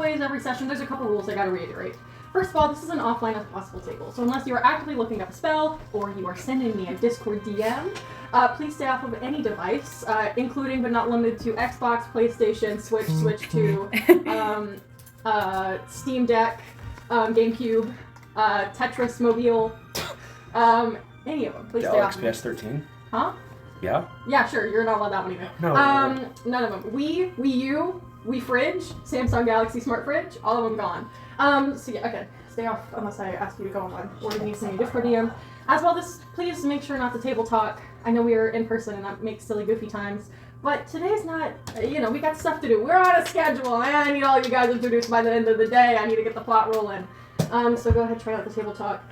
always, every session, there's a couple rules I gotta reiterate. First of all, this is an offline as possible table, so unless you are actively looking up a spell, or you are sending me a Discord DM, please stay off of any device, including but not limited to Xbox, PlayStation, Switch 2, Steam Deck, GameCube, Tetris Mobile, any of them. Please stay off of them. PS13? Huh? Yeah? Yeah, sure, you're not allowed that one either. No. None of them. Wii U, Wii Fridge, Samsung Galaxy Smart Fridge, all of them gone. So yeah, okay, stay off unless I ask you to go online, or you need to send me a Discord DM. As well, please make sure not to table talk. I know we are in person and that makes silly, goofy times, but today's not, we got stuff to do. We're on a schedule, and I need all you guys introduced by the end of the day. I need to get the plot rolling. So go ahead, try out the table talk.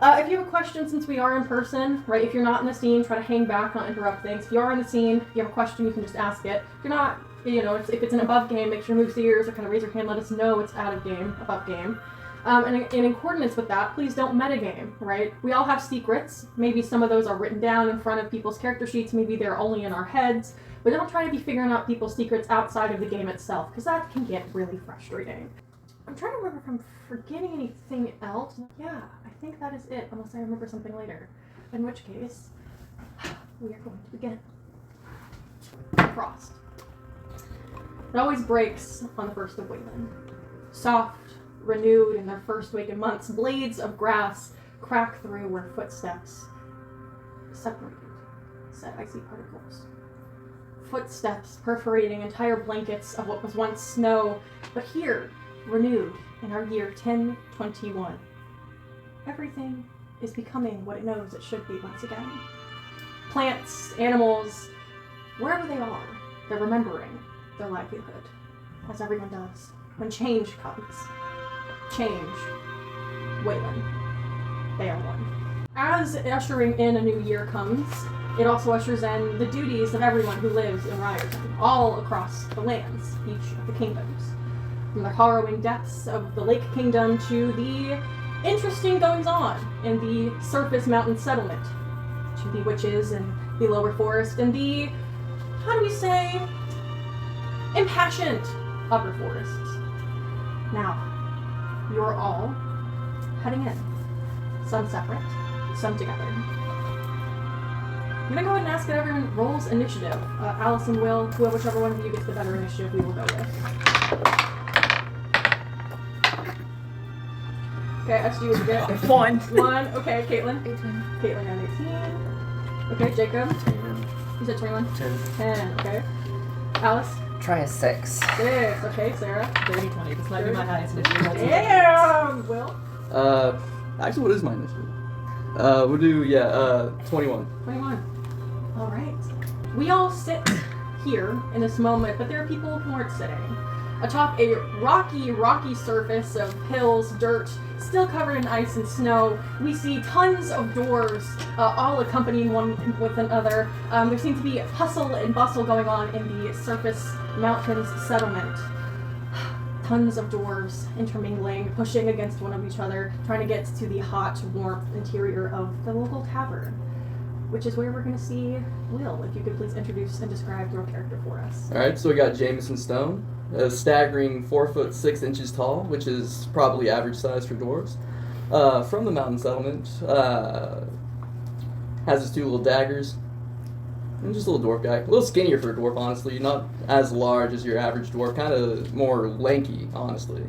If you have a question, since we are in person, right, if you're not in the scene, try to hang back, not interrupt things. If you are in the scene, if you have a question, you can just ask it. If you're not, if it's an above game, make sure to move to ears or kind of raise your hand, let us know it's out of game, above game. And in coordinates with that, please don't metagame, right? We all have secrets. Maybe some of those are written down in front of people's character sheets. Maybe they're only in our heads. But don't try to be figuring out people's secrets outside of the game itself, because that can get really frustrating. I'm trying to remember if I'm forgetting anything else. Yeah, I think that is it, unless I remember something later. In which case, we are going to begin. Frost. It always breaks on the 1st of Wayland. Soft, renewed in their first week in months, blades of grass crack through where footsteps separated, set icy particles. Footsteps perforating entire blankets of what was once snow, but here, renewed in our year 1021. Everything is becoming what it knows it should be once again. Plants, animals, wherever they are, they're remembering their livelihood, as everyone does. When change comes, change, Wayland, they are one. As ushering in a new year comes, it also ushers in the duties of everyone who lives in Ryerton, all across the lands, each of the kingdoms. From the harrowing depths of the Lake Kingdom to the interesting goings-on in the surface mountain settlement, to the witches and the lower forest, and the, how do we say, impassioned upper forests. Now, you're all heading in. Some separate, some together. I'm gonna go ahead and ask that everyone rolls initiative. Alice and Will, whichever one of you gets the better initiative, we will go with. Okay, SG, what'd you get? 1. 1, okay, Caitlin? 18. Caitlin got 18. Okay, Jacob? 10. You said 21? 10. 10, okay. Alice? Try a 6. 6, okay, Sarah? 30, 20, this might be my highest initiative. Damn! Will? Actually, what is my initiative? We'll do, 21. 21. Alright. We all sit here in this moment, but there are people who aren't sitting. Atop a rocky surface of hills, dirt, still covered in ice and snow, we see tons of dwarves, all accompanying one with another. There seems to be hustle and bustle going on in the surface mountains settlement. Tons of dwarves intermingling, pushing against one of each other, trying to get to the hot, warm interior of the local tavern, which is where we're going to see Will. If you could please introduce and describe your character for us. Alright, so we got Jameson Stone, a staggering 4 foot 6 inches tall, which is probably average size for dwarves. From the mountain settlement, has his 2 little daggers, and just a little dwarf guy. A little skinnier for a dwarf, honestly, not as large as your average dwarf, kind of more lanky, honestly.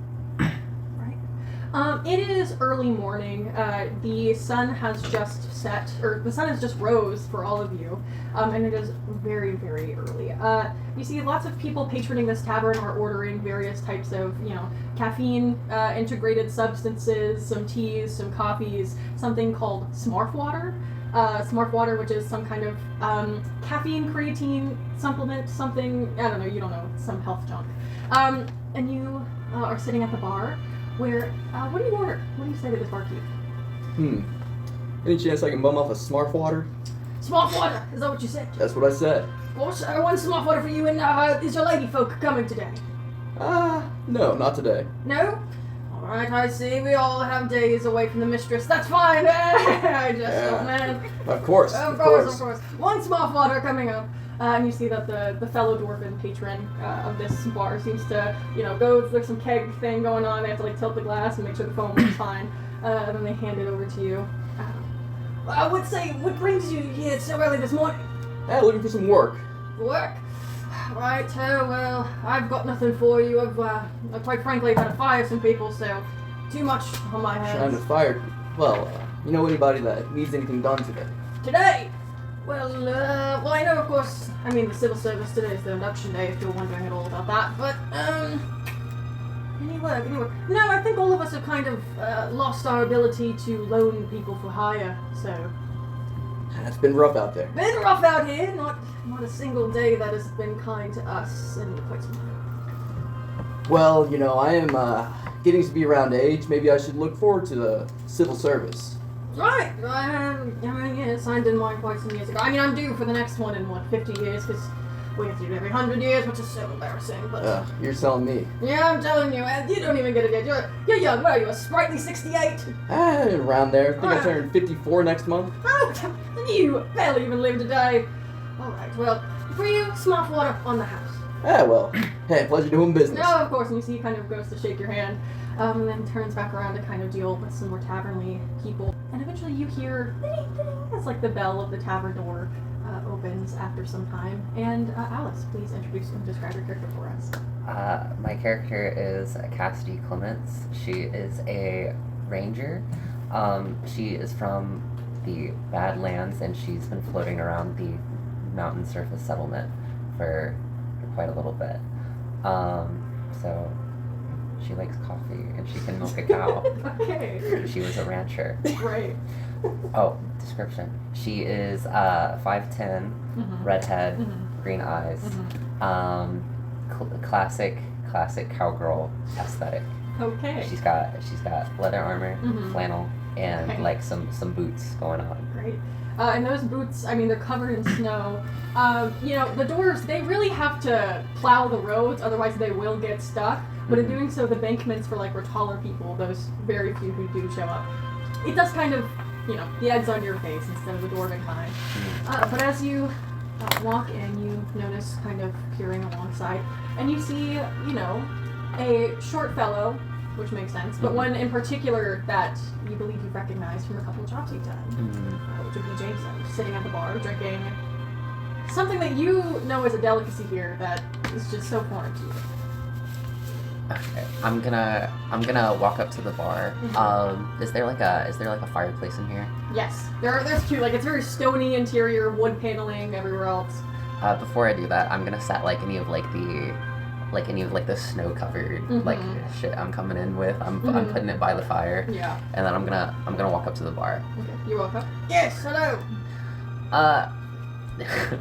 It is early morning. The sun has just set, or the sun has just rose for all of you, and it is very, very early. You see lots of people patroning this tavern are ordering various types of, caffeine integrated substances, some teas, some coffees, something called Smurf water. Smurf water, which is some kind of caffeine creatine supplement, something, I don't know, you don't know, some health junk. And you are sitting at the bar. Where, what do you order? What do you say to this barkeep? Any chance I can bum off a Smurf water? Smurf water! Is that what you said? That's what I said. Of course, I want Smurf water for you, and is your lady folk coming today? No, not today. No? Alright, I see. We all have days away from the mistress. That's fine! I just don't, man. Of course. Of course. One Smurf water coming up. And you see that the fellow dwarven patron of this bar seems to, there's some keg thing going on. They have to like tilt the glass and make sure the foam is fine. And then they hand it over to you. I would say, what brings you here so early this morning? Looking for some work. Work? Right, well, I've got nothing for you. I've quite frankly had to fire some people, so too much on my hands. Trying to fire. Well, you know anybody that needs anything done today? Today? Well, I know, of course, the civil service today is the induction day, if you're wondering at all about that, but, any work? No, I think all of us have kind of, lost our ability to loan people for hire, so... It's been rough out there. Been rough out here, not a single day that has been kind to us in quite some time. Well, I am, getting to be around age. Maybe I should look forward to the civil service. Right, signed in mine quite some years ago. I'm due for the next one in, 50 years, because we have to do it every 100 years, which is so embarrassing, but... You're telling me. Yeah, I'm telling you, you don't even get it yet. You're young, what are you, a sprightly 68? Around there. I think I turn 54 next month. Oh, you barely even lived a day. Alright, well, for you, smart water on the house. Well, hey, pleasure doing business. No, of course, and you see he kind of goes to shake your hand, and then turns back around to kind of deal with some more tavernly people. And eventually you hear ding, ding, as like the bell of the tavern door opens after some time. And Alice, please introduce and describe your character for us. My character is Cassidy Clements. She is a ranger. She is from the Badlands, and she's been floating around the mountain surface settlement for quite a little bit. So she likes coffee, and she can milk a cow. Okay. She was a rancher. Right. Oh, description. She is 5'10", redhead, green eyes. Classic cowgirl aesthetic. Okay. She's got leather armor, flannel, and Okay. like some boots going on. Great. And those boots, they're covered in snow. The doors, they really have to plow the roads, otherwise they will get stuck. But in doing so, the bankments for for taller people, those very few who do show up, it does kind of, the egg's on your face instead of the dwarven kind. But as you walk in, you notice kind of peering alongside, and you see, a short fellow, which makes sense, but one in particular that you believe you've recognized from a couple of jobs you've done, which would be Jameson, sitting at the bar, drinking something that you know is a delicacy here that is just so foreign to you. Okay, I'm gonna walk up to the bar. Is there like a fireplace in here? Yes, there's two. It's very stony interior, wood paneling everywhere else. Before I do that, I'm gonna set any of the snow covered shit I'm coming in with. I'm putting it by the fire. Yeah. And then I'm gonna walk up to the bar. Okay. You walk up. Yes. Hello.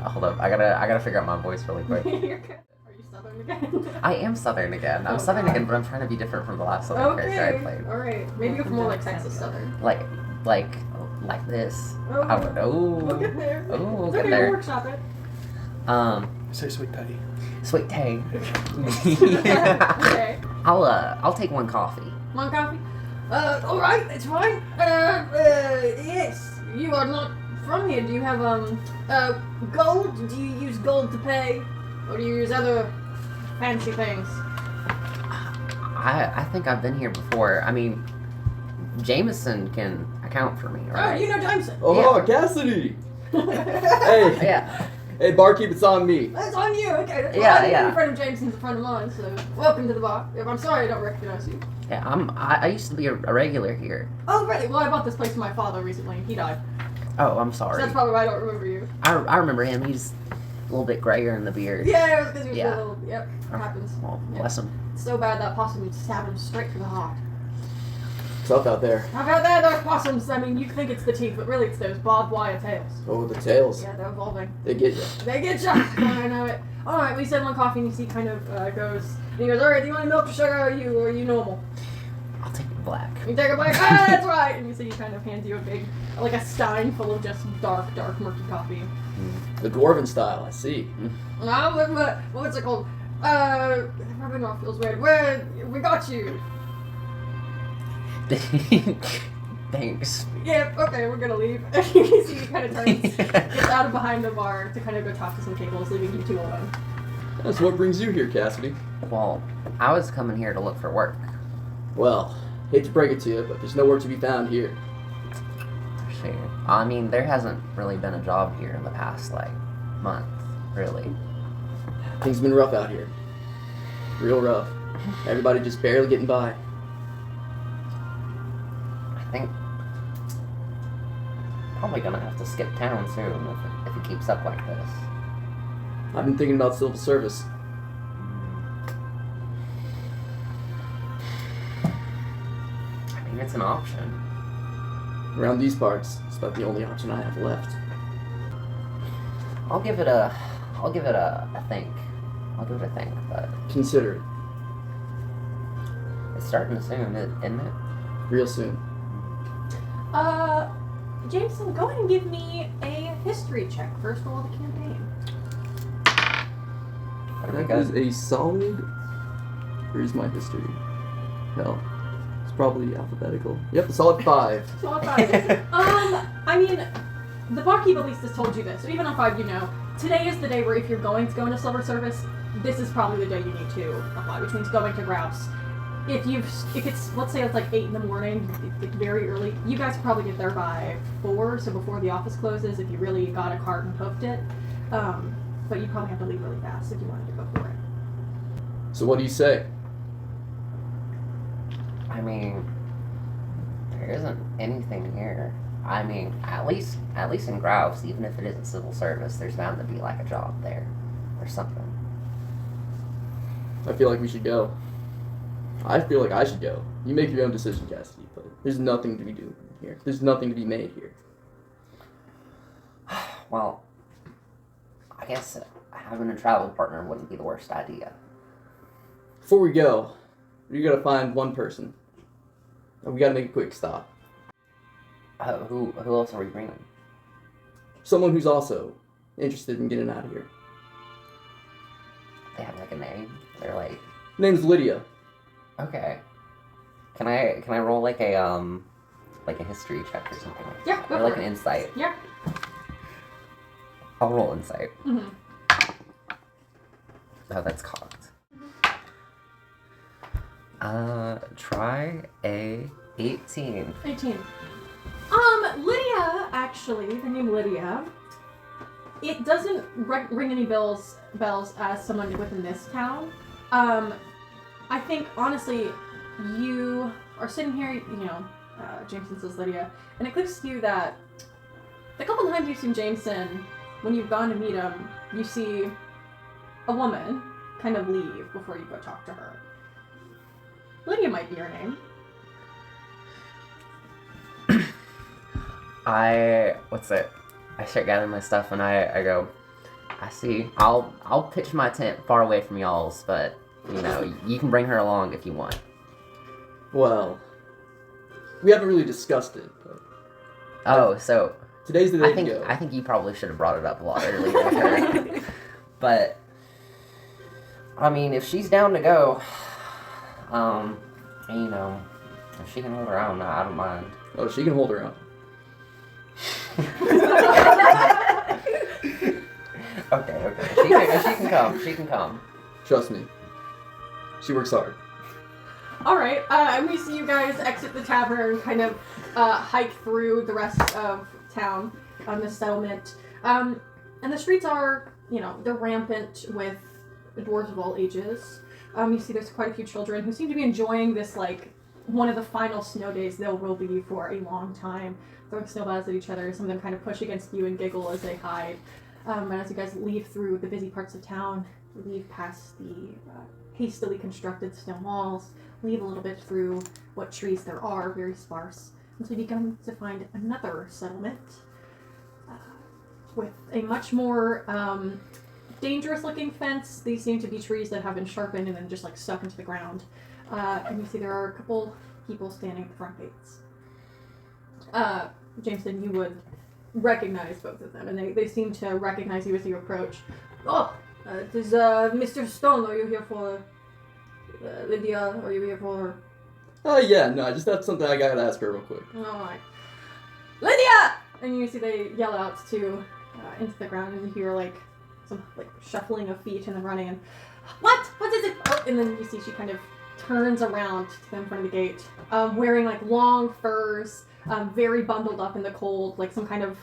Hold up. I gotta figure out my voice really quick. You're good. Are you Southern again? I am Southern again. I'm Oh, Southern God. again, but I'm trying to be different from the last Southern character I played. All right. Maybe you're more like Texas Southern. Like this. Oh, I would. We'll get there. Oh, we'll It's get okay, there. We'll workshop it. Say sweet tea. Sweet tea. Okay. I'll take one coffee. One coffee? All right, it's fine. Yes, you are not from here. Do you have, gold? Do you use gold to pay? Or do you use other fancy things? I think I've been here before. Jameson can account for me, right? Oh, you know Jameson. Oh, Yeah. Cassidy! Hey! Yeah. Hey, barkeep, it's on me. That's on you, okay. Well, Yeah, I think yeah. a friend of Jameson's a friend of mine, so welcome to the bar. I'm sorry I don't recognize you. Yeah, I used to be a regular here. Oh, really? Well, I bought this place for my father recently. He died. Oh, I'm So sorry. that's probably why I don't remember you. I remember him. He's a little bit grayer in the beard. Yeah, it was because he was Yeah. a little... Yep, it happens. Well, Yeah. bless him. It's so bad that possum stabbed him straight through the heart. What's up out there? How about that? Those possums, you think it's the teeth, but really it's those barbed wire tails. Oh, the tails. Yeah, they're evolving. They get you. They get you. I know it. Alright, we said one coffee and you see kind of goes... And he goes, alright, do you want milk or sugar or are you normal? I'll take it black. You take a bite, that's right! And you see he kind of hands you a big, like a stein full of just dark, murky coffee. The dwarven style, I see. What's it called? Rubbing off feels weird. We got you. Thanks. Yep, okay, we're gonna leave. You see he kind of turns, gets out of behind the bar to kind of go talk to some tables, leaving you two alone. That's what brings you here, Cassidy. Well, I was coming here to look for work. Well, hate to break it to you, but there's no work to be found here. Sure. I mean, there hasn't really been a job here in the past, month, really. Things have been rough out here. Real rough. Everybody just barely getting by. I think probably gonna have to skip town soon if it keeps up like this. I've been thinking about civil service. I mean, it's an option. Around these parts, it's about the only option I have left. I'll give it a think. I'll give it a think, but Consider it. it's starting soon, isn't it? Real soon. Jameson, go ahead and give me a history check. First roll of the campaign. That is a solid. Where's my history? Hell, it's probably alphabetical. Yep, a solid 5. Solid 5. I mean, the barkeep at least has told you this. So even on 5, you know, today is the day where if you're going to go into silver service, this is probably the day you need to apply, which means going to grouse. If it's, let's say it's 8 in the morning, it's very early, you guys probably get there by 4, so before the office closes, if you really got a cart and hoofed it. But you probably have to leave really fast if you wanted to go for it. So what do you say? I mean, there isn't anything here. I mean, at least in Grouse, even if it isn't civil service, there's bound to be a job there or something. I feel like we should go. I feel like I should go. You make your own decision, Cassidy, but there's nothing to be doing here. There's nothing to be made here. Well, I guess having a travel partner wouldn't be the worst idea. Before we go, we gotta find one person. And we gotta make a quick stop. Who else are we bringing? Someone who's also interested in getting out of here. They have a name? They're Name's Lydia. okay. Can I roll a history check or something like that? Yeah, go Or for an it. insight? Yeah. I'll roll insight. Mm-hmm. Oh, that's cocked. Try a 18. 18. Lydia, actually, the name Lydia, it doesn't ring any bells as someone within this town. I think, honestly, you are sitting here, Jameson says Lydia, and it clicks to you that the couple times you've seen Jameson, when you've gone to meet him, you see a woman kind of leave before you go talk to her. Lydia might be your name. I start gathering my stuff and I go, I see, I'll pitch my tent far away from y'all's, but, you can bring her along if you want. Well, we haven't really discussed it. But Oh, so today's the day to go. I think you probably should have brought it up a lot earlier with her. But, I mean, if she's down to go, if she can hold her own, I don't mind. Oh, she can hold her own. Okay. She can come. Trust me. She works hard. Alright, and we see you guys exit the tavern, kind of hike through the rest of town, the settlement. And the streets are, they're rampant with dwarves of all ages. You see there's quite a few children who seem to be enjoying this, one of the final snow days there will be for a long time, throwing snowballs at each other. Some of them kind of push against you and giggle as they hide. And as you guys leave through the busy parts of town, leave past the hastily constructed stone walls, leave a little bit through what trees there are, very sparse, until you begin to find another settlement with a much more dangerous-looking fence. These seem to be trees that have been sharpened and then just stuck into the ground. And you see there are a couple people standing at the front gates. Jameson, you would recognize both of them, and they seem to recognize you as you approach. Oh, it is Mr. Stone. Are you here for Lydia? Are you here for... Yeah, no, that's something I gotta ask her real quick. Alright. Lydia! And you see they yell out to into the ground, and you hear like some like shuffling of feet and then running and what? What is it? Oh, and then you see she kind of turns around to them in front of the gate, wearing like long furs, very bundled up in the cold, like some kind of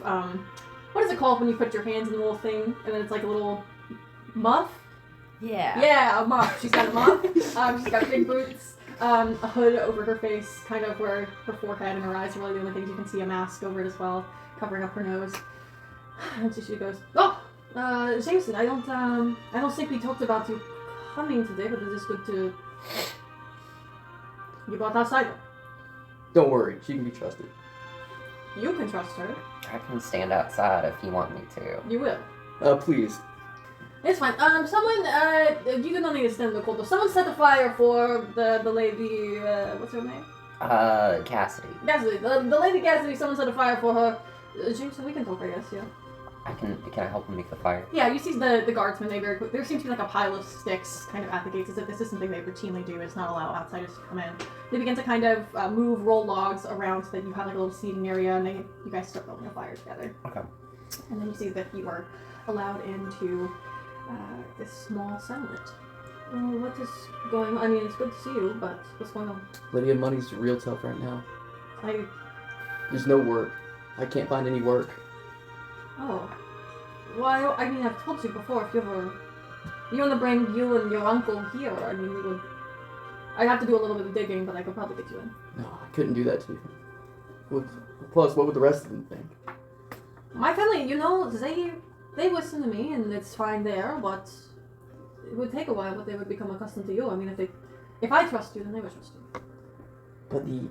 what is it called when you put your hands in the little thing and then it's like a little muff? Yeah. Yeah, a muff. She's got a muff. She's got big boots, a hood over her face, kind of where her forehead and her eyes are really the only things you can see. A mask over it as well, covering up her nose. And so she goes, "Oh, Jameson, I don't think we talked about you coming today, but it is good to. You brought outside. Don't worry, she can be trusted. You can trust her. I can stand outside if you want me to. You will. Please. It's fine. Someone, you do not need to stand in the cold. Someone set a fire for the lady, what's her name? Cassidy. Cassidy. The lady Cassidy, someone set a fire for her. Jameson, we can talk, I guess, yeah. Can I help him make the fire? Yeah, you see the guardsmen, there seems to be like a pile of sticks kind of at the gates, as if this is something they routinely do, it's not allow outsiders to come in. They begin to kind of roll logs around so that you have like a little seating area, and you guys start building a fire together. Okay. And then you see that you are allowed into this small settlement. What is going on? I mean, it's good to see you, but what's going on? Lydia, money's real tough right now. I... There's no work. I can't find any work. Oh. Well, I mean, I've told you before, if you want to bring you and your uncle here, I mean, we would... I'd have to do a little bit of digging, but I could probably get you in. No, I couldn't do that to you. Plus, what would the rest of them think? My family, you know, they listen to me, and it's fine there, but it would take a while, but they would become accustomed to you. I mean, if I trust you, then they would trust you. But the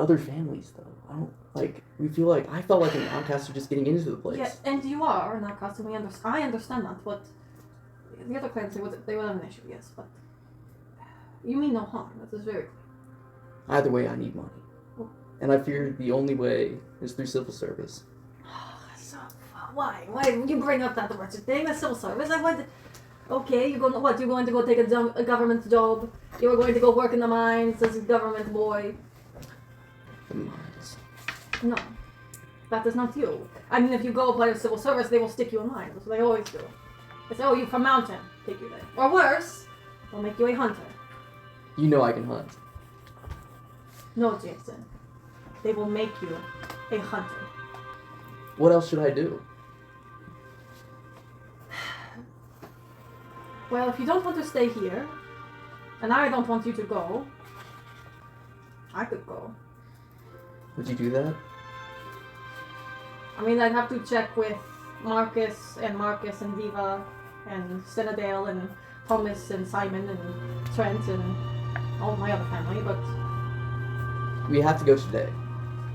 other families, though, I felt like an outcast for just getting into the place. Yeah, and you are an outcast, and I understand that, but the other clans, they would have an issue, yes, but you mean no harm, that is very clear. Either way, I need money. And I fear the only way is through civil service. So, why? Why would you bring up that wretched thing? The civil service? Okay, you're going to go take a government job? You're going to go work in the mines as a government boy? The mines. No. That is not you. I mean, if you go apply to civil service, they will stick you in line. That's what they always do. They say, oh, you're from Mountain. Take you there. Or worse, they'll make you a hunter. You know I can hunt. No, Jason. They will make you a hunter. What else should I do? Well, if you don't want to stay here, and I don't want you to go, I could go. Would you do that? I mean, I'd have to check with Marcus and Viva and Senadale and Thomas and Simon and Trent and all my other family, but... We have to go today.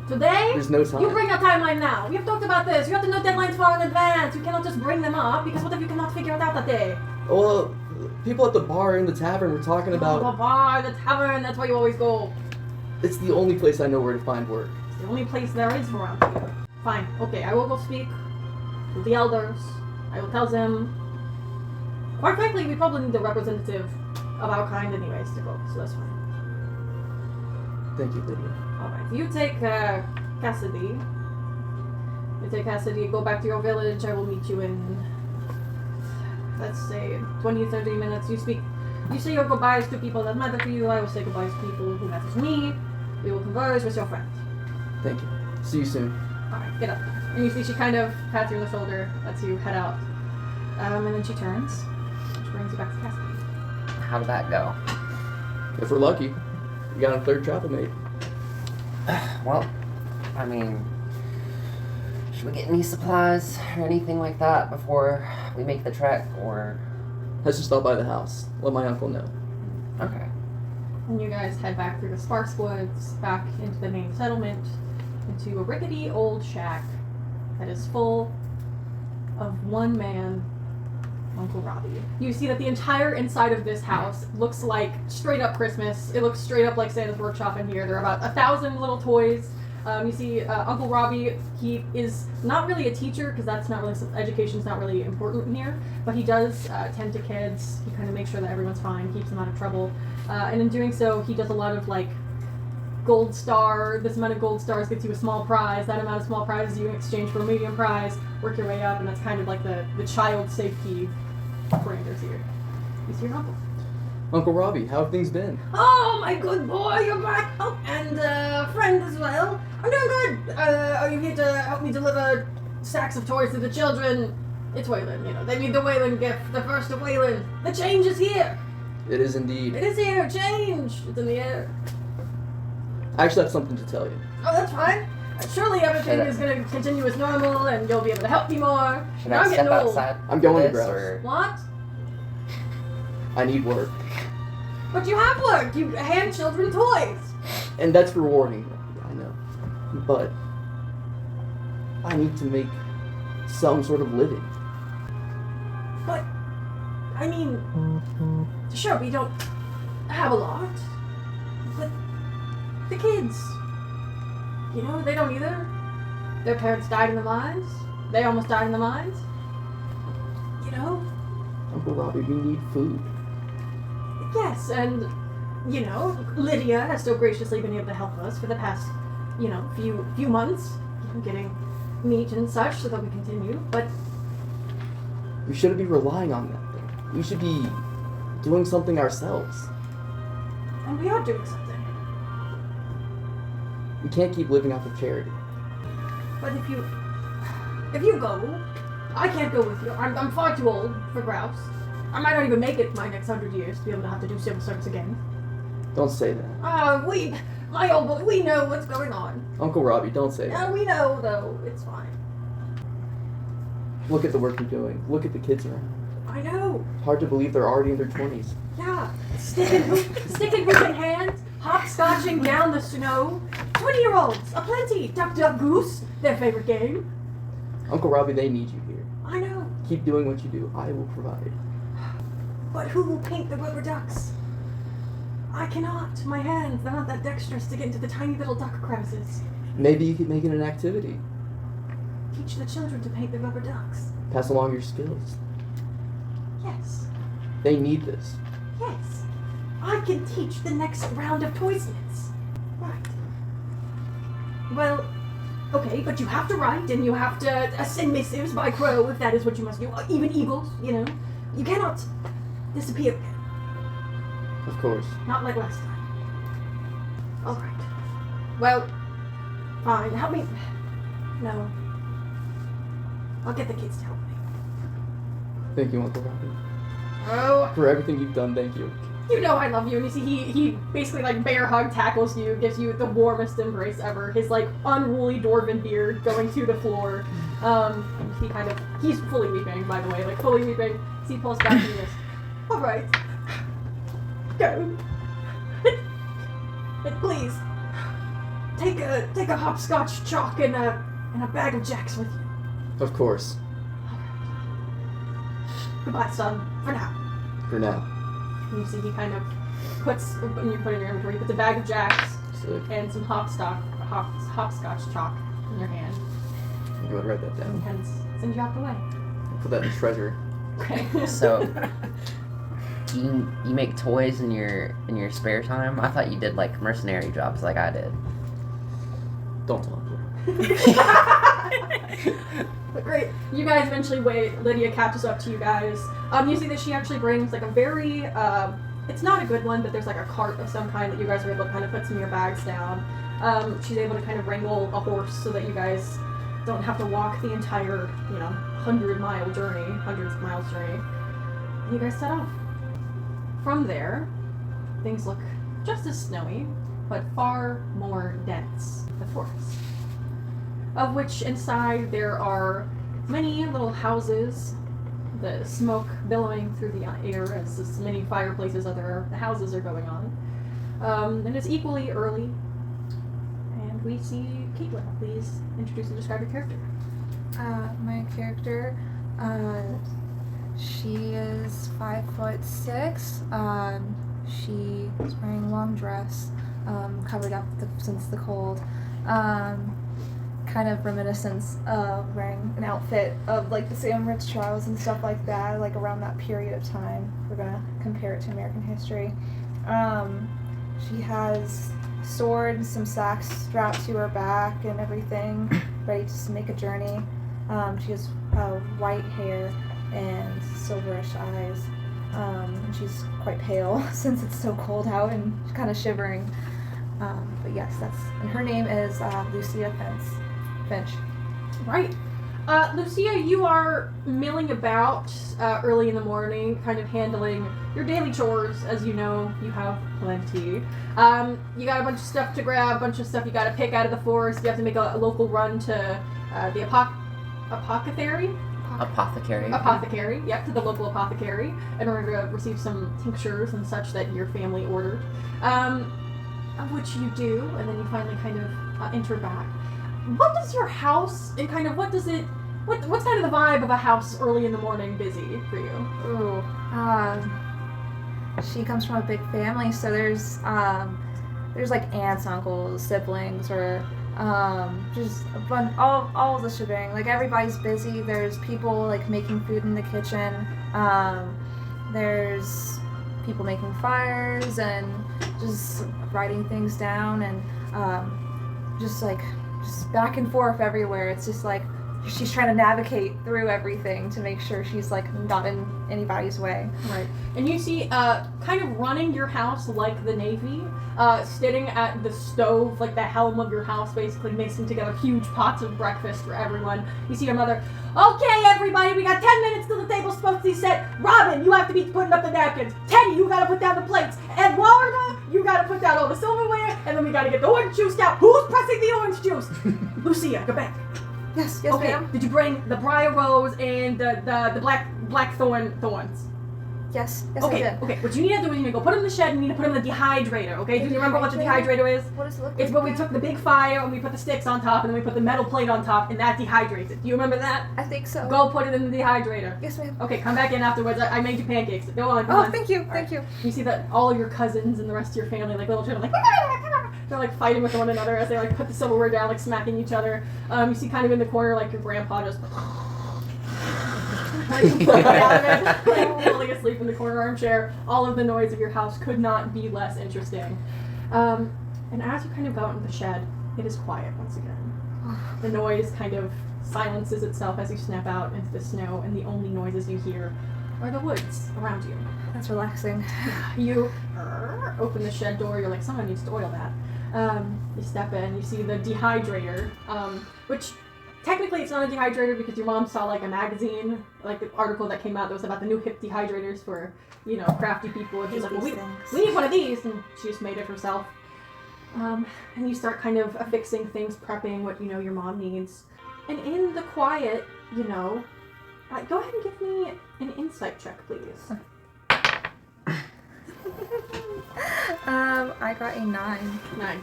Today? There's no time. You bring a timeline now. We have talked about this. You have to know deadlines far in advance. You cannot just bring them up, because what if you cannot figure it out that day? Well, people at the bar in the tavern were talking about... The bar, the tavern, that's where you always go. It's the only place I know where to find work. It's the only place there is around here. Fine, okay, I will go speak to the elders. I will tell them... Quite frankly, we probably need a representative of our kind anyways to go, so that's fine. Thank you, Lydia. Alright, you take Cassidy. Go back to your village. I will meet you in, let's say, 20, 30 minutes. You say your goodbyes to people that matter to you. I will say goodbyes to people who matter to me. We will converse with your friend. Thank you. See you soon. Alright, get up. And you see she kind of pats you on the shoulder, lets you head out. And then she turns, which brings you back to Cassidy. How did that go? If we're lucky, we got a third travel mate. Well, I mean, should we get any supplies or anything like that before we make the trek, or? Let's just stop by the house. Let my uncle know. Okay. And you guys head back through the sparse woods, back into the main settlement, into a rickety old shack that is full of one man, Uncle Robbie. You see that the entire inside of this house looks like straight up Christmas. It looks straight up like Santa's workshop in here. There are about 1,000 little toys. You see Uncle Robbie, he is not really a teacher because that's not really, education's not really important in here, but he does tend to kids. He kind of makes sure that everyone's fine, keeps them out of trouble. And in doing so, he does a lot of like gold star. This amount of gold stars gets you a small prize. That amount of small prizes you exchange for a medium prize. Work your way up, and that's kind of like the child safety parameters here. He's your uncle. Uncle Robbie, how have things been? Oh, my good boy, you're back. Oh, and friend as well. I'm doing good. Are you here to help me deliver sacks of toys to the children? It's Waylon, you know. They need the Waylon gift, the first of Waylon. The change is here. It is indeed. It is here. Change. It's in the air. I actually have something to tell you. Oh, that's fine. Surely everything is going to continue as normal, and you'll be able to help me more. Should Now I I'm step getting old. outside? I'm for going to this, grouse. or- What? I need work. But you have work. You hand children toys. And that's rewarding, I know. But I need to make some sort of living. But, I mean, sure, we don't have a lot. But the kids, you know, they don't either. Their parents died in the mines. They almost died in the mines. You know? Uncle Robbie, we need food. Yes, and, you know, Lydia has so graciously been able to help us for the past, you know, few months, you know, getting meat and such so that we continue, but We shouldn't be relying on that thing. We should be doing something ourselves. and we are doing something. We can't keep living off of charity. But if you go, I can't go with you. I'm far too old for grouse. I might not even make it my next 100 years to be able to have to do civil service again. Don't say that. My old boy, we know what's going on. Uncle Robbie, don't say that. We know, though. It's fine. Look at the work you're doing. Look at the kids around. I know. Hard to believe they're already in their 20s. Yeah. Stick and hook in hand, hopscotching down the snow. 20-year-olds, aplenty. Duck, duck, goose, their favorite game. Uncle Robbie, they need you here. I know. Keep doing what you do. I will provide. But who will paint the rubber ducks? I cannot. My hands, they're not that dexterous to get into the tiny little duck crevices. Maybe you could make it an activity. Teach the children to paint the rubber ducks. Pass along your skills. Yes. They need this. Yes. I can teach the next round of toysmiths. Right. Well, okay, but you have to write and you have to send missives by crow if that is what you must do. Even eagles, you know. You cannot disappear again. Of course. Not like last time. All right. Well, fine. Help me. No. I'll get the kids to help me. Thank you, Uncle Robbie. Oh, For everything you've done, thank you. You know I love you, and you see he basically like bear hug tackles you, gives you the warmest embrace ever. His like unruly dwarven beard going to the floor. And he's fully weeping, by the way, like fully weeping. He pulls back and he goes, All right. Go. And please, take a hopscotch chalk and a bag of jacks with you. Of course. Goodbye, son. For now. For now. and you see he kind of puts, when you put in your inventory, he puts a bag of jacks Sick. and some hopscotch chalk in your hand, I'm going to write that and down. hence sends you out the way. Put that in treasure. Okay. So, do you make toys in your spare time? I thought you did like mercenary jobs like I did. Don't talk to her. But great. You guys eventually wait. Lydia catches up to you guys. You see that she actually brings like a very, it's not a good one, but there's like a cart of some kind that you guys are able to kind of put some of your bags down. She's able to kind of wrangle a horse so that you guys don't have to walk the entire, 100-mile journey, hundreds of miles journey. And you guys set off. From there, things look just as snowy, but far more dense. The forest. Of which inside there are many little houses, the smoke billowing through the air as many fireplaces other houses are going on. And it's equally early. And we see Caitlin. Please introduce and describe your character. My character, she is 5'6". She is wearing a long dress, covered up since the cold. Kind of reminiscence of wearing an outfit of like the Sam Ritz trials and stuff like that, like around that period of time. We're gonna compare it to American history. She has a sword and some sacks strapped to her back and everything, ready to make a journey. She has white hair and silverish eyes. And she's quite pale since it's so cold out and she's kind of shivering. But yes, and her name is Lucia Finch. Right. Lucia, you are milling about early in the morning, kind of handling your daily chores. As you know, you have plenty. You got a bunch of stuff to grab, a bunch of stuff you got to pick out of the forest. You have to make a local run to the apothecary. Apothecary, yep, to the local apothecary in order to receive some tinctures and such that your family ordered. Which you do, and then you finally kind of enter back. What does your house and kind of what's kind of the vibe of a house early in the morning busy for you? Ooh. She comes from a big family, so there's like aunts, uncles, siblings, or just a bunch, all of the shebang. Like everybody's busy. There's people like making food in the kitchen. There's people making fires and just writing things down and just back and forth everywhere. It's just like she's trying to navigate through everything to make sure she's like not in anybody's way. Right. And you see kind of running your house like the Navy, sitting at the stove, like the helm of your house, basically mixing together huge pots of breakfast for everyone. You see your mother, okay everybody, we got 10 minutes till the table's supposed to be set. Robin, you have to be putting up the napkins. Teddy, you gotta put down the plates. Eduardo, you gotta put down all the silverware, and then we gotta get the orange juice down. Who's pressing the orange juice? Lucia, go back. Yes, Okay, ma'am. did you bring the briar rose and the black thorns? Yes, Okay, I did. okay. What you need to do is you need to go put them in the shed and you need to put them in the dehydrator, okay? Do you remember what the dehydrator is? What does it look like? It's when we took the big fire and we put the sticks on top and then we put the metal plate on top and that dehydrates it. Do you remember that? I think so. Go put it in the dehydrator. Yes, ma'am. Okay, come back in afterwards. I made you pancakes. Go on, go Oh, on. thank you, All thank you. You see that all of your cousins and the rest of your family, like little children, like they're like fighting with one another as they like put the silverware down, like smacking each other. You see kind of in the corner like your grandpa just falling asleep in the corner armchair. All of the noise of your house could not be less interesting. And as you kind of go out into the shed, it is quiet once again. The noise kind of silences itself as you snap out into the snow, and the only noises you hear are the woods around you. That's relaxing. You open the shed door, you're like, someone needs to oil that. You step in, you see the dehydrator, which technically it's not a dehydrator because your mom saw like a magazine, like an article that came out that was about the new hip dehydrators for, you know, crafty people. And she's like, well, we need one of these, and she just made it herself. And you start kind of affixing things, prepping what you know your mom needs. And in the quiet, you know, go ahead and give me an insight check, please. I got a 9. 9.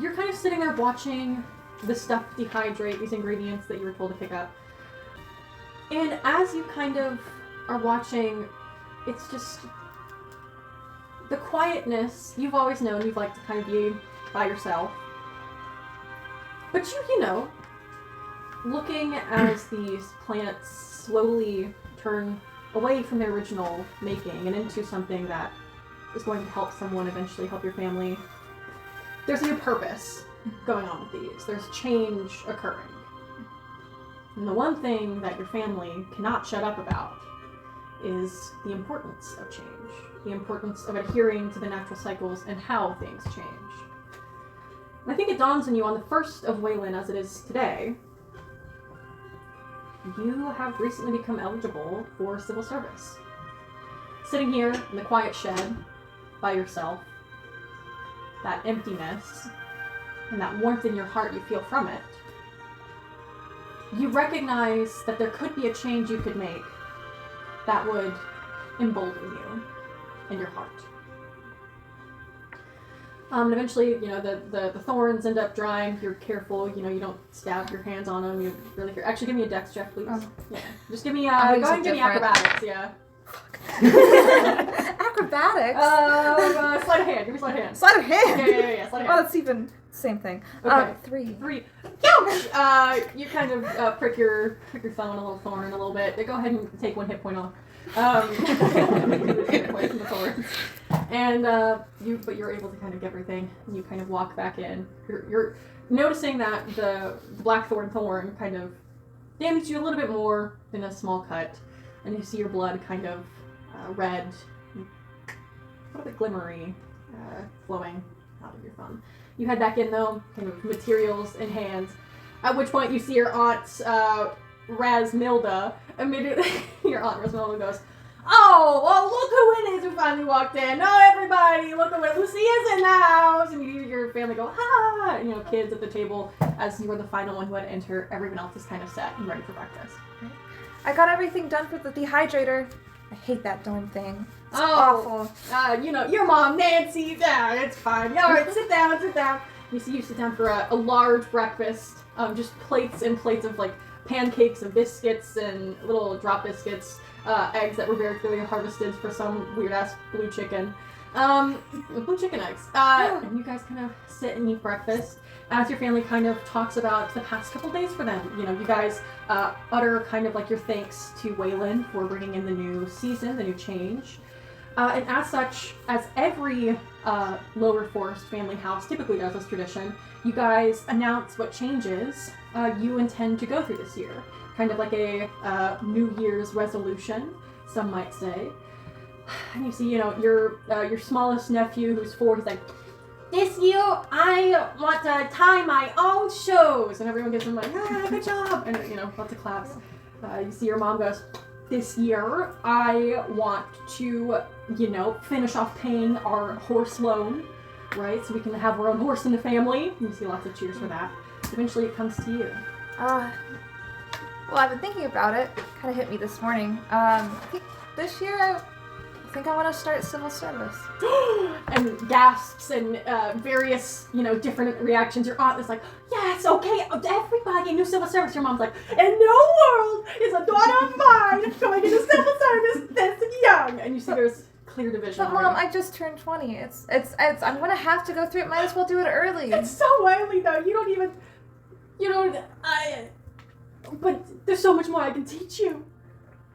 You're kind of sitting there watching the stuff dehydrate, these ingredients that you were told to pick up. And as you kind of are watching, it's just the quietness. You've always known you've liked to kind of be by yourself. But you know, looking as these plants slowly turn away from their original making and into something that is going to help someone eventually help your family, there's a new purpose going on with these. There's change occurring. And the one thing that your family cannot shut up about is the importance of change. The importance of adhering to the natural cycles and how things change. And I think it dawns on you on the 1st of Waylon, as it is today, you have recently become eligible for civil service. Sitting here in the quiet shed by yourself, that emptiness and that warmth in your heart you feel from it, you recognize that there could be a change you could make that would embolden you in your heart. And eventually, you know, the thorns end up drying. You're careful, you know, you don't stab your hands on them. You really care. Actually, give me a dex check, please. Yeah. Just give me, go ahead and give me acrobatics, yeah. Acrobatics? Sleight of hand. Give me sleight of hand. Sleight of hand? Yeah, sleight of hand. Oh, it's even same thing. Okay. 3. 3. Ouch! You kind of prick your thumb on a little thorn a little bit. Go ahead and take 1 hit point off. Away from the thorns. And but you're able to kind of get everything. And you kind of walk back in. You're noticing that the blackthorn thorn kind of damaged you a little bit more than a small cut, and you see your blood kind of red, a little bit glimmery, flowing out of your thumb. You head back in though, kind of materials in hand. At which point you see your aunt Rasmilda. Immediately, your aunt Rasmilda goes, "Oh, well, look who it is who finally walked in. Oh, everybody, look at Lucia's in the house." And you hear your family go, "Ha!" And, kids at the table, as you were the final one who had to enter. Everyone else is kind of set and ready for breakfast. I got everything done for the dehydrator. I hate that darn thing. It's awful. Your mom, Nancy. It's fine. All right, sit down. You see you sit down for a large breakfast. Just plates and plates of, pancakes and biscuits and little drop biscuits. Eggs that were very clearly harvested for some weird-ass blue chicken. Blue chicken eggs. And you guys kind of sit and eat breakfast as your family kind of talks about the past couple days for them. You guys utter kind of your thanks to Waylon for bringing in the new season, the new change. And as such, as every Lower Forest family house typically does as tradition, you guys announce what changes you intend to go through this year. Kind of like a New Year's resolution, some might say. And you see, your smallest nephew, who's 4, he's like, "This year, I want to tie my own shoes." And everyone gives him good job. And, lots of claps. You see your mom goes, "This year, I want to, finish off paying our horse loan, right? So we can have our own horse in the family." And you see lots of cheers for that. Eventually, it comes to you. Well, I've been thinking about it. Kind of hit me this morning. I think this year, I think I want to start civil service. And gasps and various, different reactions. Your aunt is like, "Yes, okay, everybody in new civil service." Your mom's like, "In no world is a daughter of mine going into civil service this young." And you see there's clear division. But Mom, I just turned 20. It's I'm gonna have to go through it. Might as well do it early. It's so early though. But there's so much more I can teach you.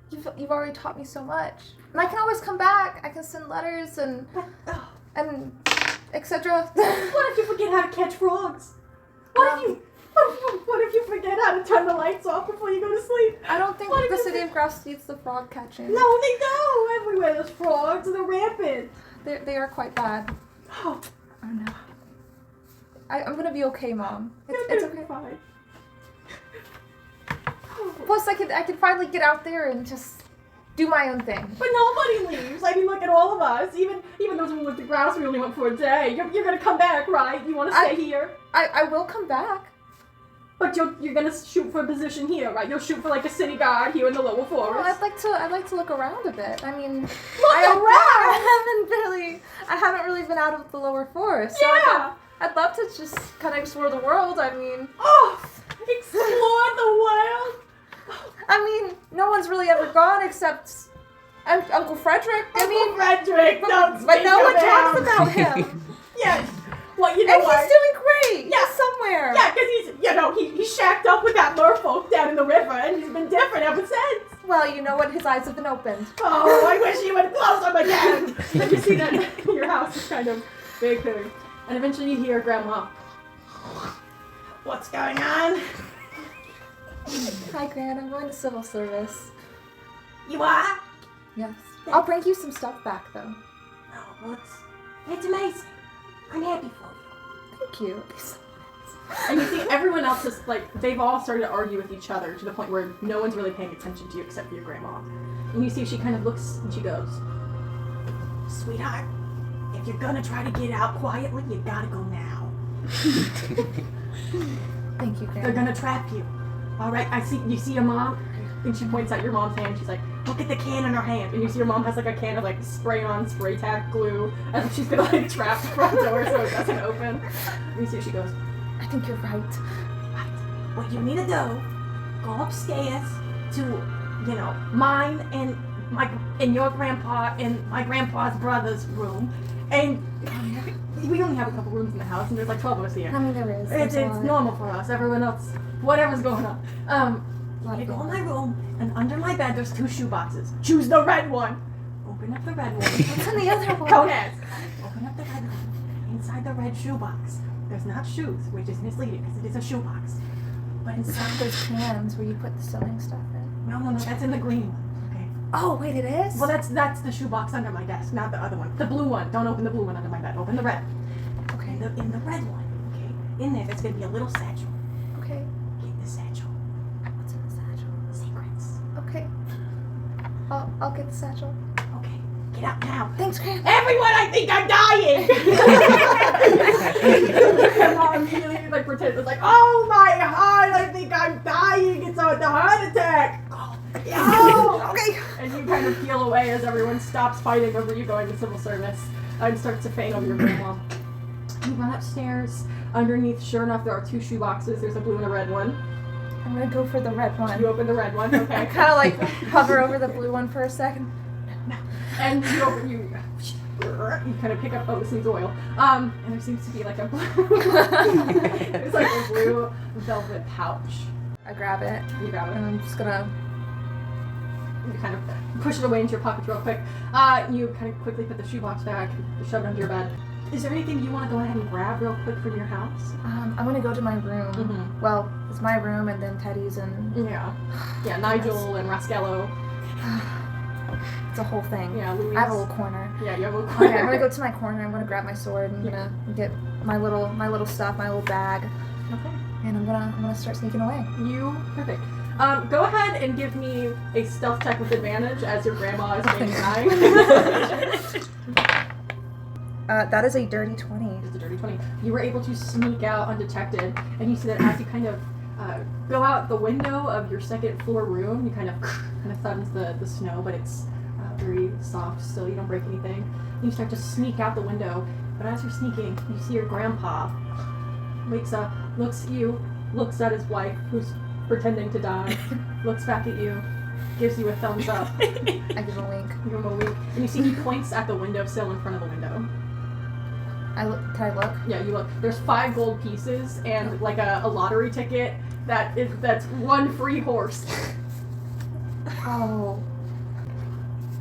You've already taught me so much. And I can always come back. I can send letters and etc. What if you forget how to catch frogs? What if you forget how to turn the lights off before you go to sleep? I don't think the city of Grouse needs the frog catching. No, they don't. Everywhere there's frogs and they're rampant. They are quite bad. Oh no. I'm gonna be okay, Mom. It's okay. Fine. Plus, I could finally get out there and just do my own thing. But nobody leaves. I mean, look at all of us. Even those who went to Grouse, we only went for a day. You're gonna come back, right? You want to stay here? I will come back. But you're gonna shoot for a position here, right? You'll shoot for a city guard here in the Lower Forest. Well, I'd like to look around a bit. I mean, I haven't really been out of the Lower Forest. So Yeah. I'd love to just kind of explore the world. I mean, Explore the world. No one's really ever gone except Uncle Frederick. Frederick, but no one talks about him. Yes. Well, you know and what? he's doing great. Yeah. He's somewhere. Yeah, because he's shacked up with that merfolk down in the river, and he's been different ever since. Well, you know what? His eyes have been opened. Oh, I wish he would close them again. And you see that your house is kind of big. And eventually you hear Grandma. "What's going on?" Hi, Gran. I'm going to civil service. "You are?" Yes. I'll bring you some stuff back, though. Oh, well, it's amazing. I'm happy for you. Thank you. And you see everyone else is they've all started to argue with each other to the point where no one's really paying attention to you except for your grandma. And you see she kind of looks and she goes, "Sweetheart, if you're gonna try to get out quietly, you gotta go now." Thank you, Gran. They're gonna trap you. All right, you see your mom? And she points at your mom's hand. She's like, "Look at the can in her hand." And you see your mom has a can of spray-on, spray-tack glue, as if she's gonna trap the front door so it doesn't open. And you see she goes, I think you're right. "Right. What you need to do, go upstairs to, mine and your grandpa and my grandpa's brother's room, and we only have a couple rooms in the house, and there's 12 of us here. There is. It's normal for us. Everyone else, whatever's going on. You go in my room, and under my bed there's 2 shoe boxes. Choose the red one. Open up the red one. What's in the other one? Go ahead. Open up the red one. Inside the red shoe box, there's not shoes, which is misleading because it is a shoe box. But inside There's cans where you put the sewing stuff in. no, that's in the green one. Okay. Oh, wait, it is? Well, that's the shoe box under my desk, not the other one. The blue one. Don't open the blue one under my bed. Open the red. Okay. In the red one. Okay. In there's gonna be a little satchel. Okay. Get the satchel. What's in the satchel? Secrets. Okay. I'll get the satchel. Okay. Get out now. Thanks, Graham. Everyone, I think I'm dying! And Mom immediately pretends it's like, oh my heart, I think I'm dying. It's the heart attack. Oh, Okay. and you kind of peel away as everyone stops fighting over you going to civil service and starts to faint over your grandma. You run upstairs. Underneath, sure enough, there are 2 shoe boxes. There's a blue and a red one. I'm gonna go for the red one. You open the red one, I okay? kind of like hover over the blue one for a second. And you kind of pick up, this needs oil. And there seems to be like a it's like a blue velvet pouch. I grab it, You grab it. and I'm just gonna. You kind of push it away into your pockets real quick. You kind of quickly put the shoebox back, shove it under your bed. Is there anything you want to go ahead and grab real quick from your house? I'm gonna go to my room. Mhm. Well, it's my room, and then Teddy's, and Yeah, Nigel and Rascallo. it's a whole thing. Yeah, Louise. I have a little corner. Yeah, you have a little Okay, I'm gonna go to my corner. I'm gonna grab my sword. And I'm Yeah. gonna get my little stuff, my little bag, Okay. and I'm gonna start sneaking away. Perfect. Go ahead and give me a stealth check with advantage as your grandma is being dying. That is a dirty 20. Just a dirty 20. You were able to sneak out undetected, and you see that as you kind of go out the window of your second floor room, you kind of thuds the snow, but it's very soft still. You don't break anything. You start to sneak out the window, but as you're sneaking, you see your grandpa wakes up, looks at you, looks at his wife, who's pretending to die, looks back at you, gives you a thumbs up. I give a wink. You give him a wink, and you see he points at the windowsill in front of the window. Can I look? Yeah, you look. There's 5 gold pieces and like a lottery ticket that's 1 free horse.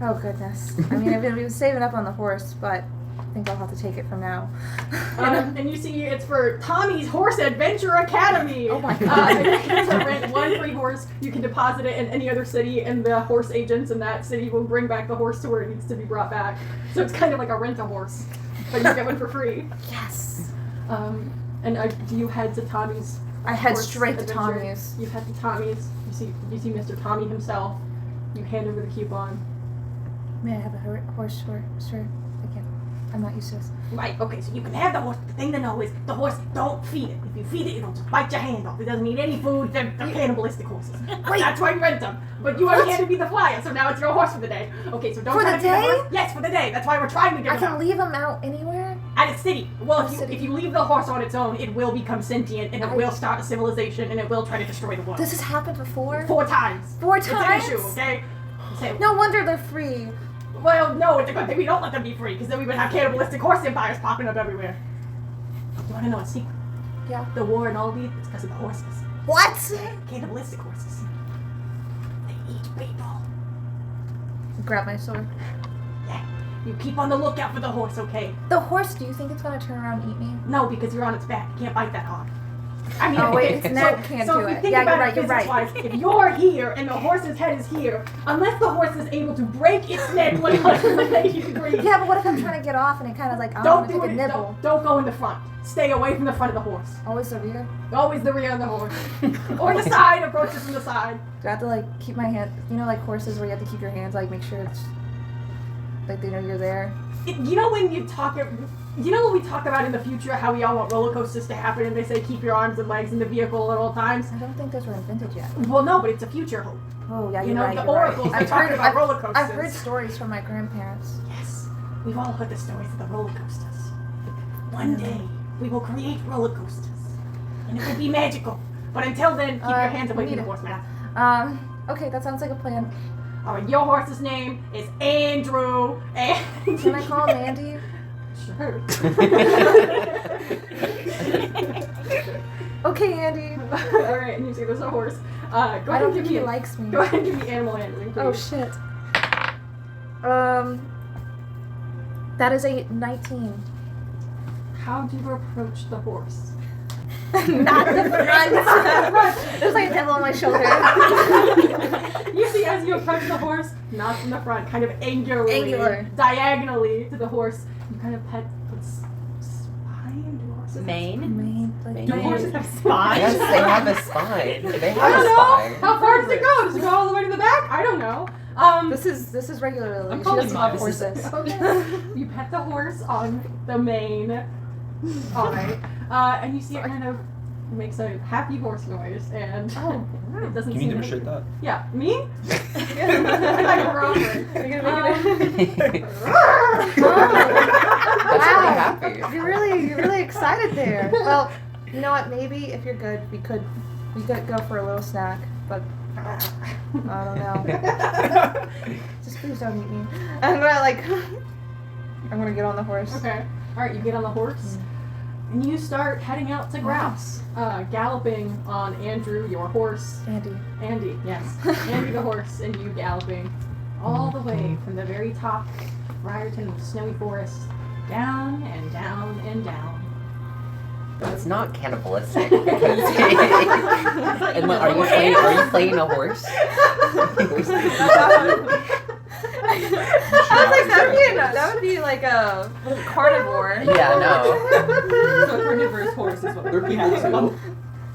Oh goodness. I mean, I've been saving up on the horse, but I think I'll have to take it from now. And you see it's for Tommy's Horse Adventure Academy. Oh my And you can rent 1 free horse. You can deposit it in any other city, and the horse agents in that city will bring back the horse to where it needs to be brought back. So it's kind of like a rent-a-horse, but you get one for free. Yes. And do you head to Tommy's? I head Horse straight to Adventure? Tommy's. You head to Tommy's. You see Mr. Tommy himself. You hand over the coupon. May I have a horse, sir? I'm not used to this. Right, okay, so you can have the horse. The thing to know is the horse, don't feed it. If you feed it, it'll just bite your hand off. It doesn't eat any food. They're cannibalistic horses. Wait. That's why you rent them. But you already had to be the flyer, so now it's your horse for the day. Okay, so don't For try the to feed day? horse. Yes, for the day. That's why we're trying to get I them can out. leave him out anywhere? At a city. Well, City. if you leave the horse on its own, it will become sentient, and it will start a civilization, and it will try to destroy the world. This has happened before? 4 times. 4 It's times? an issue, okay? Say, No wonder they're free. well, no, it's a good thing we don't let them be free, because then we would have cannibalistic horse empires popping up everywhere. You want to know a secret? Yeah. The war in Aldi is because of the horses. What? Cannibalistic horses. They eat people. Grab my sword. Yeah. You keep on the lookout for the horse, okay? The horse, do you think it's gonna turn around and eat me? No, because you're on its back. You can't bite that hard. I mean, Oh, wait, its neck can't so do if you it. think Yeah, about you're it right, you're right. physics-wise, if you're here and the horse's head is here, unless the horse is able to break its neck 180 degrees, Yeah, but what if I'm trying to get off and it kind of like, I'm don't gonna do take it. a nibble? Don't go in the front. Stay away from the front of the horse. Always the rear? Always the rear of the horse. Or the side. Approach it from the side. Do I have to like keep my hand, you know, like horses where you have to keep your hands, like make sure it's, like they know you're there? You know when you talk, you know when we talk about in the future how we all want roller coasters to happen and they say keep your arms and legs in the vehicle at all times? I don't think those were invented yet. Well, no, but it's a future hope. Oh, yeah, You you're know, right, the you're right. oracles, they're talking about roller coasters. I've heard stories from my grandparents. Yes, we've all heard the stories of the roller coasters. One day, we will create roller coasters. And it will be magical. But until then, keep your hands away from the horse mouth. Okay, that sounds like a plan. Alright, your horse's name is Andrew. And Can I call him Andy? Sure. Okay, Andy. Alright, and you see there's a horse. Go I ahead don't and think give me he likes me. Go ahead and give me animal handling, please. Oh shit. That is a 19. How do you approach the horse? Not the front. There's like a devil on my shoulder. You see, as you approach the horse, not from the front, kind of Angular. diagonally to the horse, you kind of pet its spine. Do horses have Mane? Like, Do horses have spines? Yes, they have a spine. They I have don't a know. spine. How far does it go? Does it go all the way to the back? I don't know. This is regular Lily. I'm She calling doesn't mine. have horses. Okay. You pet the horse on the mane. Alright. And you see it kind of makes a happy horse noise, and it doesn't You seem need to to shit that. Yeah, me? I thought you were over it. You're gonna make it. That's really Wow. happy. You're really excited there. Well, you know what? Maybe if you're good, we could go for a little snack, but I don't know. Just please don't eat me. I'm gonna get on the horse. Okay. Alright, you get on the horse, and you start heading out to grouse, galloping on Andrew, your horse. Andy, Yes. Andy the horse, and you galloping all the way from the very top of Briarton Snowy Forest, down and down and down. It's not cannibalistic because and are you playing a horse? I was like, that would be like a carnivore. Yeah, no. So a carnivorous horse is what They're we people have. too.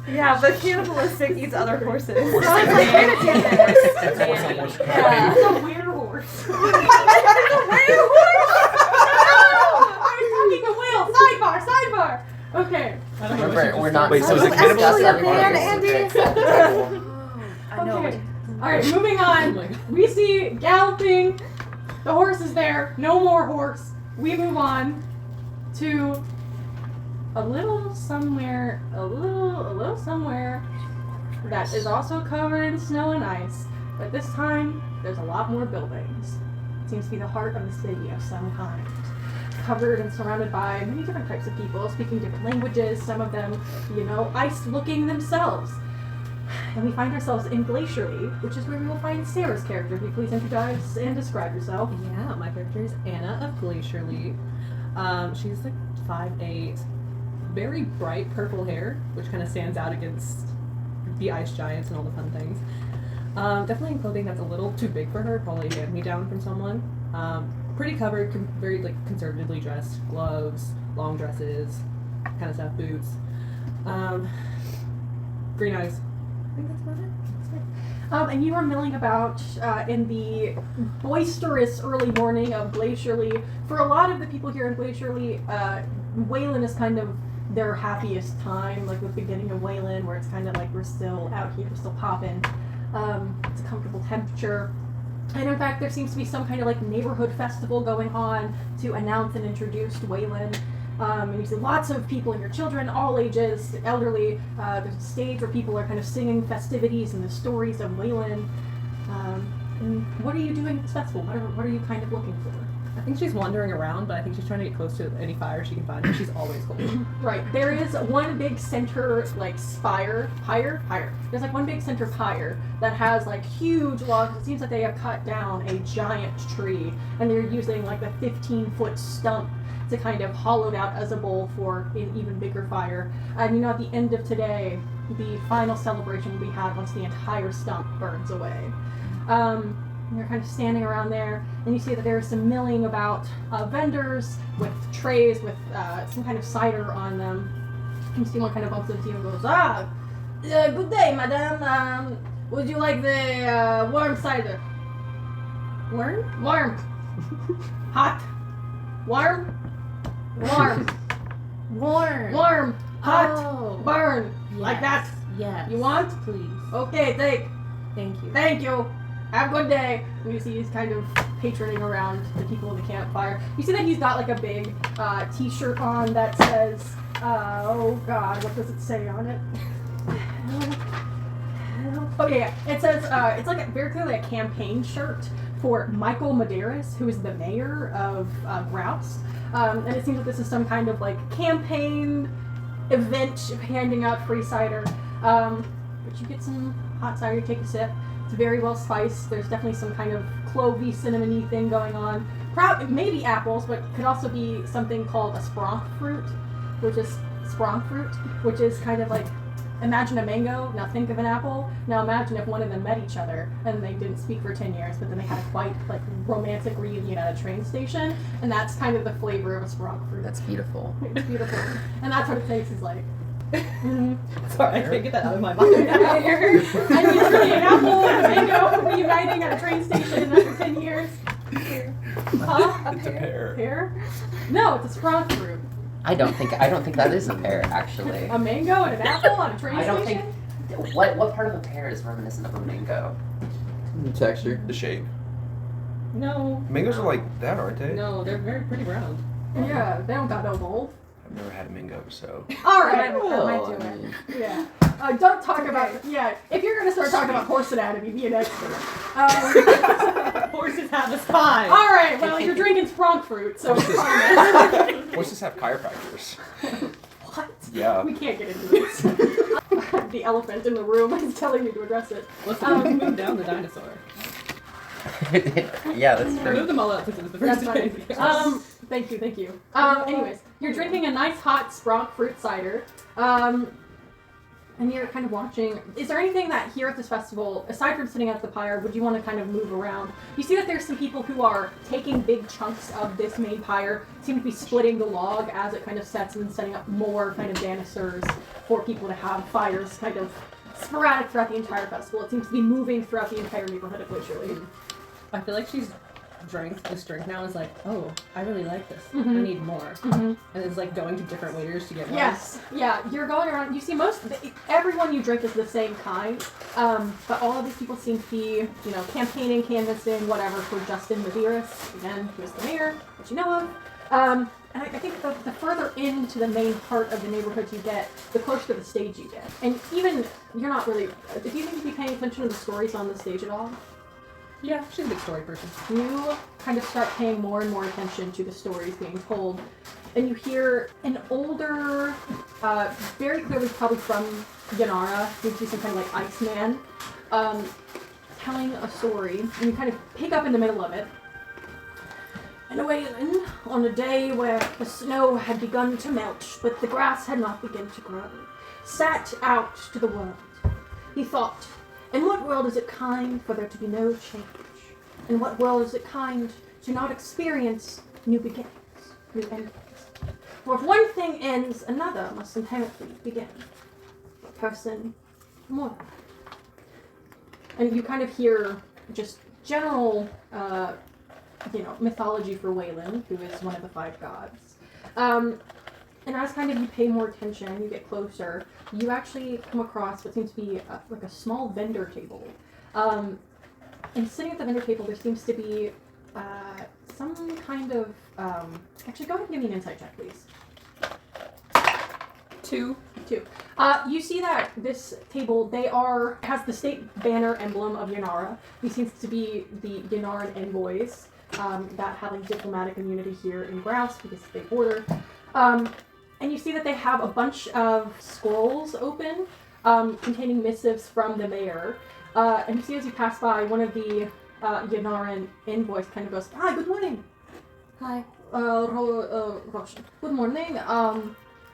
Yeah, but cannibalistic eats other horses. Horse So it's like, It's a horse on horse. Yeah. It's a weird horse. I'm talking a wheel. Sidebar. Okay. I don't know what Remember, we're not Wait, so is it supposed to discuss cannibalistic? other Actually, a man, secrets. Andy? I know. Okay. Alright, moving Oh on. my god. We see galloping. The horse is there. No more horse. We move on to a little somewhere that is also covered in snow and ice. But this time, there's a lot more buildings. It seems to be the heart of the city of some kind. Covered and surrounded by many different types of people speaking different languages, some of them, ice-looking themselves. And we find ourselves in Glacierly, which is where we will find Sarah's character. Will you please introduce and describe yourself? Yeah, my character is Anna of Glacierly. She's like 5'8", very bright purple hair, which kind of stands out against the ice giants and all the fun things. Definitely in clothing that's a little too big for her, probably hand-me-down from someone. Pretty covered, very conservatively dressed, gloves, long dresses, kind of stuff, boots. Green eyes. I think that's about it. And you are milling about in the boisterous early morning of Glacierly. For a lot of the people here in Glacierly, Wayland is kind of their happiest time, like the beginning of Wayland, where it's kind of like we're still out here, we're still popping. It's a comfortable temperature. And in fact, there seems to be some kind of like neighborhood festival going on to announce and introduce Wayland. And you see lots of people and your children, all ages, elderly. There's a stage where people are kind of singing festivities and the stories of Wayland. And what are you doing at this festival? What are you kind of looking for? I think she's wandering around, but I think she's trying to get close to any fire she can find, because she's always cold. Right. There is one big center, like, pyre. There's, like, one big center pyre that has, like, huge logs. It seems like they have cut down a giant tree, and they're using, like, a 15-foot stump to kind of hollow out as a bowl for an even bigger fire. And, at the end of today, the final celebration will be had once the entire stump burns away. And you're kind of standing around there, and you see that there's some milling about vendors with trays with some kind of cider on them. And you see one kind of bumps into you and goes, good day, madame. Would you like the warm cider? Worm? Warm. Hot. Warm. Warm. Warm. Warm. Hot. Oh. Burn. Like that. Yes. You want? Please. Okay, Thank you. Thank you. Have a good day. And you see he's kind of patroning around the people in the campfire. You see that he's got like a big t-shirt on that says, oh god, what does it say on it? Oh yeah. It says, it's like very clearly a campaign shirt for Michael Medeiros, who is the mayor of Grouse. And it seems that this is some kind of like campaign event handing out free cider. but you get some hot cider, you take a sip. It's very well spiced. There's definitely some kind of clovey, cinnamony thing going on. Maybe apples, but could also be something called a Spronk fruit, which is kind of like, imagine a mango, now think of an apple. Now imagine if one of them met each other and they didn't speak for 10 years, but then they had a quite like romantic reunion at a train station, and that's kind of the flavor of a Spronk fruit. That's beautiful. It's beautiful. And that's what it tastes like. Sorry, I can't get that out of my mind. I mean, it's really an apple and a mango reuniting at a train station after 10 years. Huh? It's a pear. Pear? No, it's a Spronk fruit. I don't think that is a pear, actually. A mango and an apple on a train I don't station? think. What part of a pear is reminiscent of a mango? Texture. The shape. No. Mangoes are like that, aren't they? No, they're pretty round. Yeah, they don't got no mold. I've never had a mango, so. Alright. That might do it. Yeah. Don't talk about. Yeah, if you're gonna start talking about horse anatomy, be an expert. Horses have a spine. Alright, well, you're drinking Spronk fruit, so it's fine. Horses have chiropractors. What? Yeah. We can't get into this. The elephant in the room is telling me to address it. Listen, we can move down the dinosaur. Yeah, that's Move true. them all up since it's the That's first fine. day. Thank you. Anyways, you're drinking a nice hot Spronk fruit cider. And you're kind of watching. Is there anything that here at this festival, aside from sitting at the pyre, would you want to kind of move around? You see that there's some people who are taking big chunks of this main pyre, seem to be splitting the log as it kind of sets and setting up more kind of banisters for people to have fires kind of sporadic throughout the entire festival. It seems to be moving throughout the entire neighborhood of Glacier. I feel like she's drank this drink now and is like, oh, I really like this. I Mhm. need more. Mhm. And it's like going to different waiters to get more. Yes, yeah, you're going around. You see everyone you drink is the same kind, but all of these people seem to be, campaigning, canvassing, whatever, for Justin Medeiros, again, who is the mayor, which you know of. And I think the further into the main part of the neighborhood you get, the closer to the stage you get. And even, you're not really, if you think you'd be paying attention to the stories on the stage at all, Yeah, she's a big story person. you kind of start paying more and more attention to the stories being told. And you hear an older, very clearly probably from Yanara, you see some kind of like Iceman, telling a story, and you kind of pick up in the middle of it. In a Wayland, on a day where the snow had begun to melt, but the grass had not begun to grow, sat out to the world. He thought, in what world is it kind for there to be no change? In what world is it kind to not experience new beginnings, new endings? For if one thing ends, another must inherently begin. A person, more. And you kind of hear just general, mythology for Wayland, who is one of the 5 gods. And as kind of you pay more attention, you get closer, you actually come across what seems to be like a small vendor table. And sitting at the vendor table, there seems to be some kind of... actually, go ahead and give me an insight check, please. 2. 2. You see that this table, has the state banner emblem of Yanara. These seems to be the Yanaran envoys that have like diplomatic immunity here in Grouse because they border. And you see that they have a bunch of scrolls open containing missives from the mayor. And you see as you pass by, one of the Yanaran envoys kind of goes, "Hi, good morning." Hi. Roshan. Good morning.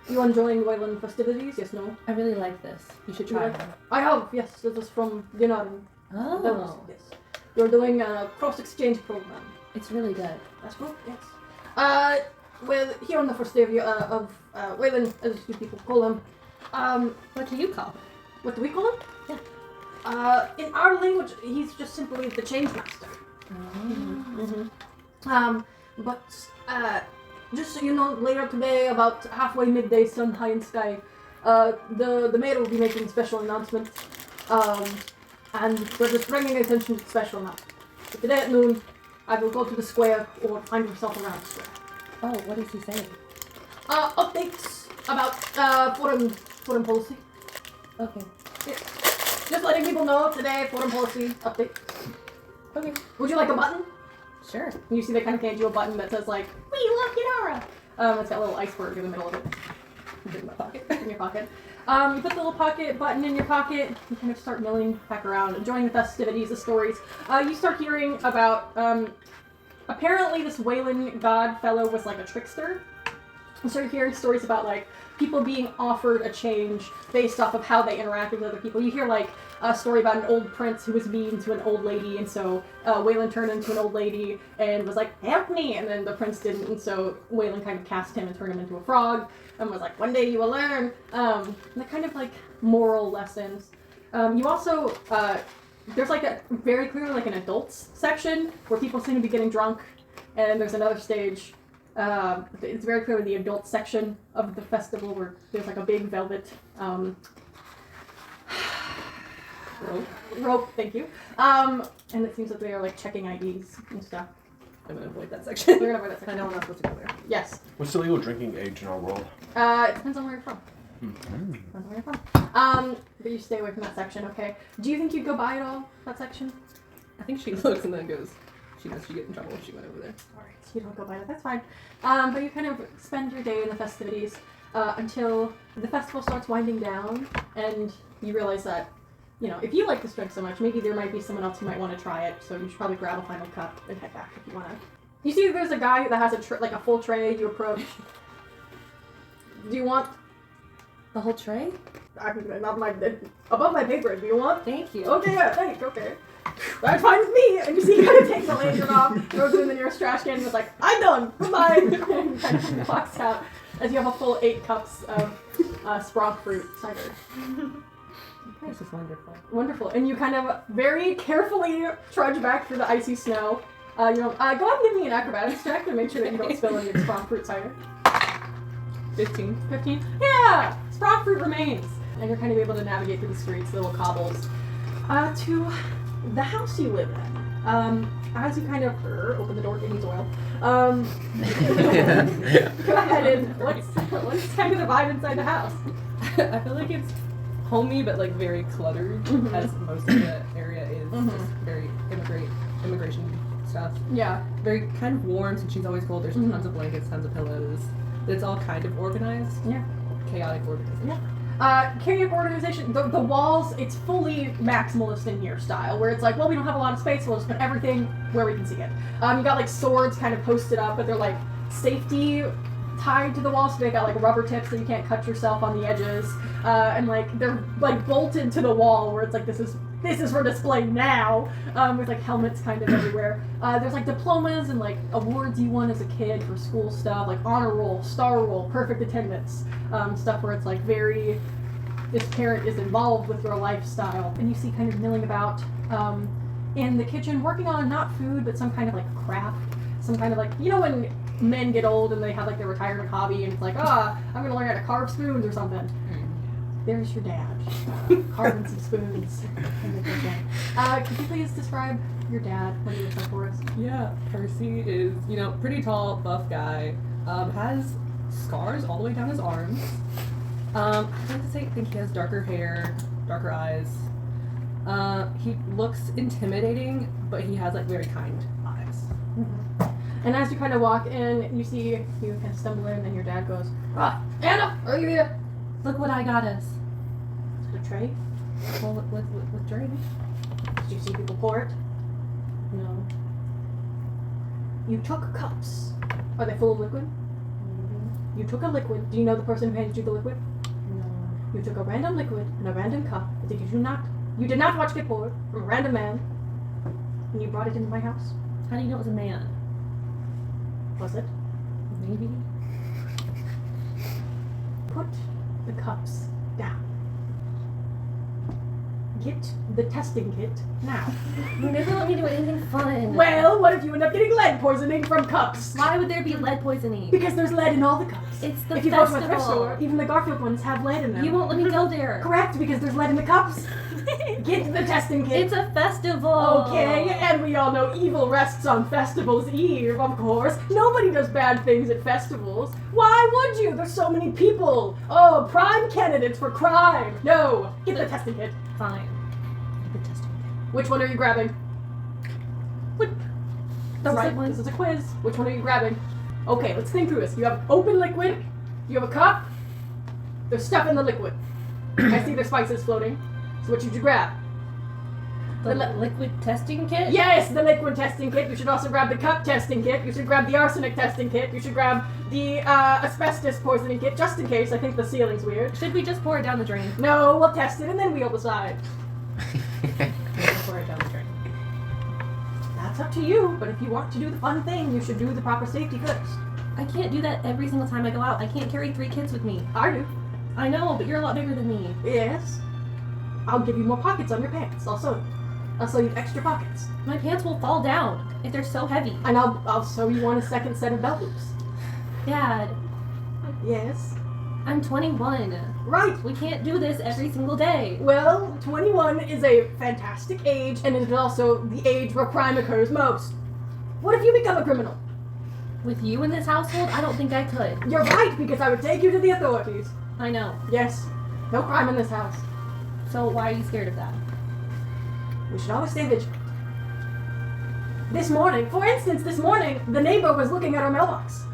You enjoying Wayland festivities? Yes, no? I really like this. You should try Yeah. them. I have, yes. This is from Yanaran. Oh, Yes. You're doing a cross-exchange program. it's really good. That's good, yes. Well, here on the first day of Wayland, as you people call him, What do you call it? what do we call him? In our language, he's just simply the change master. But just so you know, later today, about halfway midday, sun high in sky, the mayor will be making a special announcement, and we're just bringing attention to the special announcement. So today at noon, I will go to the square or find yourself around the square. Oh, what is he saying? Updates about foreign policy. Okay. Just letting people know today, foreign policy update. Okay. Would you like a button? Sure. And you see they kind of hand you a button that says like, "We love Yanara." It's got a little iceberg in the middle of it. In my pocket. In your pocket. You put the little pocket button in your pocket. You kind of start milling back around, enjoying the festivities, the stories. You start hearing about, apparently this Wayland god fellow was like a trickster. You start hearing stories about like people being offered a change based off of how they interact with other people. You hear like a story about an old prince who was mean to an old lady, and so Wayland turned into an old lady and was like, help me, and then the prince didn't, and so Wayland kind of cast him and turned him into a frog, and was like, one day you will learn. The kind of like moral lessons. You also, there's like a very clearly like an adults section where people seem to be getting drunk, and there's another stage. It's very clearly the adult section of the festival where there's like a big velvet rope, thank you. And it seems that they are like checking IDs and stuff. I'm gonna avoid that section. We're gonna avoid that section. I know I'm not supposed to go there. Yes. What's the legal drinking age in our world? It depends on where you're from. Mm-hmm. Depends on where you're from. But you stay away from that section, okay? Do you think you'd go by at all, that section? I think she looks and then goes, she knows she'd get in trouble if she went over there. Alright, you don't go by that, that's fine. But you kind of spend your day in the festivities until the festival starts winding down, and you realize that, you know, if you like this drink so much, maybe there might be someone else who might want to try it, so you should probably grab a final cup and head back if you want to. You see there's a guy that has a full tray. You approach. Do you want... The whole tray? Not my... above my pay grade, do you want? Thank you. Okay, yeah, thanks, okay. That's fine with me. And you see he kind of takes the lantern off, throws it in the nearest trash can, and was like, I'm done, goodbye, and kind of walks out as you have a full 8 cups of Spronk fruit cider. This is wonderful. Wonderful. And you kind of very carefully trudge back through the icy snow. Go ahead and give me an acrobatics check to make sure that you don't spill any of the Spronk fruit cider. 15. 15? Yeah! Spronk fruit remains. And you're kind of able to navigate through the streets, little cobbles, to the house you live in. As you kind of open the door, it needs oil. Go ahead and what's kind of the vibe inside the house? I feel like it's homey but like very cluttered, as most of the area is just very immigration stuff. Yeah. Very kind of warm since she's always cold. There's tons of blankets, tons of pillows. It's all kind of organized. Yeah. Chaotic organization. Yeah. Chaotic organization. The walls, it's fully maximalist in here style, where it's like, well, we don't have a lot of space, we'll just put everything where we can see it. You got like swords kind of posted up, but they're like safety tied to the wall, so they got like rubber tips so you can't cut yourself on the edges. And like they're like bolted to the wall, where it's like this is for display now, with like helmets kind of everywhere. There's like diplomas and like awards you won as a kid for school stuff, like honor roll, star roll, perfect attendance, stuff where it's like very, this parent is involved with your lifestyle. And you see kind of milling about in the kitchen, working on not food, but some kind of like craft, some kind of like, you know when men get old and they have like their retirement hobby and it's like, I'm gonna learn how to carve spoons or something. There's your dad, carving some spoons in the kitchen. Could you please describe your dad? What he looks like for us? Yeah, Percy is, pretty tall, buff guy. Has scars all the way down his arms. I think he has darker hair, darker eyes. He looks intimidating, but he has like very kind eyes. And as you kind of walk in, you see you kind of stumble in, and your dad goes, Anna, are you here? Look what I got us. Is it a tray? Well, with drink? Did you see people pour it? No. You took cups. Are they full of liquid? Mm-hmm. You took a liquid. Do you know the person who handed you the liquid? No. You took a random liquid in a random cup that you did not watch get poured from a random man, and you brought it into my house. How do you know it was a man? Was it? Maybe. Put the cups down. Get the testing kit now. You never let me do anything fun. Well, what if you end up getting lead poisoning from cups? Why would there be lead poisoning? Because there's lead in all the cups. It's the if you go to festival. a thrift store, even the Garfield ones have lead in them. You won't let me go there. Correct, because there's lead in the cups. Get the testing kit. It's a festival. Okay, and we all know evil rests on Festival's Eve, of course. Nobody does bad things at festivals. Why would you? There's so many people. Oh, prime candidates for crime. No, get the testing kit. Fine. The testing kit. Which one are you grabbing? What? The right This one. is a quiz. Which one are you grabbing? Okay, let's think through this. You have open liquid. You have a cup. There's stuff in the liquid. I see there's spices floating. So what should you grab? The liquid testing kit? Yes, the liquid testing kit. You should also grab the cup testing kit. You should grab the arsenic testing kit. You should grab the asbestos poisoning kit, just in case. I think the ceiling's weird. Should we just pour it down the drain? No, we'll test it and then we'll decide. Pour it down the drain. That's up to you, but if you want to do the fun thing, you should do the proper safety first. I can't do that every single time I go out. I can't carry 3 kids with me. I do. I know, but you're a lot bigger than me. Yes. I'll give you more pockets on your pants. I'll sew you extra pockets. My pants will fall down if they're so heavy. And I'll sew you on a second set of belt loops. Dad, Yes. I'm 21. Right. We can't do this every single day. Well, 21 is a fantastic age, and it is also the age where crime occurs most. What if you become a criminal? With you in this household, I don't think I could. You're right, because I would take you to the authorities. I know. Yes. No crime in this house. So why are you scared of that? We should always stay vigilant. This morning, the neighbor was looking at our mailbox.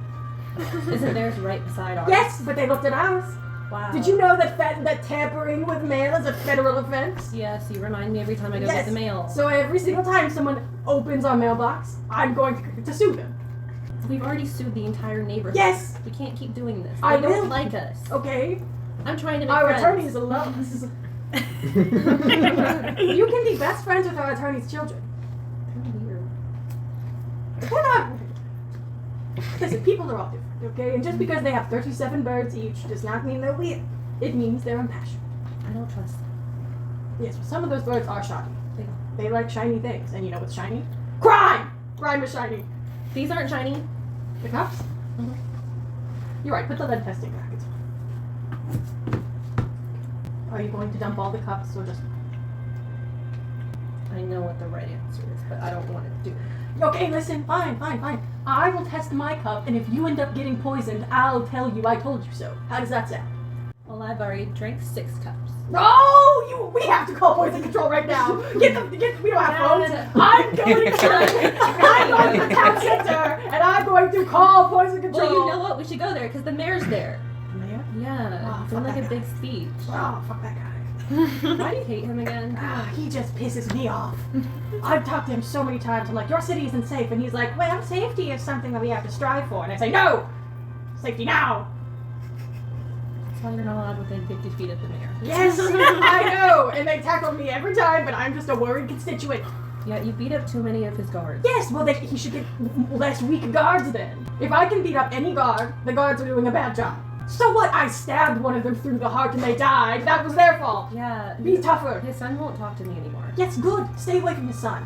Isn't theirs right beside ours? Yes, but they looked at ours. Wow. Did you know that tampering with mail is a federal offense? Yes, you remind me every time I go get the mail. So every single time someone opens our mailbox, I'm going to sue them. We've already sued the entire neighborhood. Yes. We can't keep doing this. I They will. don't like us. Okay? I'm trying to make Our friends. attorneys love us. You can be best friends with our attorney's children. Weird. They're not. Listen, people are all different, okay? And just because they have 37 birds each does not mean they're weird. It means they're impassioned. I don't trust them. Yes, well, some of those birds are shiny. They are. They like shiny things. And you know what's shiny? Crime! Crime is shiny. These aren't shiny. The cups? Mhm. You're right, put the lead testing brackets on. Are you going to dump all the cups or just... I know what the right answer is, but I don't want to do it. Okay, listen, fine. I will test my cup, and if you end up getting poisoned, I'll tell you I told you so. How does that sound? Well, I've already drank 6 cups. No! We have to call poison control right now. We don't have phones. I'm going to the town center, and I'm going to call poison control. Well, you know what? We should go there because the mayor's there. Mayor? Yeah, Oh, doing fuck like a that big speech. Oh, fuck that guy. Why do you hate him again? He just pisses me off. I've talked to him so many times. I'm like, your city isn't safe. And he's like, well, safety is something that we have to strive for. And I say, no! Safety now! That's why you're not allowed within 50 feet of the mayor. Yes, I know! And they tackle me every time, but I'm just a worried constituent. Yeah, you beat up too many of his guards. Yes, well, he should get less weak guards then. If I can beat up any guard, the guards are doing a bad job. So what? I stabbed one of them through the heart and they died. That was their fault. Yeah. Be tougher. His son won't talk to me anymore. Yes, good. Stay away from his son.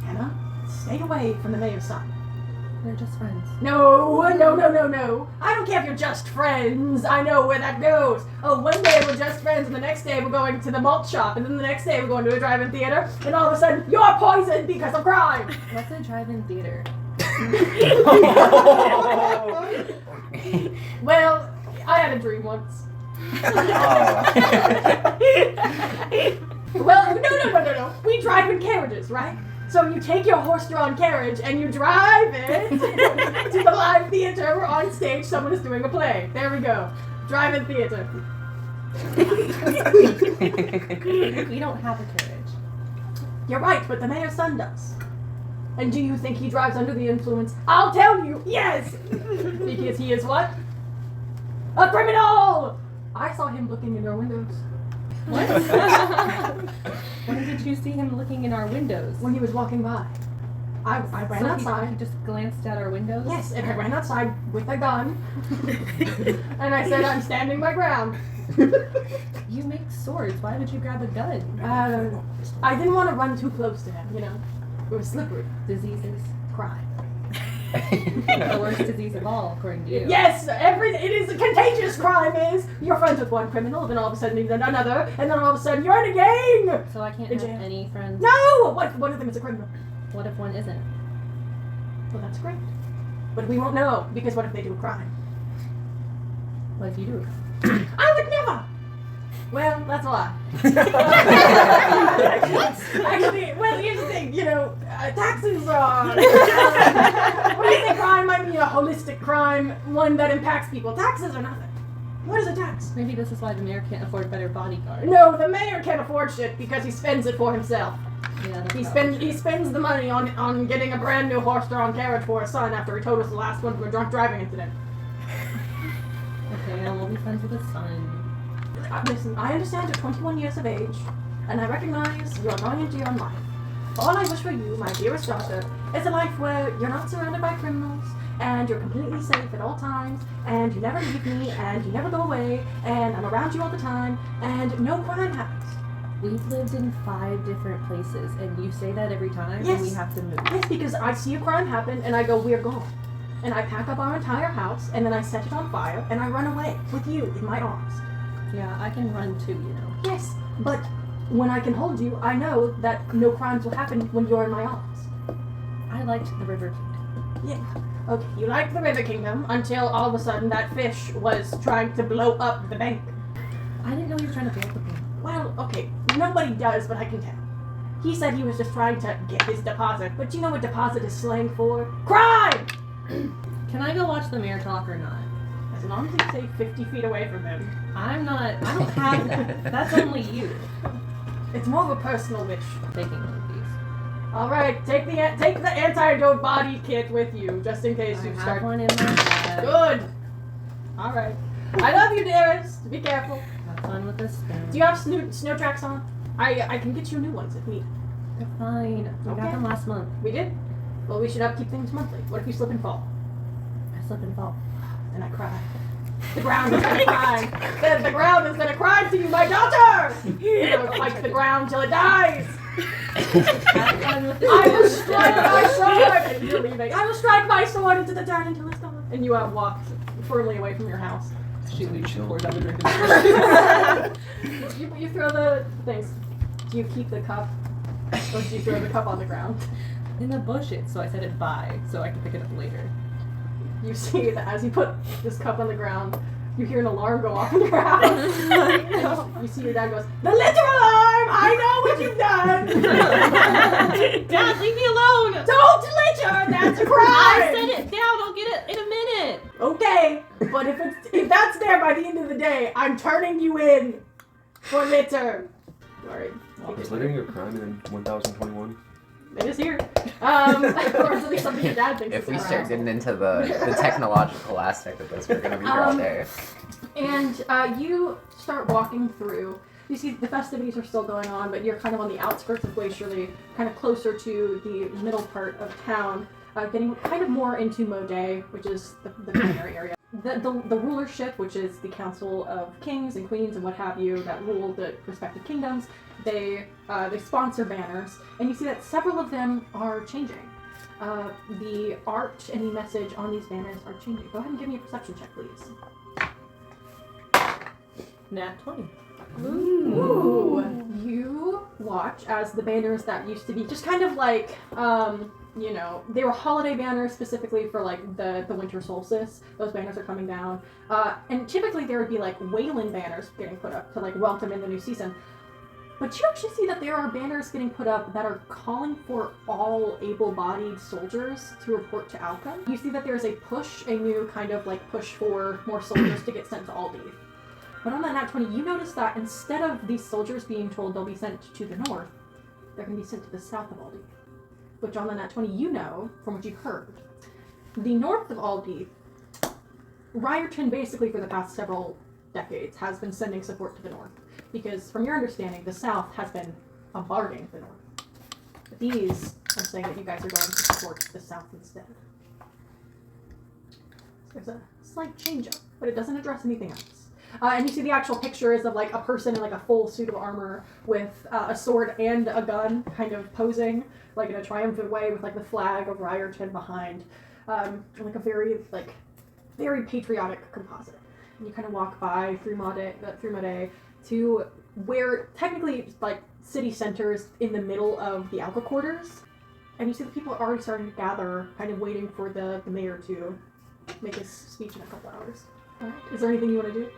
Hannah, stay away from the mayor's son. We're just friends. No. I don't care if you're just friends. I know where that goes. Oh, one day we're just friends and the next day we're going to the malt shop and then the next day we're going to a drive-in theater and all of a sudden you're poisoned because of crime. What's a drive-in theater? Well, I had a dream once. Well, no. We drive in carriages, right? So you take your horse-drawn carriage and you drive it to the live theater where on stage someone is doing a play. There we go. Drive-in theater. We don't have a carriage. You're right, but the mayor's son does. And do you think he drives under the influence? I'll tell you, yes! Because he is what? A criminal! I saw him looking in your windows. What? When did you see him looking in our windows? When he was walking by. I ran So outside. He just glanced at our windows? Yes, and I ran outside with a gun. And I said, I'm standing my ground. You make swords. Why would you grab a gun? I didn't want to run too close to him, you know. It was slippery. Diseases. Crime. The worst disease of all, according to you. Yes, it is a contagious crime is. You're friends with one criminal, then all of a sudden he's another, and then all of a sudden you're in a gang! So I can't In have jail. any friends? No! What if one of them is a criminal? What if one isn't? Well, that's great. But we won't know, because what if they do a crime? What if you do? I would never! Well, that's a lie. Actually, well, here's the thing, you know, taxes are... when I say crime, I mean a holistic crime, one that impacts people. Taxes are nothing. What is a tax? Maybe this is why the mayor can't afford better bodyguards. No, the mayor can't afford shit because he spends it for himself. Yeah, that's He spends the money on getting a brand new horse-drawn carriage for his son after he told us the last one from a drunk driving incident. Okay, and we'll be friends with his son. Listen, I understand you're 21 years of age, and I recognize you're going into your own life. All I wish for you, my dearest daughter, is a life where you're not surrounded by criminals, and you're completely safe at all times, and you never leave me, and you never go away, and I'm around you all the time, and no crime happens. We've lived in 5 different places, and you say that every time, Yes. and we have to move. Yes, because I see a crime happen, and I go, we're gone. And I pack up our entire house, and then I set it on fire, and I run away with you in my arms. Yeah, I can run too, you know. Yes, but when I can hold you, I know that no crimes will happen when you're in my arms. I liked the River Kingdom. Yeah. Okay, you liked the River Kingdom until all of a sudden that fish was trying to blow up the bank. I didn't know you were trying to blow up the bank. Well, okay, nobody does, but I can tell. He said he was just trying to get his deposit, but you know what deposit is slang for? Crime! Can I go watch the mayor talk or not? As long as you stay 50 feet away from him. I don't have that. That's only you. It's more of a personal wish. Taking one of these. All right, take the antidote body kit with you, just in case I you have start. one in my bag. Good. All right. I love you, dearest. Be careful. Have fun with this spoon. Do you have snow tracks on? I can get you new ones if need. They're fine. We Okay. got them last month. We did. Well, we should upkeep things monthly. What if you slip and fall? I slip and fall. And I cry. The ground is gonna cry. The ground is gonna cry to you, my daughter. You know, fight the ground till it dies. Have fun with this I will spoon. strike my sword. And you're leaving. I will strike my sword into the dirt until it's gone. And you walk firmly away from your house. She leaves. She pours out the drink. You throw the things. Do you keep the cup, or do you throw the cup on the ground? In the bushes, so I set it by, so I can pick it up later. You see that as you put this cup on the ground, you hear an alarm go off in your house. You see your dad goes, "The litter alarm! I know what you've done! Dad, leave me alone! Don't litter! That's a crime!" I set it down. I'll get it in a minute. Okay, but if that's there by the end of the day, I'm turning you in for litter. Sorry. Is littering a crime in 1021? It is here. Or it's at least something your dad thinks If is we in start our getting into the technological aspect of this, we're gonna be here all day. And you start walking through. You see the festivities are still going on, but you're kind of on the outskirts of Glacierly, kind of closer to the middle part of town, getting kind of more into Moday, which is the primary area. The rulership, which is the council of kings and queens and what have you that rule the respective kingdoms, they sponsor banners, and you see that several of them are changing. The art and the message on these banners are changing. Go ahead and give me a perception check, please. Nat 20. Ooh. You watch as the banners that used to be just kind of like, they were holiday banners specifically for like the winter solstice. Those banners are coming down. And typically there would be like Wayland banners getting put up to like welcome in the new season. But you actually see that there are banners getting put up that are calling for all able-bodied soldiers to report to Alchem. You see that there's a new kind of like push for more soldiers to get sent to Aldeith. But on that Nat 20, you notice that instead of these soldiers being told they'll be sent to the north, they're going to be sent to the south of Aldeith. Which on the Nat 20, you know, from what you've heard. The north of Aldeith, Ryerton basically for the past several decades has been sending support to the north. Because from your understanding, the south has been bombarding the north. But these are saying that you guys are going to support the south instead. So there's a slight change up, but it doesn't address anything else. And you see the actual pictures of like a person in like a full suit of armor with a sword and a gun kind of posing like in a triumphant way with like the flag of Ryerton behind. Like a very patriotic composite. And you kind of walk by through Moday to where technically like city centers in the middle of the Alka quarters. And you see that people are already starting to gather, kind of waiting for the mayor to make his speech in a couple hours. All right. Is there anything you want to do?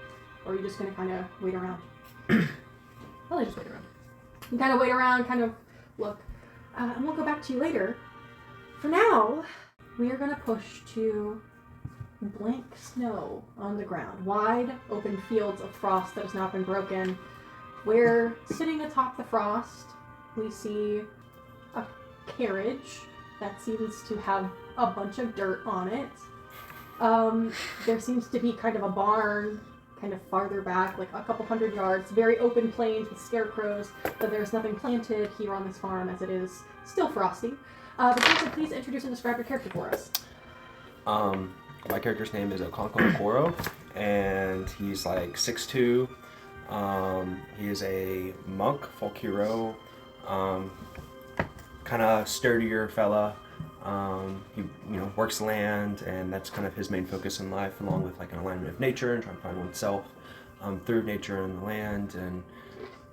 Or are you just going to kind of wait around? Probably just wait around. You kind of wait around, kind of look. And we'll go back to you later. For now, we are going to push to blank snow on the ground. Wide, open fields of frost that has not been broken. Where, sitting atop the frost, we see a carriage that seems to have a bunch of dirt on it. There seems to be kind of a barn kind of farther back, like a couple hundred yards, very open plains with scarecrows, but there's nothing planted here on this farm as it is still frosty. But Jason, please introduce and describe your character for us. My character's name is Okonkwo Okoro, and he's like 6'2". He is a monk, folk hero, kind of sturdier fella. He works land, and that's kind of his main focus in life, along with like an alignment of nature and trying to find oneself through nature and the land. And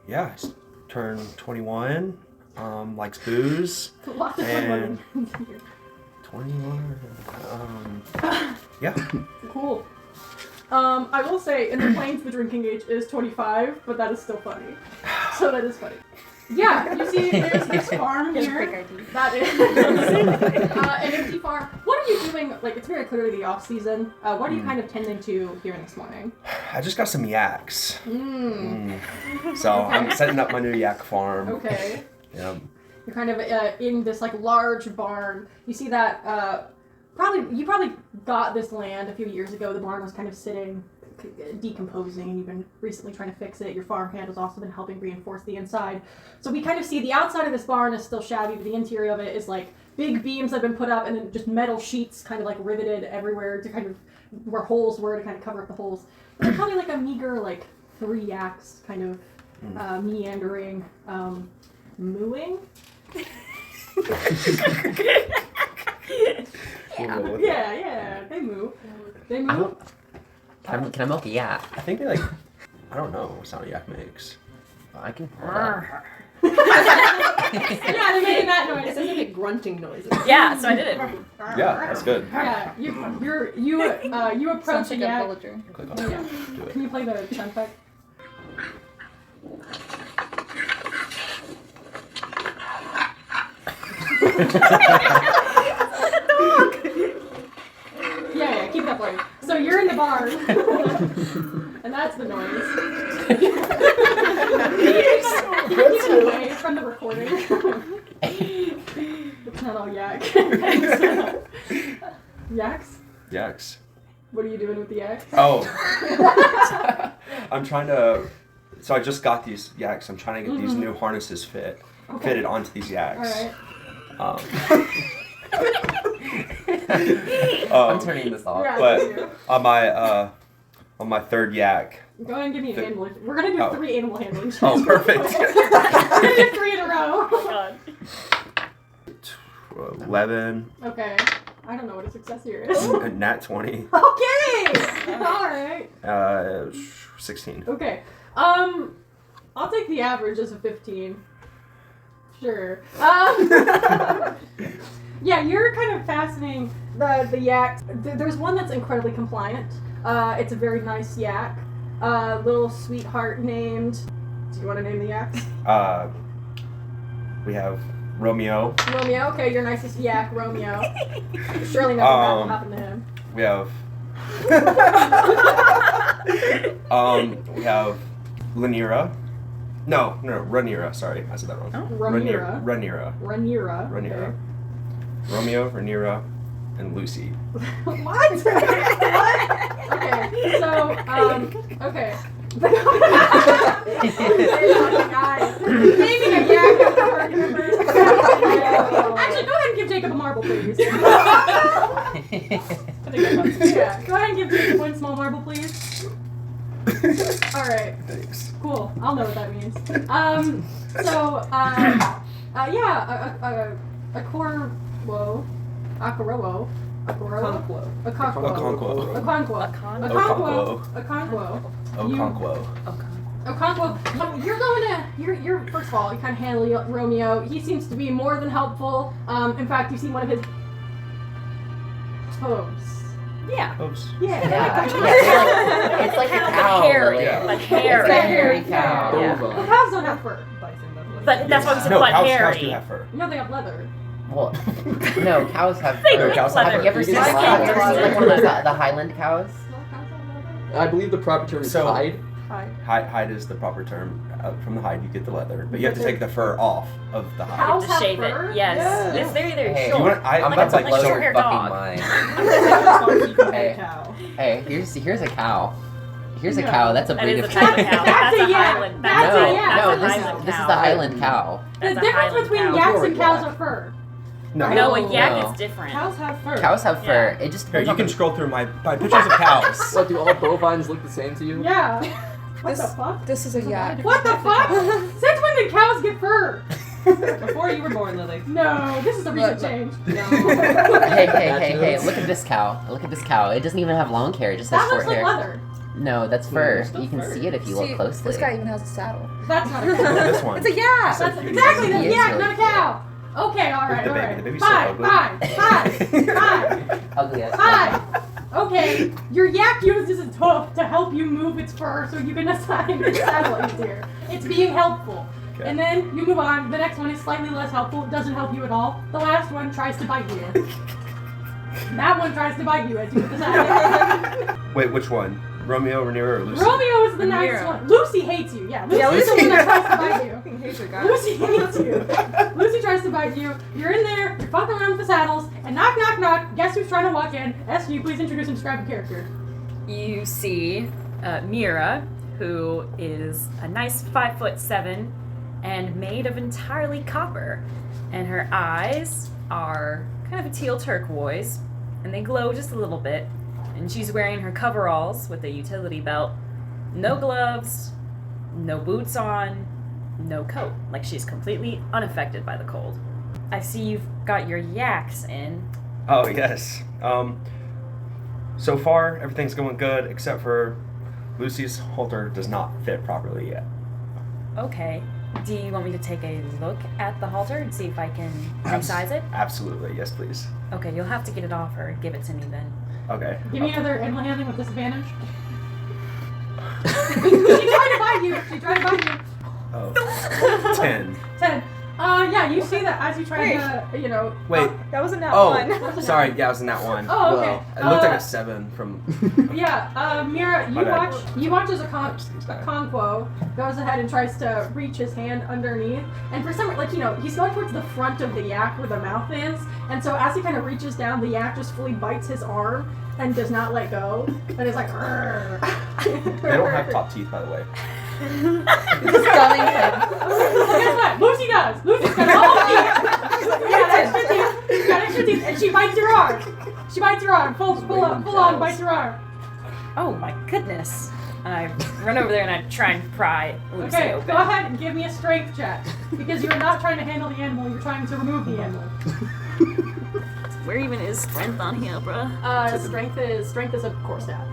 yeah, he's turned 21, likes booze, Lots of and fun here. 21. Yeah. Cool. I will say, in the plains, the drinking age is 25, but that is still funny. So that is funny. Yeah, you see, there's this farm Here's a here. quick ID. That is an empty farm. What are you doing? Like, it's very clearly the off season. What are you kind of tending to here this morning? I just got some yaks. Mm. So I'm setting up my new yak farm. Okay. Yeah. You're kind of in this like large barn. You see that you probably got this land a few years ago. The barn was kind of sitting, decomposing, and you've been recently trying to fix it. Your farmhand has also been helping reinforce the inside. So we kind of see the outside of this barn is still shabby, but the interior of it is like big beams that have been put up, and then just metal sheets kind of like riveted everywhere to kind of where holes were to kind of cover up the holes. But they're probably like a meager like 3 yaks kind of meandering, mooing. Yeah, they move. They move. Can I milk a yak? I think they like, I don't know what sound a yak makes. I can pull it up. Yeah, they're making that It noise. says they make grunting noises. Yeah, so I did it. Yeah, that's good. Yeah, you approach Sounds a like a yak. villager. Click on Yeah. it. Do it. Can you play the sound effect? Yeah, keep that playing. So you're in the barn, and that's the noise. Keep it away from the recording. It's not all yak. Yaks? Yaks. What are you doing with the yaks? Oh. I'm trying to. So I just got these yaks. I'm trying to get these new harnesses fitted onto these yaks. All right. I'm turning this off. Yeah, But you. on my third yak. Go ahead and give me an animal. We're gonna do 3 animal handling checks. Oh, perfect. We're gonna do 3 in a row. God. 11. Okay. I don't know what a success here is. A nat 20. Okay. All right. 16. Okay. I'll take the average as a 15. Sure. Yeah, you're kind of fascinating the yaks. There's one that's incredibly compliant. It's a very nice yak. Little sweetheart named. Do you want to name the yaks? We have Romeo. Romeo. Okay, your nicest yak, Romeo. Surely nothing bad will happen to him. We have. We have Lanira. No, Rhaenyra. Sorry, I said that wrong. Rhaenyra. Rhaenyra. Rhaenyra. Rhaenyra. Romeo, Rhaenyra, and Lucy. What? What? Okay, so, okay. Guys, naming a yak is hard to remember. Actually, go ahead and give Jacob a marble, please. Yeah, go ahead and give Jacob 1 small marble, please. Alright. Thanks. Cool. I'll know what that means. Okonkwo, you're first of all, you kind of handle Romeo. He seems to be more than helpful. In fact, you've seen one of his toes. Yeah. Oops. Yeah. It's like a Like cow. hair. Yeah. Like hair. It's that hairy cow. cow. Yeah. Well, cows don't have fur. Bison, that's what But that's why we said No, but cows hairy. do have fur. No, they have leather. Well, no, cows have They fur. like cows have Have fur. you ever seen Yes. have you ever seen like one of those, the Highland cows? I believe the proper term is So- hide. Hide is the proper term. From the hide, you get the leather, but you have to take the fur off of the hide. Cows To have shave fur? it. Yes. Yeah. It's very, very Hey, short. you want? I'm Like about a- to like blow a your short-haired fucking dog. mind. You can pay a Hey. cow. Hey, here's a cow. Here's a No. cow. That's a That breed is of a type of cow. cow. That's That's a a yak. Highland. That's That's a a yak. No, Highland this is cow. the Highland cow. The That's a difference Highland between cow. yaks You're and a cows yak. are fur. No. No, a yak No. is different. Cows have fur. Cows have fur. Yeah. It just Here, depends you on can the- scroll through my pictures of cows. What, do all bovines look the same to you? Yeah. What This, the fuck? this is a yak. What the fuck? Since when did cows get fur? Before you were born, Lily. No, this is a recent Look. change. Hey, look at this cow. Look at this cow. It doesn't even have long hair, it just has That short looks like hair. leather. No, that's fur. it's still You can fur. see it if you See, look closely. this guy even has a saddle. That's not a Look at cow. this one. It's a yak! That's exactly He the is yak, really not a cow. Okay, alright, The baby. alright. The baby's so Fine, ugly. fine. Ugly as Fine. Okay, your yak uses its hoof to help you move its fur so you can assign its saddle easier. It's being helpful. Okay. And then you move on. The next one is slightly less helpful, doesn't help you at all. The last one tries to bite you. That one tries to bite you as you put the saddle. Wait, which one? Romeo, Rhaenyra, or Lucy? Romeo is the nice Rhaenyra. one. Lucy hates you. Yeah, Lucy Yeah, is the Lucy- one that tries to bite you. Fucking hate your guy. Lucy hates you. Lucy tries to bite you. You're in there. You're fucking around with the saddles. And knock, knock, knock. Guess who's trying to walk in? SG, please introduce and describe the character. You see Mira, who is a nice 5'7" and made of entirely copper, and her eyes are kind of a teal turquoise, and they glow just a little bit. And she's wearing her coveralls with a utility belt, no gloves, no boots on, no coat. Like she's completely unaffected by the cold. I see you've got your yaks in. Oh yes. So far everything's going good except for Lucy's halter does not fit properly yet. Okay. Do you want me to take a look at the halter and see if I can resize it? Absolutely, yes, please. Okay, you'll have to get it off her and give it to me then. Okay. Give me another animal handling with disadvantage. She tried to bite you. She tried to bite you. Oh. 10. 10. Yeah, you see that as you try to, you know. Wait. That was a nat Oh, one. sorry. Yeah, I was in that one. Oh, okay. Well, It looked like a 7 from. Yeah, Mira, My bad. you watch as a Conquo goes ahead and tries to reach his hand underneath, and for some, like, you know, he's going towards the front of the yak where the mouth is, and so as he kind of reaches down, the yak just fully bites his arm and does not let go, and is like, "Rrrr." They don't have top teeth, by the way. Just stunning him. Guess what? Lucy does. Lucy's got all the teeth. She's got extra teeth. She's got extra teeth, and she bites your arm. She bites your arm. Full on bites your arm. Oh my goodness. And I run over there and I try and pry Lucy Okay, open. go ahead and give me a strength check. Because you're not trying to handle the animal, you're trying to remove the animal. Where even is strength on here, bruh? Strength is a core stat.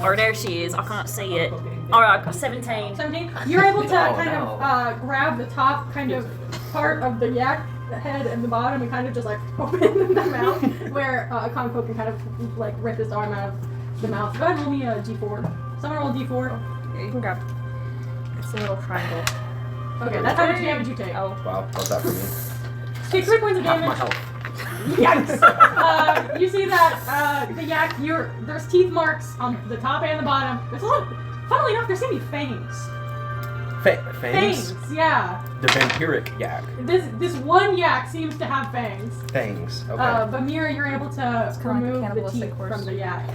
Or there she is. I can't see it. Alright, 17. 17. You're able to Oh, kind no. of grab the top kind of part of the yak, the head and the bottom, and kind of just like open the mouth, where a Conquo can kind of like rip his arm out of the mouth. Go ahead and roll me a d4. Someone roll a d4. Yeah, you can grab. It's a little triangle. Okay, that's how much damage you take. Oh. Wow, how's that for me? Take 3 points of Half my damage. health. Yikes! You see that the yak, there's teeth marks on the top and the bottom. There's a lot. Funnily enough, there seem to be fangs. Fangs? Yeah. The vampiric yak. This one yak seems to have fangs. Fangs. Okay. But Mira, you're able to kinda like a remove the cannibalistic teeth horse. from the yak.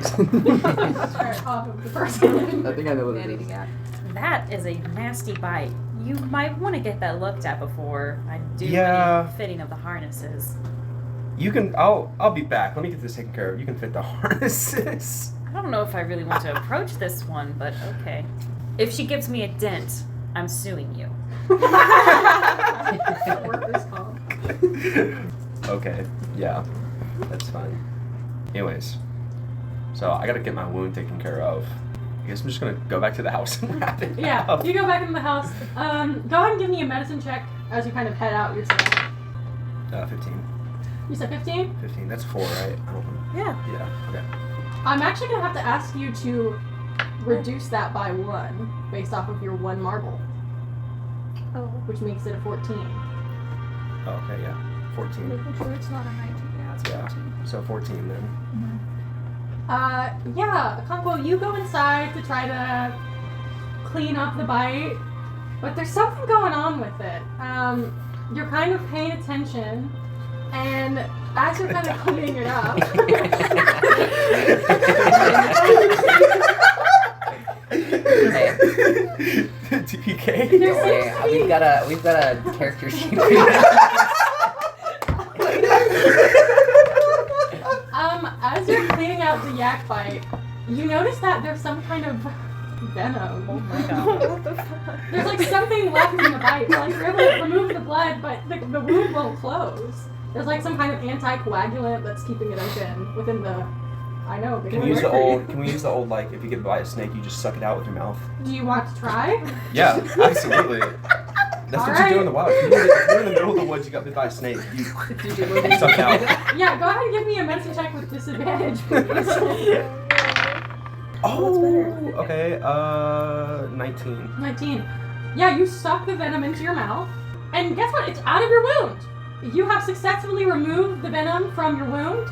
Right off of the person. I think I know what it Man-eating is. yak. That is a nasty bite. You might want to get that looked at before I do Yeah. any fitting of the harnesses. You can. I'll be back. Let me get this taken care of. You can fit the harnesses. I don't know if I really want to approach this one, but okay. If she gives me a dent, I'm suing you. Workers' comp. Okay. Yeah. That's fine. Anyways, so I gotta get my wound taken care of. I guess I'm just gonna go back to the house and wrap it Yeah, up. you go back into the house. Go ahead and give me a medicine check as you kind of head out yourself. 15. You said 15? 15. That's 4, right? I don't know. Yeah. Yeah. Okay. I'm actually going to have to ask you to reduce that by 1 based off of your 1 marble, Oh. which makes it a 14. Oh, okay. Yeah. 14. Making sure it's not a 19. Yeah, it's Yeah. 14. So 14 then. Yeah, Conquo, you go inside to try to clean up the bite, but there's something going on with it. You're kind of paying attention, and as you're kind of cleaning it up, Hey, TPK. There don't worry, seems to be- we've got a character sheet. as you're cleaning out the yak bite, you notice that there's some kind of venom. Oh my god. What the fuck? There's like something left in the bite. Like you're able to remove the blood, but the wound won't close. There's like some kind of anticoagulant that's keeping it open within the. I know. big Can we use the old like if you get bit by a snake, you just suck it out with your mouth? Do you want to try? Yeah, absolutely. That's what you do in the wild. If you're in the middle of the woods, you got bit by a snake, you suck it out. Yeah, go ahead and give me a medicine check with disadvantage, please. Oh, okay. 19. 19. Yeah, you suck the venom into your mouth, and guess what? It's out of your wound. You have successfully removed the venom from your wound.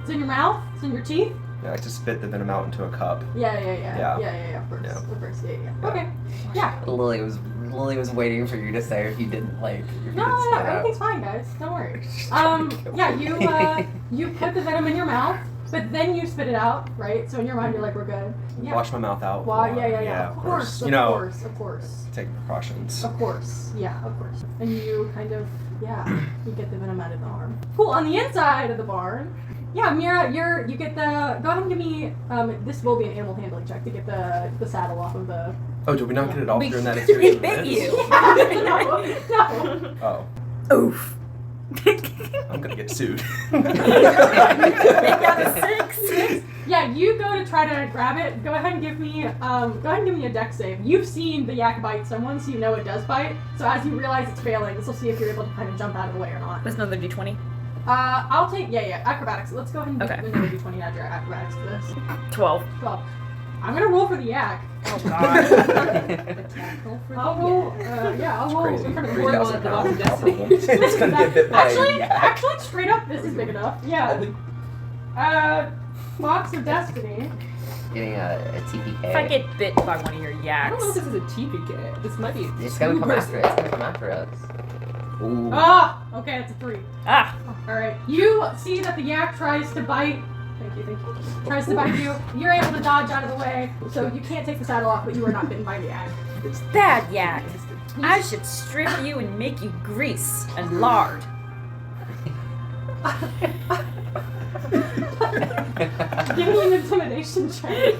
It's in your mouth. It's in your teeth. Yeah, I just spit the venom out into a cup. Yeah. Yeah. Of course. Yeah. Of course. Yeah. Okay. Yeah. Lily was waiting for you to say if you didn't like. If you No, didn't spit out. everything's fine, guys. Don't worry. Yeah, you put the venom in your mouth, but then you spit it out, right? So in your mind, you're like, we're good. Yeah. Wash my mouth out. Well, yeah. Of Of course. course. You know, Of course. take precautions. Of course. Yeah, of course. And you kind of, you get the venom out of the arm. Cool. On the inside of the barn, yeah, Mira, you get the. Go ahead and give me. This will be an animal handling check to get the saddle off of the. Oh, did we not get it off We- during that we experience? bit you. No. Oh, Oof. I'm gonna get sued. Got a 6. Yeah, you go to try to grab it. Go ahead and give me a dex save. You've seen the yak bite someone, so you know it does bite. So as you realize it's failing, this will see if you're able to kind of jump out of the way or not. That's another d20. I'll take acrobatics. Let's go ahead and Okay. give another d20 add your acrobatics to this. 12. 12. I'm gonna roll for the yak. Oh god. I'll roll. I'll roll. Crazy. in front of the 3,000 board. pounds. Destiny. It's gonna get bit by a yak. Actually, straight up, this is big enough. I Yeah. think Box of Destiny. Getting a TPK. If I get bit by one of your I don't know if yaks. this is a TPK. This might be. It's gonna come after. It's gonna come after us. Ooh. Ah! Okay, it's a 3. Ah! Alright. You see that the yak tries to bite. Thank you. Tries to bite you. You're able to dodge out of the way, so you can't take the saddle off, but you are not bitten by the yak. Bad yak. I should strip you and make you grease and lard. Give me an intimidation check.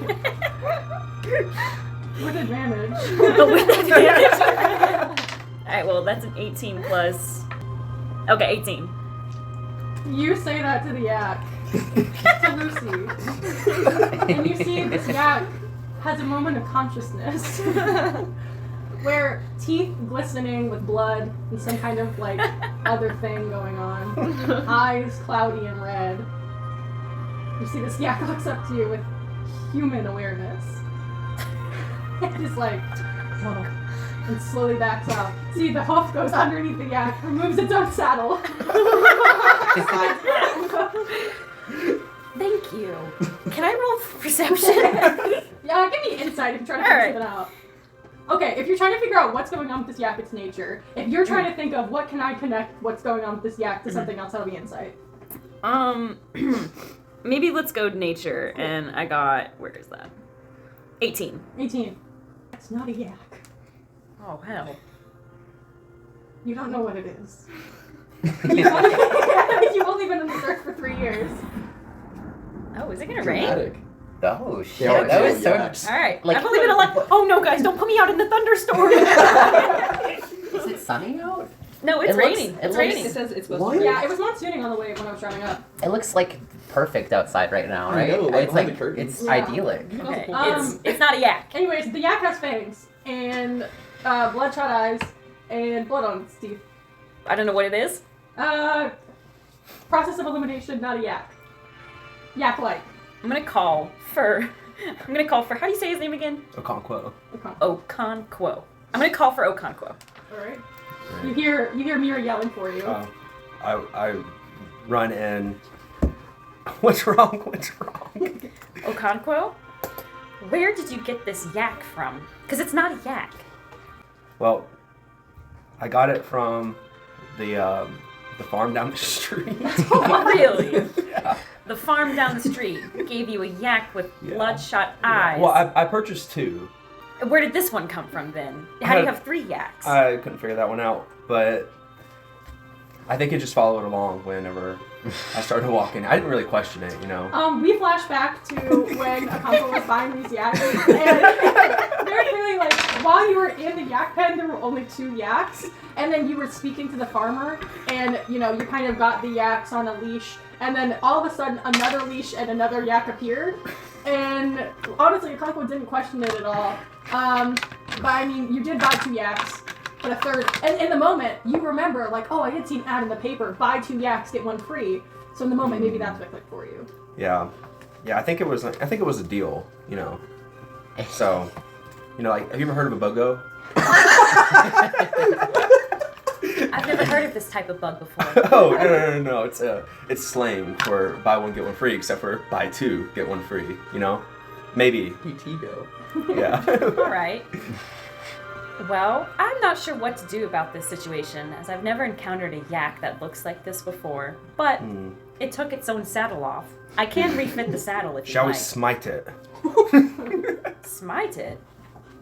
With advantage. With advantage. Alright, well, that's an 18 plus. Okay, 18. You say that to the yak. To Lucy. And you see this yak has a moment of consciousness. Where teeth glistening with blood and some kind of like other thing going on. Eyes cloudy and red. You see this yak looks up to you with human awareness. And is like, whoa. And slowly backs up. See, the hoof goes underneath the yak, removes its own saddle. Thank you. Can I roll perception? Yeah, give me insight if you're trying to Alright. figure it out. Okay, if you're trying to figure out what's going on with this yak, it's nature. If you're trying to think of what can I connect what's going on with this yak to something else, that'll be insight. Maybe let's go nature. And I got, where is that? 18. 18. It's not a yak. Oh, hell. You don't know what it is. You've only been in the search for 3 years. Oh, is it gonna rain? Dramatic. Oh shit! They are That was cool so. yaks. Alright. Like- I've only been alive. Oh no, guys, don't put me out in the thunderstorm. Is it sunny out? No, it's It looks- raining. it It's looks- raining. It says it's supposed What? to be. Yeah, it was monsooning on the way when I was driving up. It looks like perfect outside right now, I right? know, like it's behind like the curtains. it's Yeah. idyllic. Okay. Um, It's not a yak. Anyways, the yak has fangs and bloodshot eyes and blood on its teeth. I don't know what it is. Process of elimination, not a yak. Yak-like. I'm gonna call for. How do you say his name again? Okonkwo. Okay. Okonkwo. I'm gonna call for Okonkwo. Alright. You hear Mira yelling for you. Oh. I run in. What's wrong? What's wrong? Okonkwo, where did you get this yak from? Because it's not a yak. Well, I got it from the farm down the street. Really? Yeah. The farm down the street gave you a yak with bloodshot eyes. Well, I purchased 2. Where did this one come from then? How do you have 3 yaks? I couldn't figure that one out, but I think it just followed along whenever I started walking. I didn't really question it, you know. We flash back to when Akampo was buying these yaks, and very clearly, like, while you were in the yak pen, there were only 2 yaks, and then you were speaking to the farmer, and, you know, you kind of got the yaks on a leash, and then all of a sudden, another leash and another yak appeared, and honestly, Akampo didn't question it at all. But I mean, you did buy 2 yaks. But a third, and in the moment, you remember, like, oh, I did see an ad in the paper, buy 2 yaks, get 1 free. So in the moment, maybe that's what clicked for you. Yeah, I think it was a deal, you know. So, you know, like, have you ever heard of a BOGO? I've never heard of this type of bug before. Oh no! It's slang for buy 1 get 1 free, except for buy 2 get 1 free. You know, maybe. PT go. Yeah. All right. Well, I'm not sure what to do about this situation, as I've never encountered a yak that looks like this before, but it took its own saddle off. I can refit the saddle if you Shall like. we smite it? Smite it?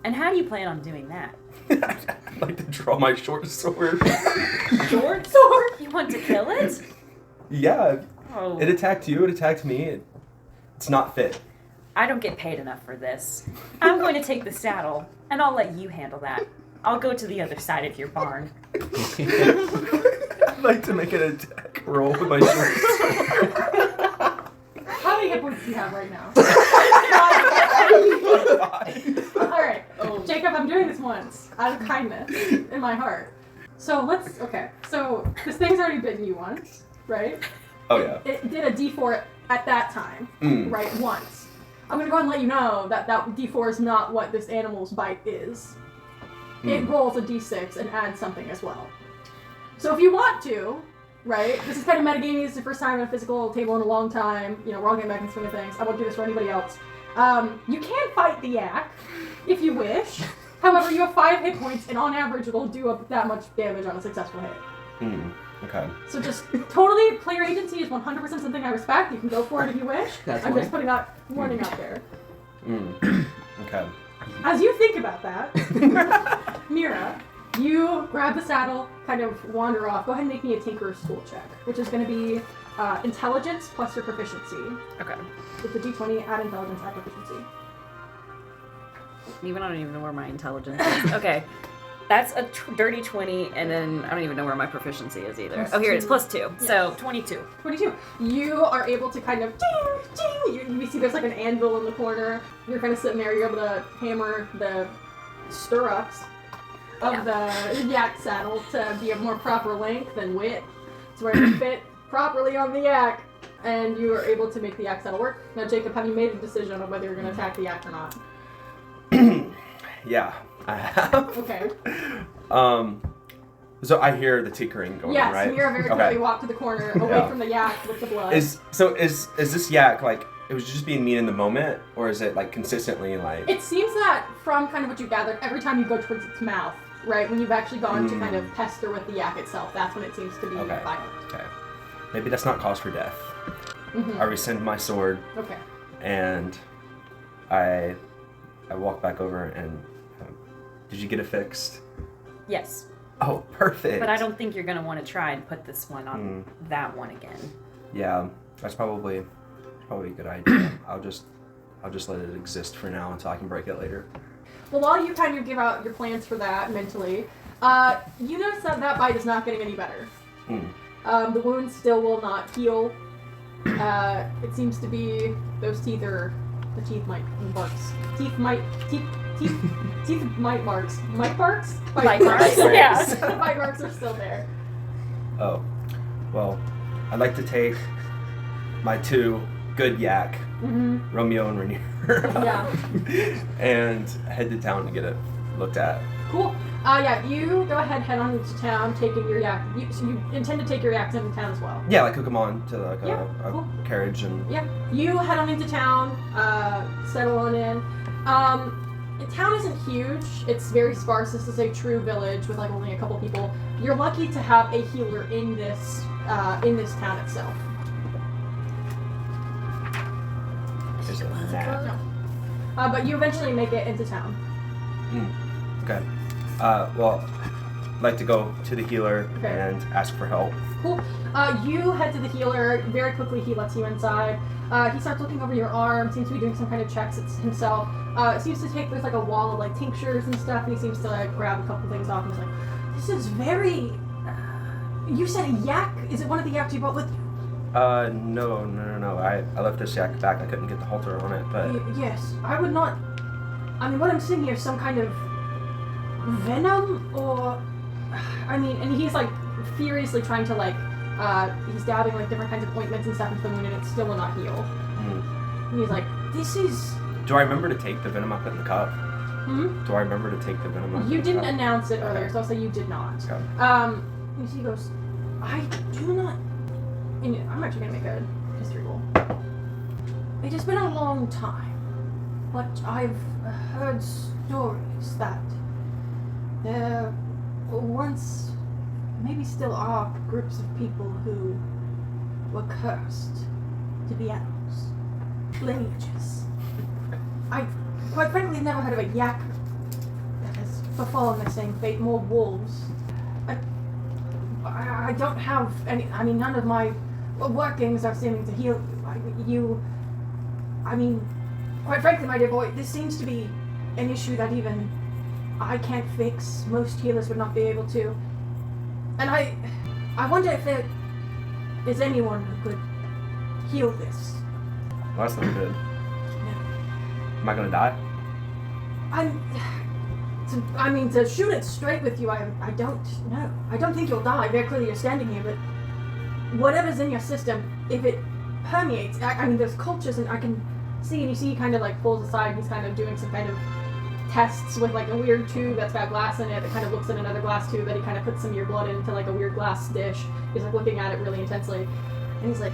And how do you plan on doing that? I'd like to draw my short sword. Short sword? You want to kill it? Yeah. Oh. It attacked you. It attacked me. It's not fit. I don't get paid enough for this. I'm going to take the saddle, and I'll let you handle that. I'll go to the other side of your barn. I'd like to make an attack roll with my short sword. How many hit points do you have right now? Alright, Jacob, I'm doing this once, out of kindness, in my heart. So so this thing's already bitten you once, right? Oh yeah. It did a D4 at that time, right, once. I'm gonna go ahead and let you know that D4 is not what this animal's bite is. It rolls a D6 and adds something as well. So if you want to, right, this is kind of metagaming, this is the first time on a physical table in a long time, you know, we're all getting back in the swing of things, I won't do this for anybody else. You can fight the yak, if you wish. However, you have 5 hit points, and on average it'll do that much damage on a successful hit. Okay. So just totally, player agency is 100% something I respect. You can go for it if you wish. That's I'm fine. just putting that warning out there. Okay. As you think about that, Mira, you grab the saddle, kind of wander off. Go ahead and make me a Tinker's Tool check, which is going to be intelligence plus your proficiency. Okay. With the D20, add intelligence, add proficiency. I don't even know where my intelligence is. Okay. That's a dirty 20, and then I don't even know where my proficiency is either. Plus Here it is, 2. plus 2. Yes. So, 22. 22. You are able to kind of ding, ding. You see there's like an anvil in the corner. You're kind of sitting there. You're able to hammer the stirrups of the yak saddle to be of more proper length and width, to where it fit properly on the yak. And you are able to make the yak saddle work. Now, Jacob, have you made a decision on whether you're going to attack the yak or not? Yeah, I have. Okay. So I hear the tinkering going Yes, on, right? Mira very quickly walked to the corner, away from the yak with the blood. Is this yak like it was just being mean in the moment, or is it like consistently like? It seems that from kind of what you gathered, every time you go towards its mouth, right, when you've actually gone to kind of pester with the yak itself, that's when it seems to be violent. Okay. Maybe that's not cause for death. I rescind my sword. Okay. And I walk back over and did you get it fixed? Yes. Oh, perfect. But I don't think you're going to want to try and put this one on that one again. Yeah, that's probably a good idea. I'll just let it exist for now until I can break it later. Well, while you kind of give out your plans for that mentally, you notice that bite is not getting any better. The wound still will not heal. It seems to be those teeth are the teeth might barks. Teeth might marks. Bite marks? Bite marks, yeah. The bite marks are still there. Oh, well, I'd like to take my 2 good yak, Romeo and Rainier, Yeah. and head to town to get it looked at. Cool. Yeah, you go ahead, head on into town, taking your yak. So you intend to take your yaks into town as well. Yeah, like hook them on to like Yeah, a cool. carriage and. Yeah, you head on into town, settle on in. The town isn't huge. It's very sparse. This is a true village with like only a couple people. You're lucky to have a healer in this town itself. Is it that? No. But you eventually make it into town. Okay. Well, I'd like to go to the healer Okay. and ask for help. Cool. You head to the healer. Very quickly, he lets you inside. He starts looking over your arm. Seems to be doing some kind of checks himself. Seems to there's like a wall of like tinctures and stuff, and he seems to like grab a couple things off. And he's like, "This is very." You said a yak? Is it one of the yaks you brought with you? No. I left this yak back. I couldn't get the halter on it, but. Yes, I would not. I mean, what I'm seeing here is some kind of venom, or I mean, and he's like furiously trying to like, he's dabbing like different kinds of ointments and stuff into the wound, and it still will not heal. And he's like, "This is." Do I remember to take the venom I put in the cup? Do I remember to take the venom I put You in the didn't cup? announce it earlier, so I'll say you did not. Okay. He goes, "I do not." And I'm actually gonna make a history roll. It has been a long time, but I've heard stories that there once, maybe still are, groups of people who were cursed to be animals, lineages. I, quite frankly, never heard of a yak that has befallen the same fate. More wolves. I don't have any. I mean, none of my workings are seeming to heal you. I mean, quite frankly, my dear boy, this seems to be an issue that even I can't fix. Most healers would not be able to. And I wonder if there is anyone who could heal this. Well, that's not good. No. Am I gonna die? I mean, to shoot it straight with you, I don't know. I don't think you'll die. Very clearly you're standing here, but whatever's in your system, if it permeates, I mean, there's cultures, and I can see, and you see he kind of like pulls aside, he's kind of doing some kind of tests with like a weird tube that's got glass in it that kind of looks in another glass tube that he kind of puts some of your blood into like a weird glass dish. He's like looking at it really intensely, and he's like,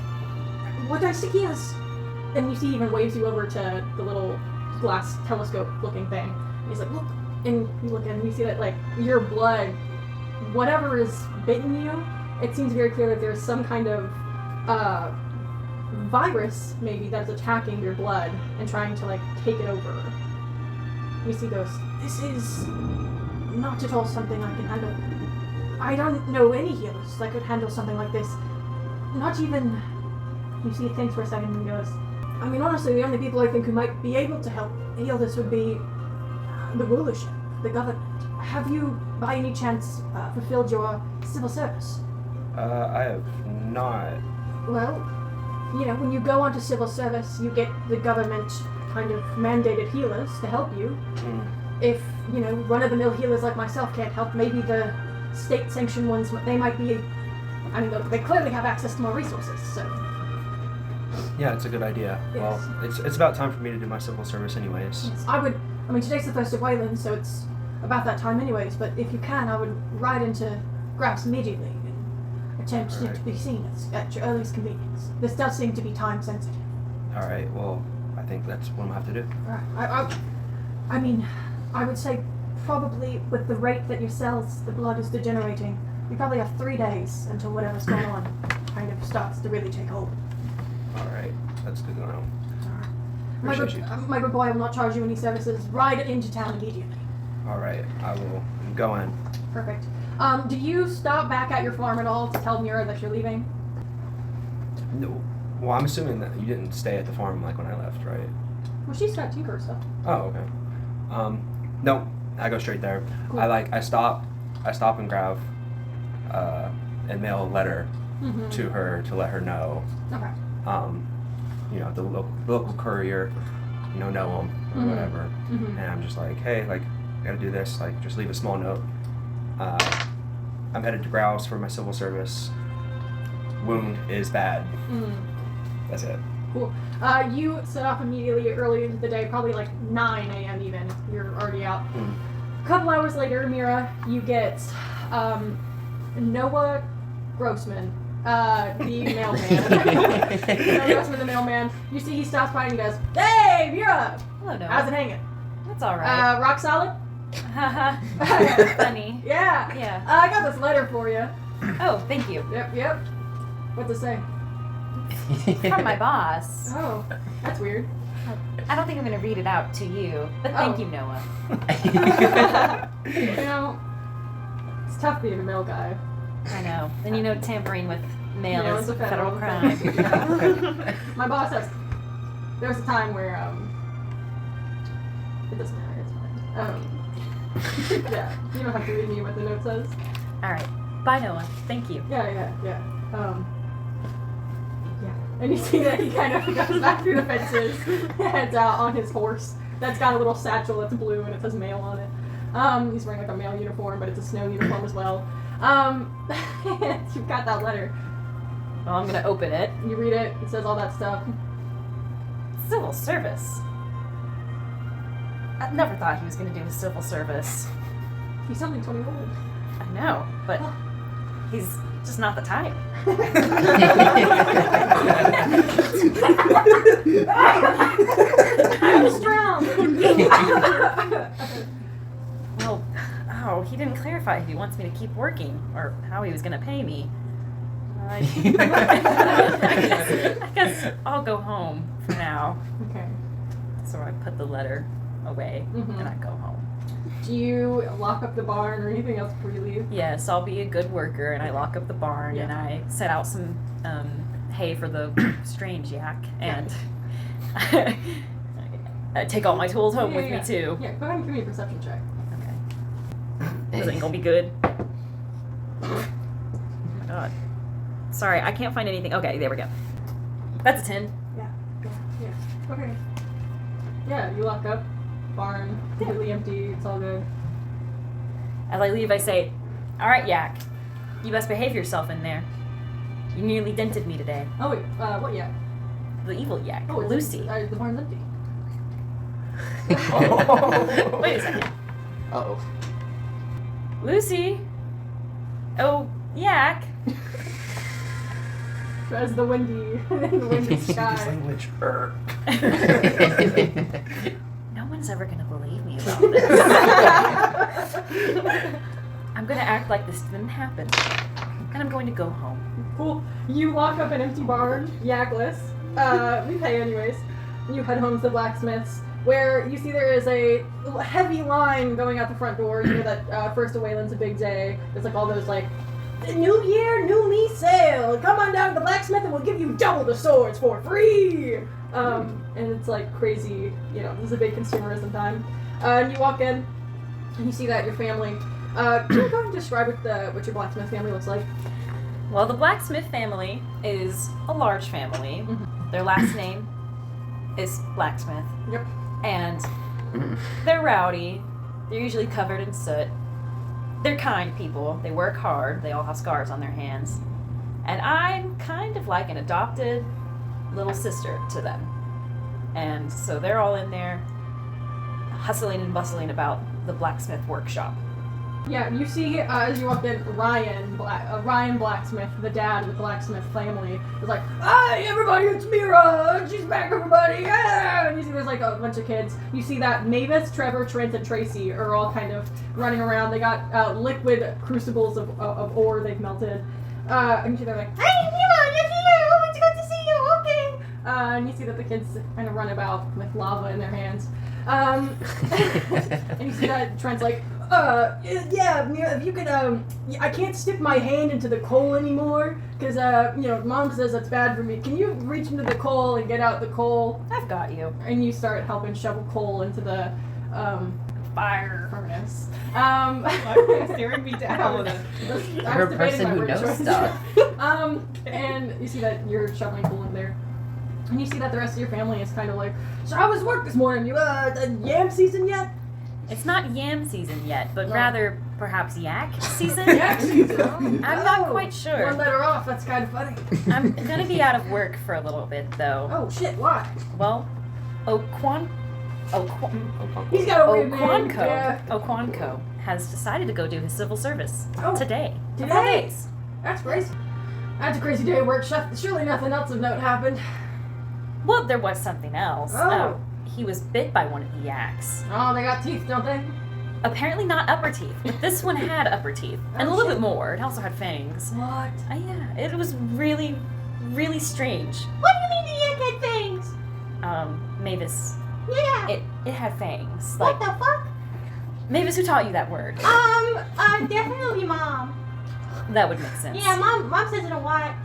"What I see here is," and you see he even waves you over to the little glass telescope looking thing. And he's like, "Look," and you look and you see that like your blood, whatever is bitten you, it seems very clear that there's some kind of virus maybe that's attacking your blood and trying to like take it over. You see goes, "This is not at all something I can handle. I don't know any healers that could handle something like this. Not even." You see he thinks for a second and he goes, "I mean, honestly, the only people I think who might be able to help heal this would be the rulership, the government. Have you, by any chance, fulfilled your civil service?" I have not. Well, you know, when you go onto civil service, you get the government kind of mandated healers to help you. If, you know, run-of-the-mill healers like myself can't help, maybe the state-sanctioned ones, they might be, I mean, they clearly have access to more resources, so. Yeah, it's a good idea. Yes. Well, it's about time for me to do my civil service anyways. Yes, I mean, today's the 1st of Wayland, so it's about that time anyways, but if you can, I would ride into Grass immediately and attempt Alright. to be seen at your earliest convenience. This does seem to be time sensitive. Alright, well, I think that's what I'm gonna have to do. Right. I mean, I would say probably with the rate that your cells, the blood is degenerating, you probably have 3 days until whatever's going on kind of starts to really take hold. Alright, that's good to know. My Appreciate my good boy, I will not charge you any services. Ride into town immediately. Alright, I will go in. Perfect. Do you stop back at your farm at all to tell Mira that you're leaving? No. Well, I'm assuming that you didn't stay at the farm like when I left, right? Well, she's got tinker stuff. Oh, okay. No, I go straight there. Cool. I stop and grab, and mail a letter to her to let her know. Okay. You know, the local courier, you know him or whatever. And I'm just like, hey, like, I gotta do this. Like, just leave a small note. I'm headed to Grouse for my civil service. Wound is bad. That's it. Cool. You set off immediately early into the day, probably like 9 a.m. even. You're already out. A couple hours later, Mira, you get Noah Grossman, the mailman. Noah Grossman, the mailman. You see he stops by and he goes, "Hey, Mira! Hello, Noah. How's it hanging? That's all right. Rock solid? Haha. Funny. Yeah. Yeah. I got this letter for you. Oh, thank you. Yep. What's it say? From my boss. Oh, that's weird. I don't think I'm going to read it out to you, but thank you, Noah. You know, it's tough being a mail guy. I know. And you know, tampering with mail Mail is is a a federal federal crime. Yeah. My boss has. There was a time where it doesn't matter. It's fine. Yeah, you don't have to read me what the note says. All right. Bye, Noah. Thank you. Yeah. Yeah. And you see that he kind of goes back through the fences, heads out on his horse. That's got a little satchel that's blue and it says mail on it. He's wearing like a mail uniform, but it's a snow uniform as well. You've got that letter. Well, I'm going to open it. You read it. It says all that stuff. Civil service. I never thought he was going to do his civil service. He's only 21. I know, but he's just not the type. I'm strong. Well, he didn't clarify if he wants me to keep working or how he was going to pay me. I guess I'll go home for now. Okay. So I put the letter away Mhm. and I go home. Do you lock up the barn or anything else before you leave? Yes, I'll be a good worker and I lock up the barn and I set out some hay for the strange yak and I take all my tools home with me too. Yeah, go ahead and give me a perception check. Okay. This ain't gonna be good. Oh my god. Sorry, I can't find anything. Okay, there we go. That's a 10. Yeah. Okay. Yeah, you lock up. Barn, completely empty, it's all good. As I leave, I say, "All right, Yak, you best behave yourself in there. You nearly dented me today." Oh wait, what yak? The evil Yak, Oh, it's Lucy. the barn's empty. Wait a second. Uh-oh. Lucy? Oh, Yak? As the windy sky. language. No one's ever gonna believe me about this. I'm gonna act like this didn't happen. And I'm going to go home. Cool. You lock up an empty barn, yakless. We pay anyways. You head home to the blacksmith's, where you see there is a heavy line going out the front door. You know that first of Wayland's a big day. There's like all those like, "New year, new me sale. Come on down to the blacksmith and we'll give you double the swords for free." And it's like crazy, you know, this is a big consumerism time. And you walk in and you see that your family, can you go and describe what your blacksmith family looks like? Well, the blacksmith family is a large family. Mhm. Their last name is Blacksmith. Yep. And they're rowdy. They're usually covered in soot. They're kind people. They work hard. They all have scars on their hands. And I'm kind of like an adopted little sister to them. And so they're all in there hustling and bustling about the blacksmith workshop. Yeah, you see as you walk in, Ryan Blacksmith, the dad of the blacksmith family, is like, "Hi, everybody, it's Mira! She's back, everybody! Yeah!" And you see there's like a bunch of kids. You see that Mavis, Trevor, Trent, and Tracy are all kind of running around. They got liquid crucibles of ore they've melted. And you see they're like, "Hey, Mira, you're here! Oh, it's good to see you! Okay!" And you see that the kids kind of run about with lava in their hands. And you see that Trent's like, yeah, Mira, if you could, I can't stick my hand into the coal anymore, because, Mom says that's bad for me. Can you reach into the coal and get out the coal?" I've got you. And you start helping shovel coal into the, fire furnace. Why are you staring me down? You're a person who knows stuff. And you see that you're shoveling coal in there. And you see that the rest of your family is kind of like, "So how was work this morning? You, yam season yet?" It's not yam season yet, but No. rather perhaps yak season? Yak season? I'm not quite sure. One letter off, that's kind of funny. I'm gonna be out of work for a little bit, though. Oh shit, why? Well, Oquan He's got a weird name. Oquanco. Yeah. Oquanco has decided to go do his civil service Oh, today. today? 4 days. That's crazy. That's a crazy day at work. Surely nothing else of note happened. Well, there was something else. Oh. He was bit by one of the yaks. Oh, they got teeth, don't they? Apparently not upper teeth, but this one had upper teeth. And a Oh, little shit. bit more. It also had fangs. What? Yeah, it was really, really strange. What do you mean the yak had fangs? Mavis, Yeah. it had fangs. What the fuck? Mavis, who taught you that word? Definitely mom. That would make sense. Yeah, mom says it a lot.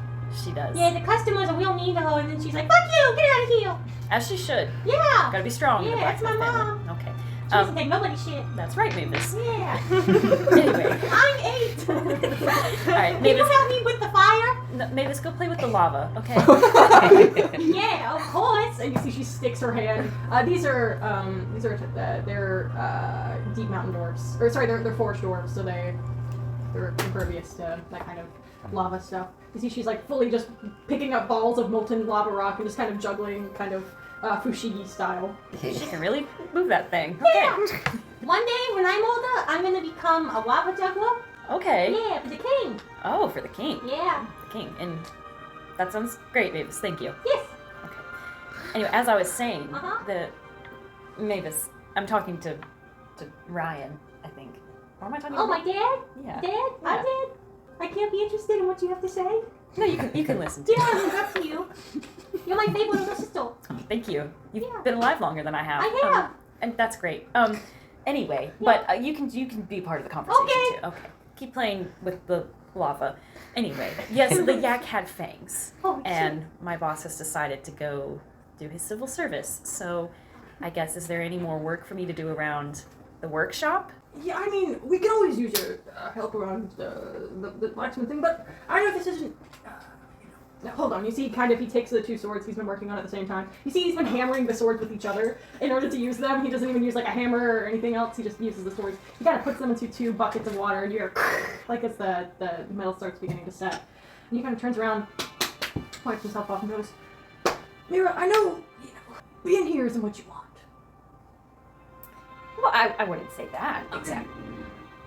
She does. Yeah, the customers are real mean to her, and then she's like, fuck you, get out of here. As she should. Yeah. Gotta be strong in the Yeah, that's my blacksmith family. Okay. She doesn't take nobody's shit. That's right, Mavis. Yeah. Anyway. I'm 8. Alright, Can Mavis. you help me with the fire? No, Mavis, go play with the lava, okay? Yeah, of course. And you see she sticks her hand. These are they're deep mountain dwarves. Or sorry, they're forest dwarves, so they're impervious to that kind of lava stuff. You see she's like fully just picking up balls of molten lava rock and just kind of juggling kind of Fushigi style. She can really move that thing. Okay. Yeah. One day when I'm older, I'm gonna become a lava juggler. Okay. Yeah, for the king. Oh, for the king. Yeah. The king. And that sounds great, Mavis. Thank you. Yes. Okay. Anyway, as I was saying, Uh-huh. Mavis, I'm talking to Ryan, I think. Or am I talking Oh, to my dad? Yeah. Dad? Yeah. I'm Dad? I can't be interested in what you have to say? No, you can listen to Yeah, it's up to you. You're my favorite little sister. Thank you. You've Yeah. been alive longer than I have. I have. And that's great. Anyway, but you can be part of the conversation Okay. too. Okay. Keep playing with the lava. Anyway, yes, the yak had fangs, Oh, and my boss has decided to go do his civil service. So, I guess is there any more work for me to do around the workshop? Yeah, I mean, we can always use your help around the blacksmith thing, but I know this isn't. Now, hold on, you see, kind of, he takes the two swords he's been working on at the same time. You see, he's been hammering the swords with each other in order to use them. He doesn't even use like a hammer or anything else. He just uses the swords. He kind of puts them into 2 buckets of water, and you hear like as the metal starts beginning to set. And he kind of turns around, wipes himself off, and goes, "Mira, I know, being here isn't what you want. Well, I wouldn't say that exactly.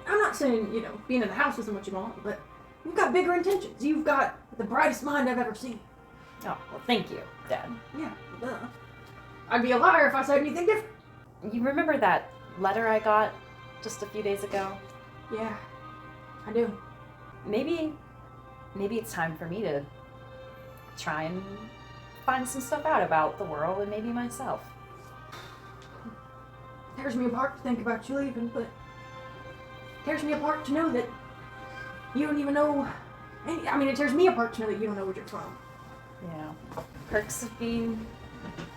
I'm not saying, being in the house isn't what you want, but you've got bigger intentions. You've got the brightest mind I've ever seen. Oh, well, thank you, Dad. Yeah, duh. I'd be a liar if I said anything different. You remember that letter I got just a few days ago? Yeah, I do. Maybe it's time for me to try and find some stuff out about the world and maybe myself. Tears me apart to think about you leaving, but tears me apart to know that you don't even know. It tears me apart to know that you don't know where you're from. Yeah. Perks of being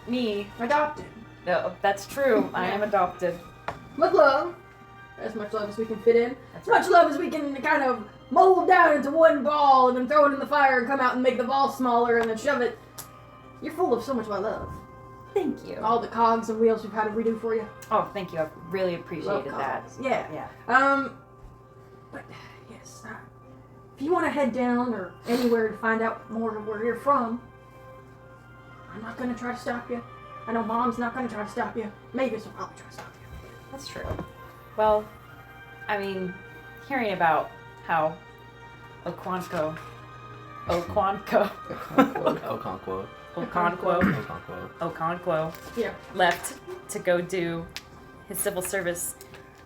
me. Adopted. No, that's true. I am adopted. Much love. As much love as we can fit in. As much love as we can kind of mold down into one ball and then throw it in the fire and come out and make the ball smaller and then shove it. You're full of so much love. Thank you. All the cogs and wheels we've had to redo for you. Oh, thank you. I really Love appreciated that. cogs. Yeah. Yeah. But yes, if you want to head down or anywhere to find out more of where you're from, I'm not gonna try to stop you. I know Mom's not gonna try to stop you. Mavis will probably try to stop you. That's true. Well, hearing about how Oquanco Yeah. left to go do his civil service,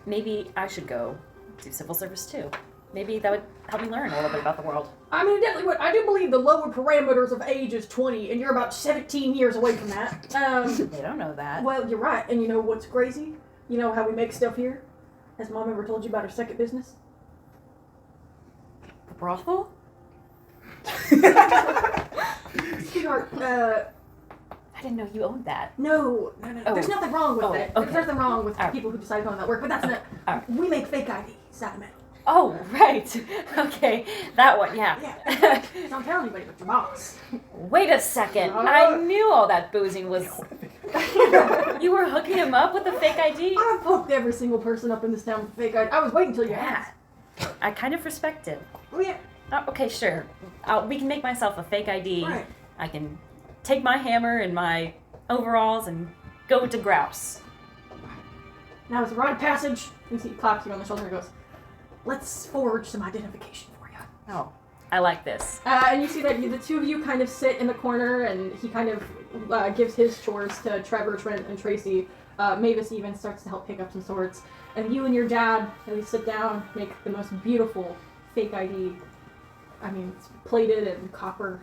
maybe I should go do civil service too. Maybe that would help me learn a little bit about the world. It definitely would. I do believe the lower parameters of age is 20, and you're about 17 years away from that. They don't know that. Well, you're right. And you know what's crazy? You know how we make stuff here? Has Mom ever told you about her second business? The brothel? Sweetheart, I didn't know you owned that. no. Oh. There's nothing wrong with Oh, that. okay. There's nothing wrong with Alright. people who decide to go on that work, but that's not. Alright. We make fake IDs out of metal. Oh, right. Okay, that one, yeah. Yeah. Don't tell anybody but your boss. Wait a second. I knew all that boozing was... You were hooking him up with a fake ID? I've hooked every single person up in this town with a fake ID. I was waiting until you asked. I kind of respect it. Oh, yeah. Oh, okay, sure. We can make myself a fake ID. Right. I can take my hammer and my overalls and go to Grouse. Now it's a rite of passage. You see, he claps you on the shoulder and goes, let's forge some identification for you. Oh, I like this. And you see that the two of you kind of sit in the corner, and he kind of gives his chores to Trevor, Trent, and Tracy. Mavis even starts to help pick up some swords. And you and your dad, at least sit down, make the most beautiful fake ID. I mean, it's plated and copper.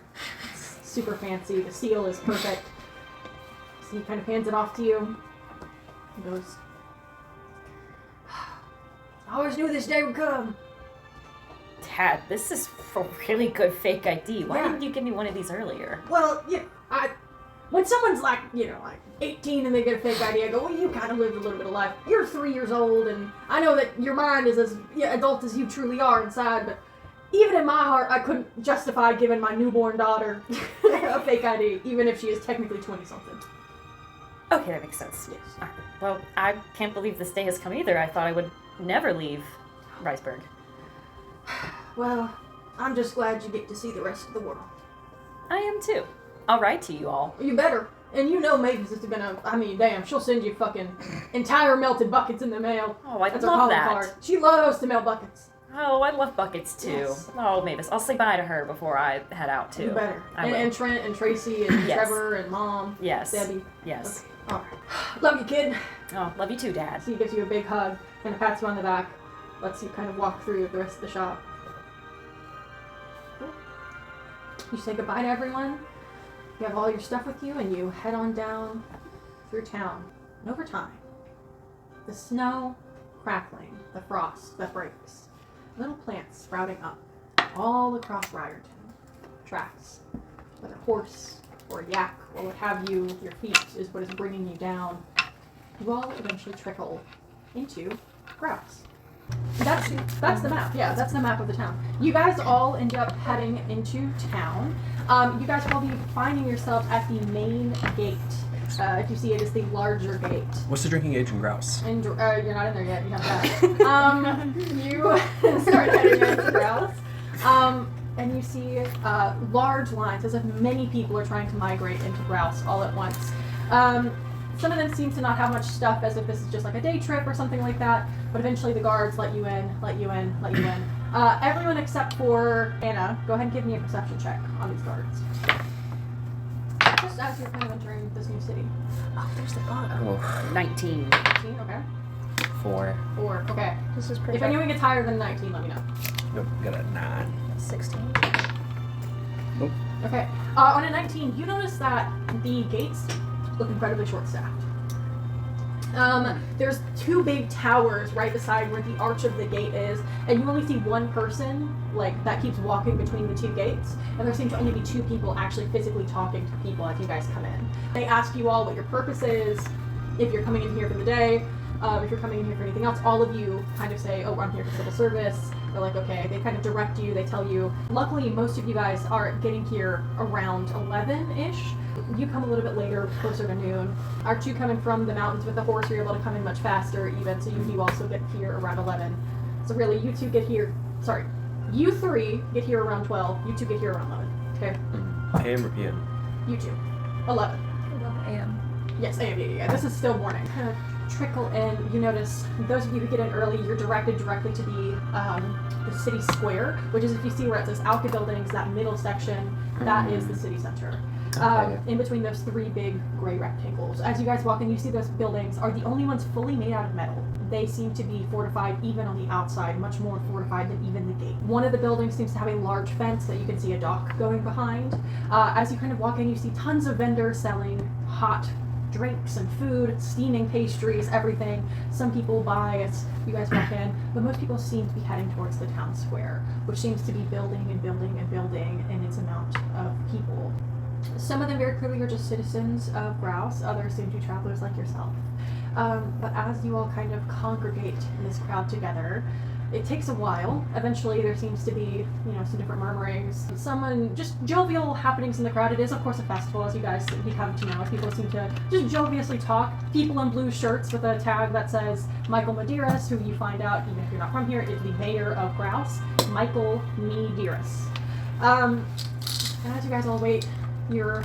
It's super fancy. The seal is perfect. So he kind of hands it off to you. He goes, I always knew this day would come. Dad, this is a really good fake ID. Why Yeah. didn't you give me one of these earlier? Well, when someone's like 18 and they get a fake ID, I go, well, you kind of lived a little bit of life. You're 3 years old, and I know that your mind is as adult as you truly are inside, but even in my heart, I couldn't justify giving my newborn daughter a fake ID, even if she is technically 20-something. Okay, that makes sense. Yes. Well, I can't believe this day has come either. I thought I would never leave Riceburg. Well, I'm just glad you get to see the rest of the world. I am too. I'll write to you all. You better. And you know Mavis is gonna, damn, she'll send you fucking entire melted buckets in the mail. Oh, I That's her love calling that. card. She loves to mail buckets. Oh, I love buckets too. Yes. Oh, Mavis, I'll say bye to her before I head out too. You better. I will. And Trent and Tracy and Yes. Trevor and Mom. Yes. Debbie. Yes. Okay. Alright. Love you, kid. Oh, love you too, Dad. So he gives you a big hug and pats you on the back. Lets you kind of walk through the rest of the shop. Cool. You say goodbye to everyone. You have all your stuff with you and you head on down through town. And over time, the snow crackling, the frost that breaks, little plants sprouting up all across Ryerton. Tracks. Whether horse or yak or what have you, your feet is what is bringing you down. You all eventually trickle into Grouse. That's the map. Yeah, that's the map of the town. You guys all end up heading into town. You guys will be finding yourselves at the main gate. If you see it, is the larger gate. What's the drinking age in Grouse? And you're not in there yet. You have that. You start heading into Grouse. And you see large lines, as if many people are trying to migrate into Grouse all at once. Some of them seem to not have much stuff, as if this is just like a day trip or something like that, but eventually the guards let you in, let you in, let you in. Everyone except for Anna, go ahead and give me a perception check on these guards. Just as you're kind of entering this new city. Oh, there's the guard. Oh, 19. 19, okay. 4. 4, okay. This is pretty If anyone gets higher than 19, let me know. Nope, got a 9. 16. Okay. On a 19, you notice that the gates look incredibly short-staffed. There's 2 big towers right beside where the arch of the gate is, and you only see one person, that keeps walking between the 2 gates, and there seem to only be 2 people actually physically talking to people as you guys come in. They ask you all what your purpose is, if you're coming in here for the day, if you're coming in here for anything else. All of you kind of say, oh, I'm here for civil service. They're like, okay. They kind of direct you. They tell you. Luckily, most of you guys are getting here around 11-ish. You come a little bit later, closer to noon. Aren't you coming from the mountains with the horse? You're able to come in much faster even, so you do also get here around 11. So really, you 2 get here, you 3 get here around 12. You 2 get here around 11. Okay? AM or PM? You 2. 11. 11 a.m. Yes, AM, yeah. This is still morning. Kind of trickle in. You notice, those of you who get in early, you're directed directly to the city square, which is, if you see where it says Alka Buildings, that middle section, that is the city center. Okay. In between those 3 big gray rectangles. As you guys walk in, you see those buildings are the only ones fully made out of metal. They seem to be fortified even on the outside, much more fortified than even the gate. One of the buildings seems to have a large fence that you can see a dock going behind. As you kind of walk in, you see tons of vendors selling hot drinks and food, steaming pastries, everything. Some people buy as you guys walk in, but most people seem to be heading towards the town square, which seems to be building and building and building in its amount of people. Some of them very clearly are just citizens of Grouse, others seem to be travelers like yourself. But as you all kind of congregate in this crowd together, it takes a while. Eventually there seems to be, some different murmurings. Just jovial happenings in the crowd. It is, of course, a festival, as you guys become to know, as people seem to just jovially talk. People in blue shirts with a tag that says Michael Medeiros, who you find out, even if you're not from here, is the mayor of Grouse. Michael Medeiros. And as you guys all wait, you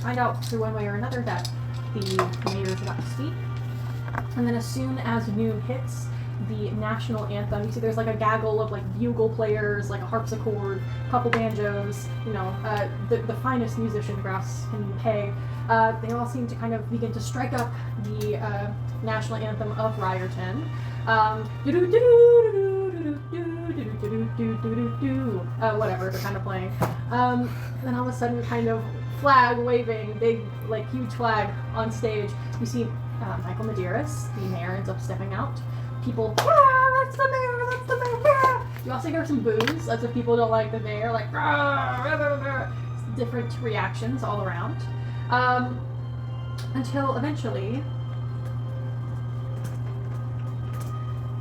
find out through one way or another that the mayor is about to speak. And then as soon as noon hits, the national anthem, you see there's like a gaggle of like bugle players, like a harpsichord, a couple banjos, the finest musician Grouse can pay. They all seem to kind of begin to strike up the national anthem of Ryerton. Whatever they're kind of playing. Then all of a sudden, kind of flag waving, big, like huge flag on stage. You see Michael Medeiros, the mayor, ends up stepping out. People, that's the mayor, that's the mayor. You also hear some boos, as if people don't like the mayor, like different reactions all around. Until eventually,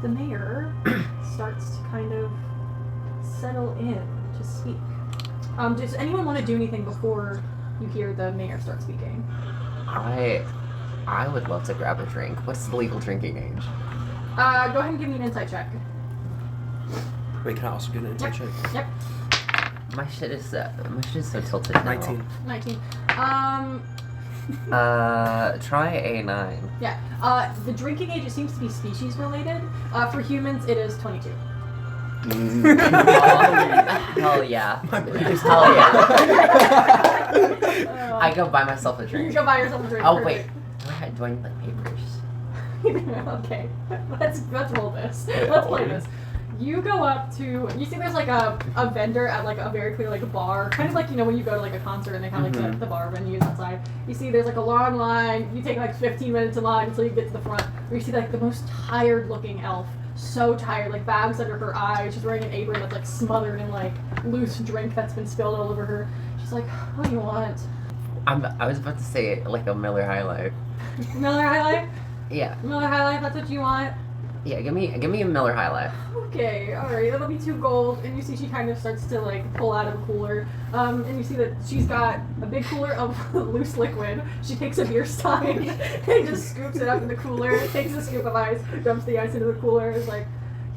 the mayor starts to kind of settle in to speak. Does anyone want to do anything before you hear the mayor start speaking? I would love to grab a drink. What's the legal drinking age? Go ahead and give me an insight check. Wait, can I also get an insight check? Yep. My shit is so tilted now. 19. 19. Try a 9. Yeah. The drinking age, it seems to be species related. For humans, it is 22. Hell yeah. My brain's Hell yeah. I go buy myself a You drink. go buy yourself a drink. Oh, Perfect. wait. Do I need like papers? Okay. Let's roll this. Let's play this. You go up to, you see there's like a vendor at like a very clear like a bar, kind of like, when you go to like a concert and they have like the bar venues outside. You see there's like a long line, you take like 15 minutes in line until you get to the front, where you see like the most tired looking elf, so tired, like bags under her eyes, she's wearing an apron that's like smothered in like loose drink that's been spilled all over her. She's like, what do you want? I was about to say like a Miller High Life. Miller High Life? Yeah. Miller High Life, that's what you want? Yeah, give me a Miller High Life. Okay, alright, that'll be 2 gold. And you see she kind of starts to like pull out of a cooler. And you see that she's got a big cooler of loose liquid. She takes a beer stein and just scoops it up in the cooler, takes a scoop of ice, dumps the ice into the cooler, is like,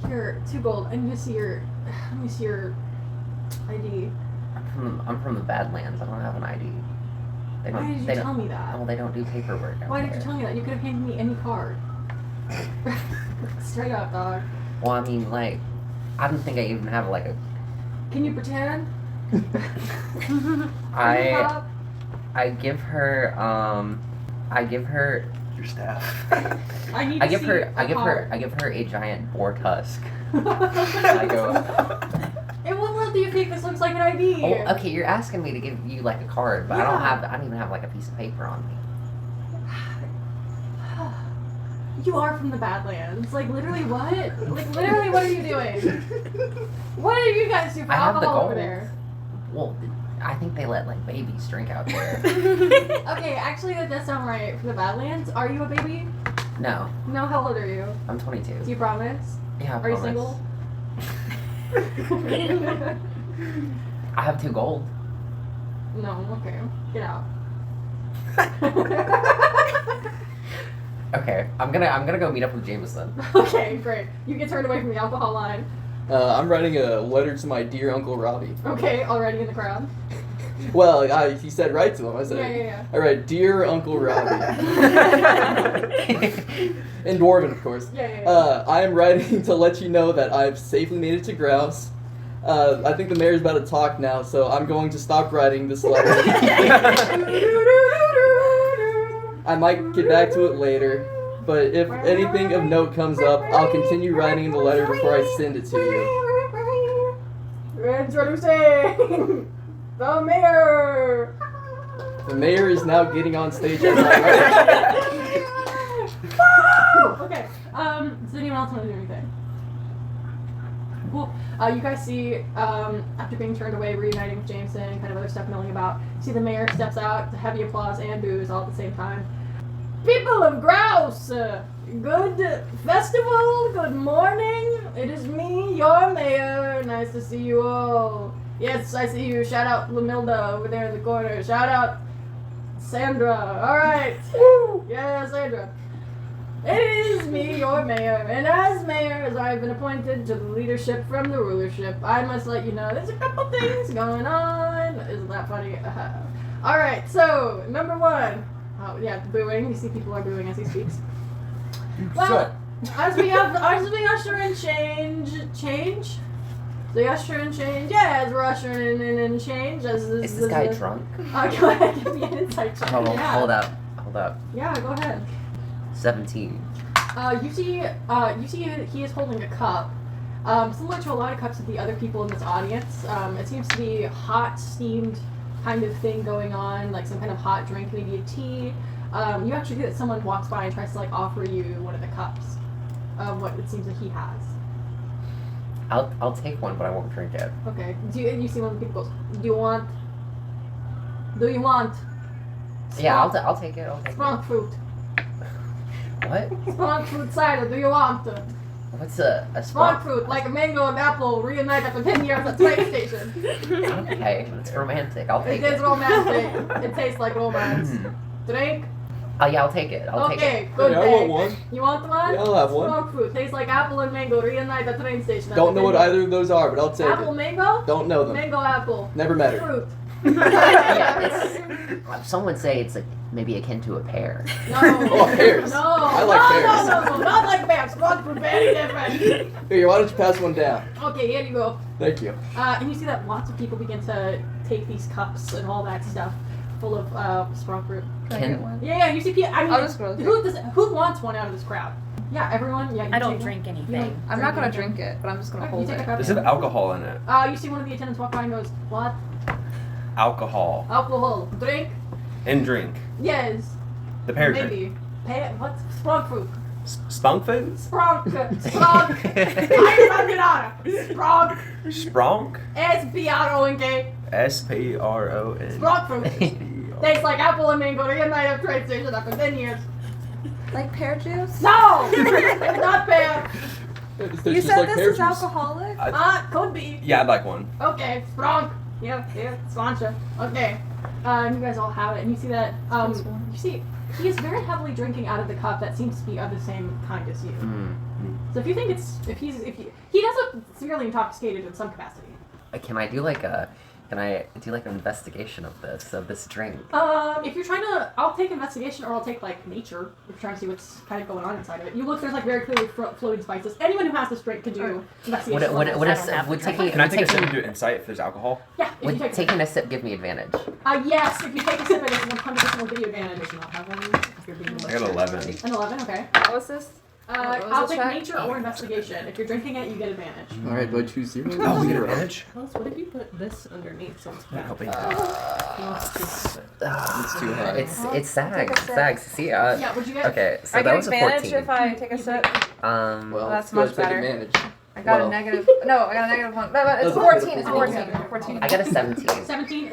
here, 2 gold. I need to see your ID. I'm from the Badlands. I don't have an ID. Why did you tell me that? Well, they don't do paperwork. Why did you tell me that? You could have handed me any card. Straight up, dog. Well, I mean, like, I don't think I even have like a. Can you pretend? I give her Your staff. I need I to give see her a I give card. her a giant boar tusk. I go. In what world do you think this looks like an ID? Oh, okay, you're asking me to give you like a card, but I don't even have like a piece of paper on me. You are from the Badlands. Like, literally what? Like, literally what are you doing? What do you guys do for I have the alcohol over gold. there? Well, I think they let like babies drink out there. Okay, actually that does sound right for the Badlands. Are you a baby? No, No, how old are you? I'm 22. Do you promise? Yeah, I Are you promise. single? I have 2 gold. No, okay. Get out. Okay, I'm gonna go meet up with Jameson. Okay, great. You get turned away from the alcohol line. I'm writing a letter to my dear Uncle Robbie. Okay, already in the crowd. Well, he said right to him. I said, Yeah. all right, dear Uncle Robbie. In Dwarven, of course. Yeah. I am writing to let you know that I've safely made it to Grouse. I think the mayor's about to talk now, so I'm going to stop writing this letter. I might get back to it later, but if anything of note comes up, I'll continue writing the letter before I send it to you. Introducing the mayor. The mayor is now getting on stage as I write. Okay. Does anyone else want to do anything? Cool. You guys see, after being turned away, reuniting with Jameson and kind of other stuff milling about, see the mayor steps out to heavy applause and boos all at the same time. People of Grouse, good festival, good morning. It is me, your mayor. Nice to see you all. Yes, I see you. Shout out Lamilda over there in the corner. Shout out Sandra. All right. Yeah, Sandra. It is me, your mayor, and as mayor, as I've been appointed to the leadership from the rulership, I must let you know there's a couple things going on. Isn't that funny? Alright, so, number 1. Oh, yeah, booing. You see people are booing as he speaks. Well, as we usher in change. The usher in change. Yeah, as we're ushering in change. Is this guy drunk? Go ahead, give me an insight check. Oh, Yeah. hold up. Yeah, go ahead. 17. You see he is holding a cup. Similar to a lot of cups of the other people in this audience. It seems to be hot, steamed kind of thing going on, like some kind of hot drink, maybe a tea. You actually see that someone walks by and tries to like offer you one of the cups of what it seems that he has. I'll take one, but I won't drink it. Okay. You see one of the people goes, Do you want? Yeah, I'll take it. Spronk fruit. What? Spronk fruit cider. Do you want? What's a Spronk spronk? fruit, like a mango and apple reunite after 10 years at the train station. Okay, it's romantic. I'll take It it. is romantic. It tastes like romance. Drink? Oh yeah, I'll take it. I'll take Okay, it. good Yeah, I day. want one. You want one? Yeah, I'll have one. Spronk fruit. Tastes like apple and mango reunite at the train station. Don't know what either of those are, but I'll take Apple it. mango? Don't know them. Mango apple. Never met her. Fruit. Yeah, some would say it's like maybe akin to a pear. No. Oh, pears. No. I like pears. No, not like pears. Spronk fruit, very different. Here, why don't you pass one down? Okay, here you go. Thank you. And you see that lots of people begin to take these cups and all that stuff full of Spronk fruit. Can I get one? Yeah, you see people. I mean, I'll just go with who wants one out of this crowd? Yeah, everyone. Yeah, you I don't take drink one. anything. I'm not gonna drink it, but I'm just gonna Okay, hold you take a it. cup. Does it have alcohol in it? You see one of the attendants walk by and goes, "What? Alcohol. Alcohol? Drink? And drink. Yes. The pear drink. Maybe. What's Spronk fruit? Spunk food? Spronk. Spronk. Spronk. Spronk? S-P-R-O-N-K. S-P-R-O-N. Spronk fruit. Tastes like apple and mango reunite at train station after 10 years. Like pear juice? No! It's not fair. It's You just said like this pear is juice. alcoholic? Could be. Yeah, I'd like one. Okay, Spronk. Yeah, sláinte. Okay. And you guys all have it, and you see that, you see, he is very heavily drinking out of the cup that seems to be of the same kind as you. So if you think he does look severely intoxicated in some capacity. Can I do like an investigation of this drink? If you're trying to, I'll take investigation or I'll take like nature. If you're trying to see what's kind of going on inside of it. You look, there's like very clearly floating spices. Anyone who has this drink could do investigation. Would taking Can I take a sip and do insight if there's alcohol? Yeah, if you would take taking a sip give me advantage? yes, if you take a sip, it is 100% will give you advantage. You not have one. If you're being I got 11. An 11, okay. What was this? What was I'll the take check? nature or investigation. If you're drinking it, you get advantage. Alright, do I choose 0? Oh, we get advantage? Plus, what if you put this underneath so it's I'm back? helping. It's too high. It's Take a sip. sags. See, Yeah, what'd you get? okay, so I that get was a advantage 14. if I take a sip. Well, that's go ahead, much take better. advantage. I got well. a negative. No, I got a negative one. But it's That's a 14. It's critical 14. roll. 14. I got a 17.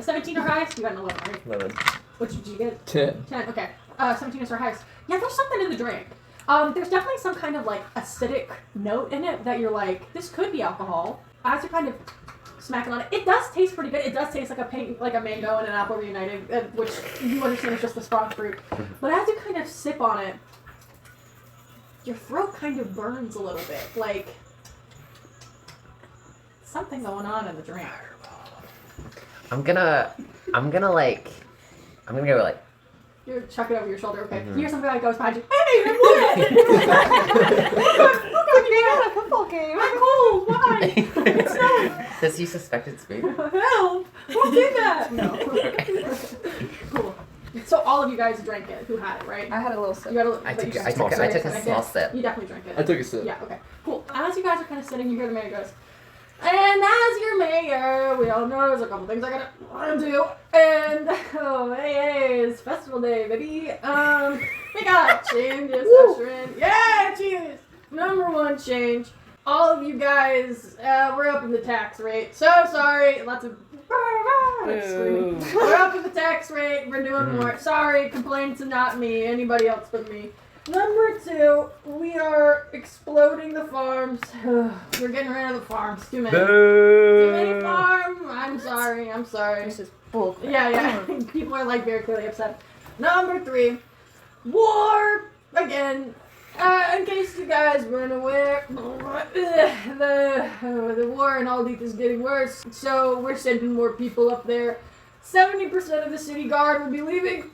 17 or highest? You got an 11, right? 11. What did you get? 10. 10, okay. 17 is our highest. Yeah, there's something in the drink. There's definitely some kind of like acidic note in it that you're like, this could be alcohol. As you're kind of smacking on it, it does taste pretty good. It does taste like a mango and an apple reunited, which you understand is just the Spronk fruit. But as you kind of sip on it, your throat kind of burns a little bit, like something going on in the drink. I'm gonna go like. You chuck it over your shoulder, okay? Mhm. You hear something that goes behind you. Hey, I'm wet! Being at a football game. I'm cold, why? It's not. Does he suspect it's me? Help! Who did that? No. Cool. So all of you guys drank it. Who had it, right? I had a little sip. You got a, I but you took drank small it. sip. I took a Okay. small sip. You definitely drank it. I took a sip. Yeah, okay. Cool. As you guys are kind of sitting, you hear the mayor goes, and as your mayor, we all know there's a couple things I gotta do. And, oh, hey, it's festival day, baby. We got changes, usher in. Yeah, cheers! Number one change. All of you guys, we're up in the tax rate. So sorry. Lots of like screaming. We're up in the tax rate. We're doing more. Sorry, complaints and not me. Anybody else but me. Number two, we are exploding the farms. We're getting rid of the farms. Too many. Too many farms. I'm sorry. This is bull. Yeah. People are like very clearly upset. Number three, war again. In case you guys weren't aware, the war in Aldith is getting worse. So we're sending more people up there. 70% of the city guard will be leaving.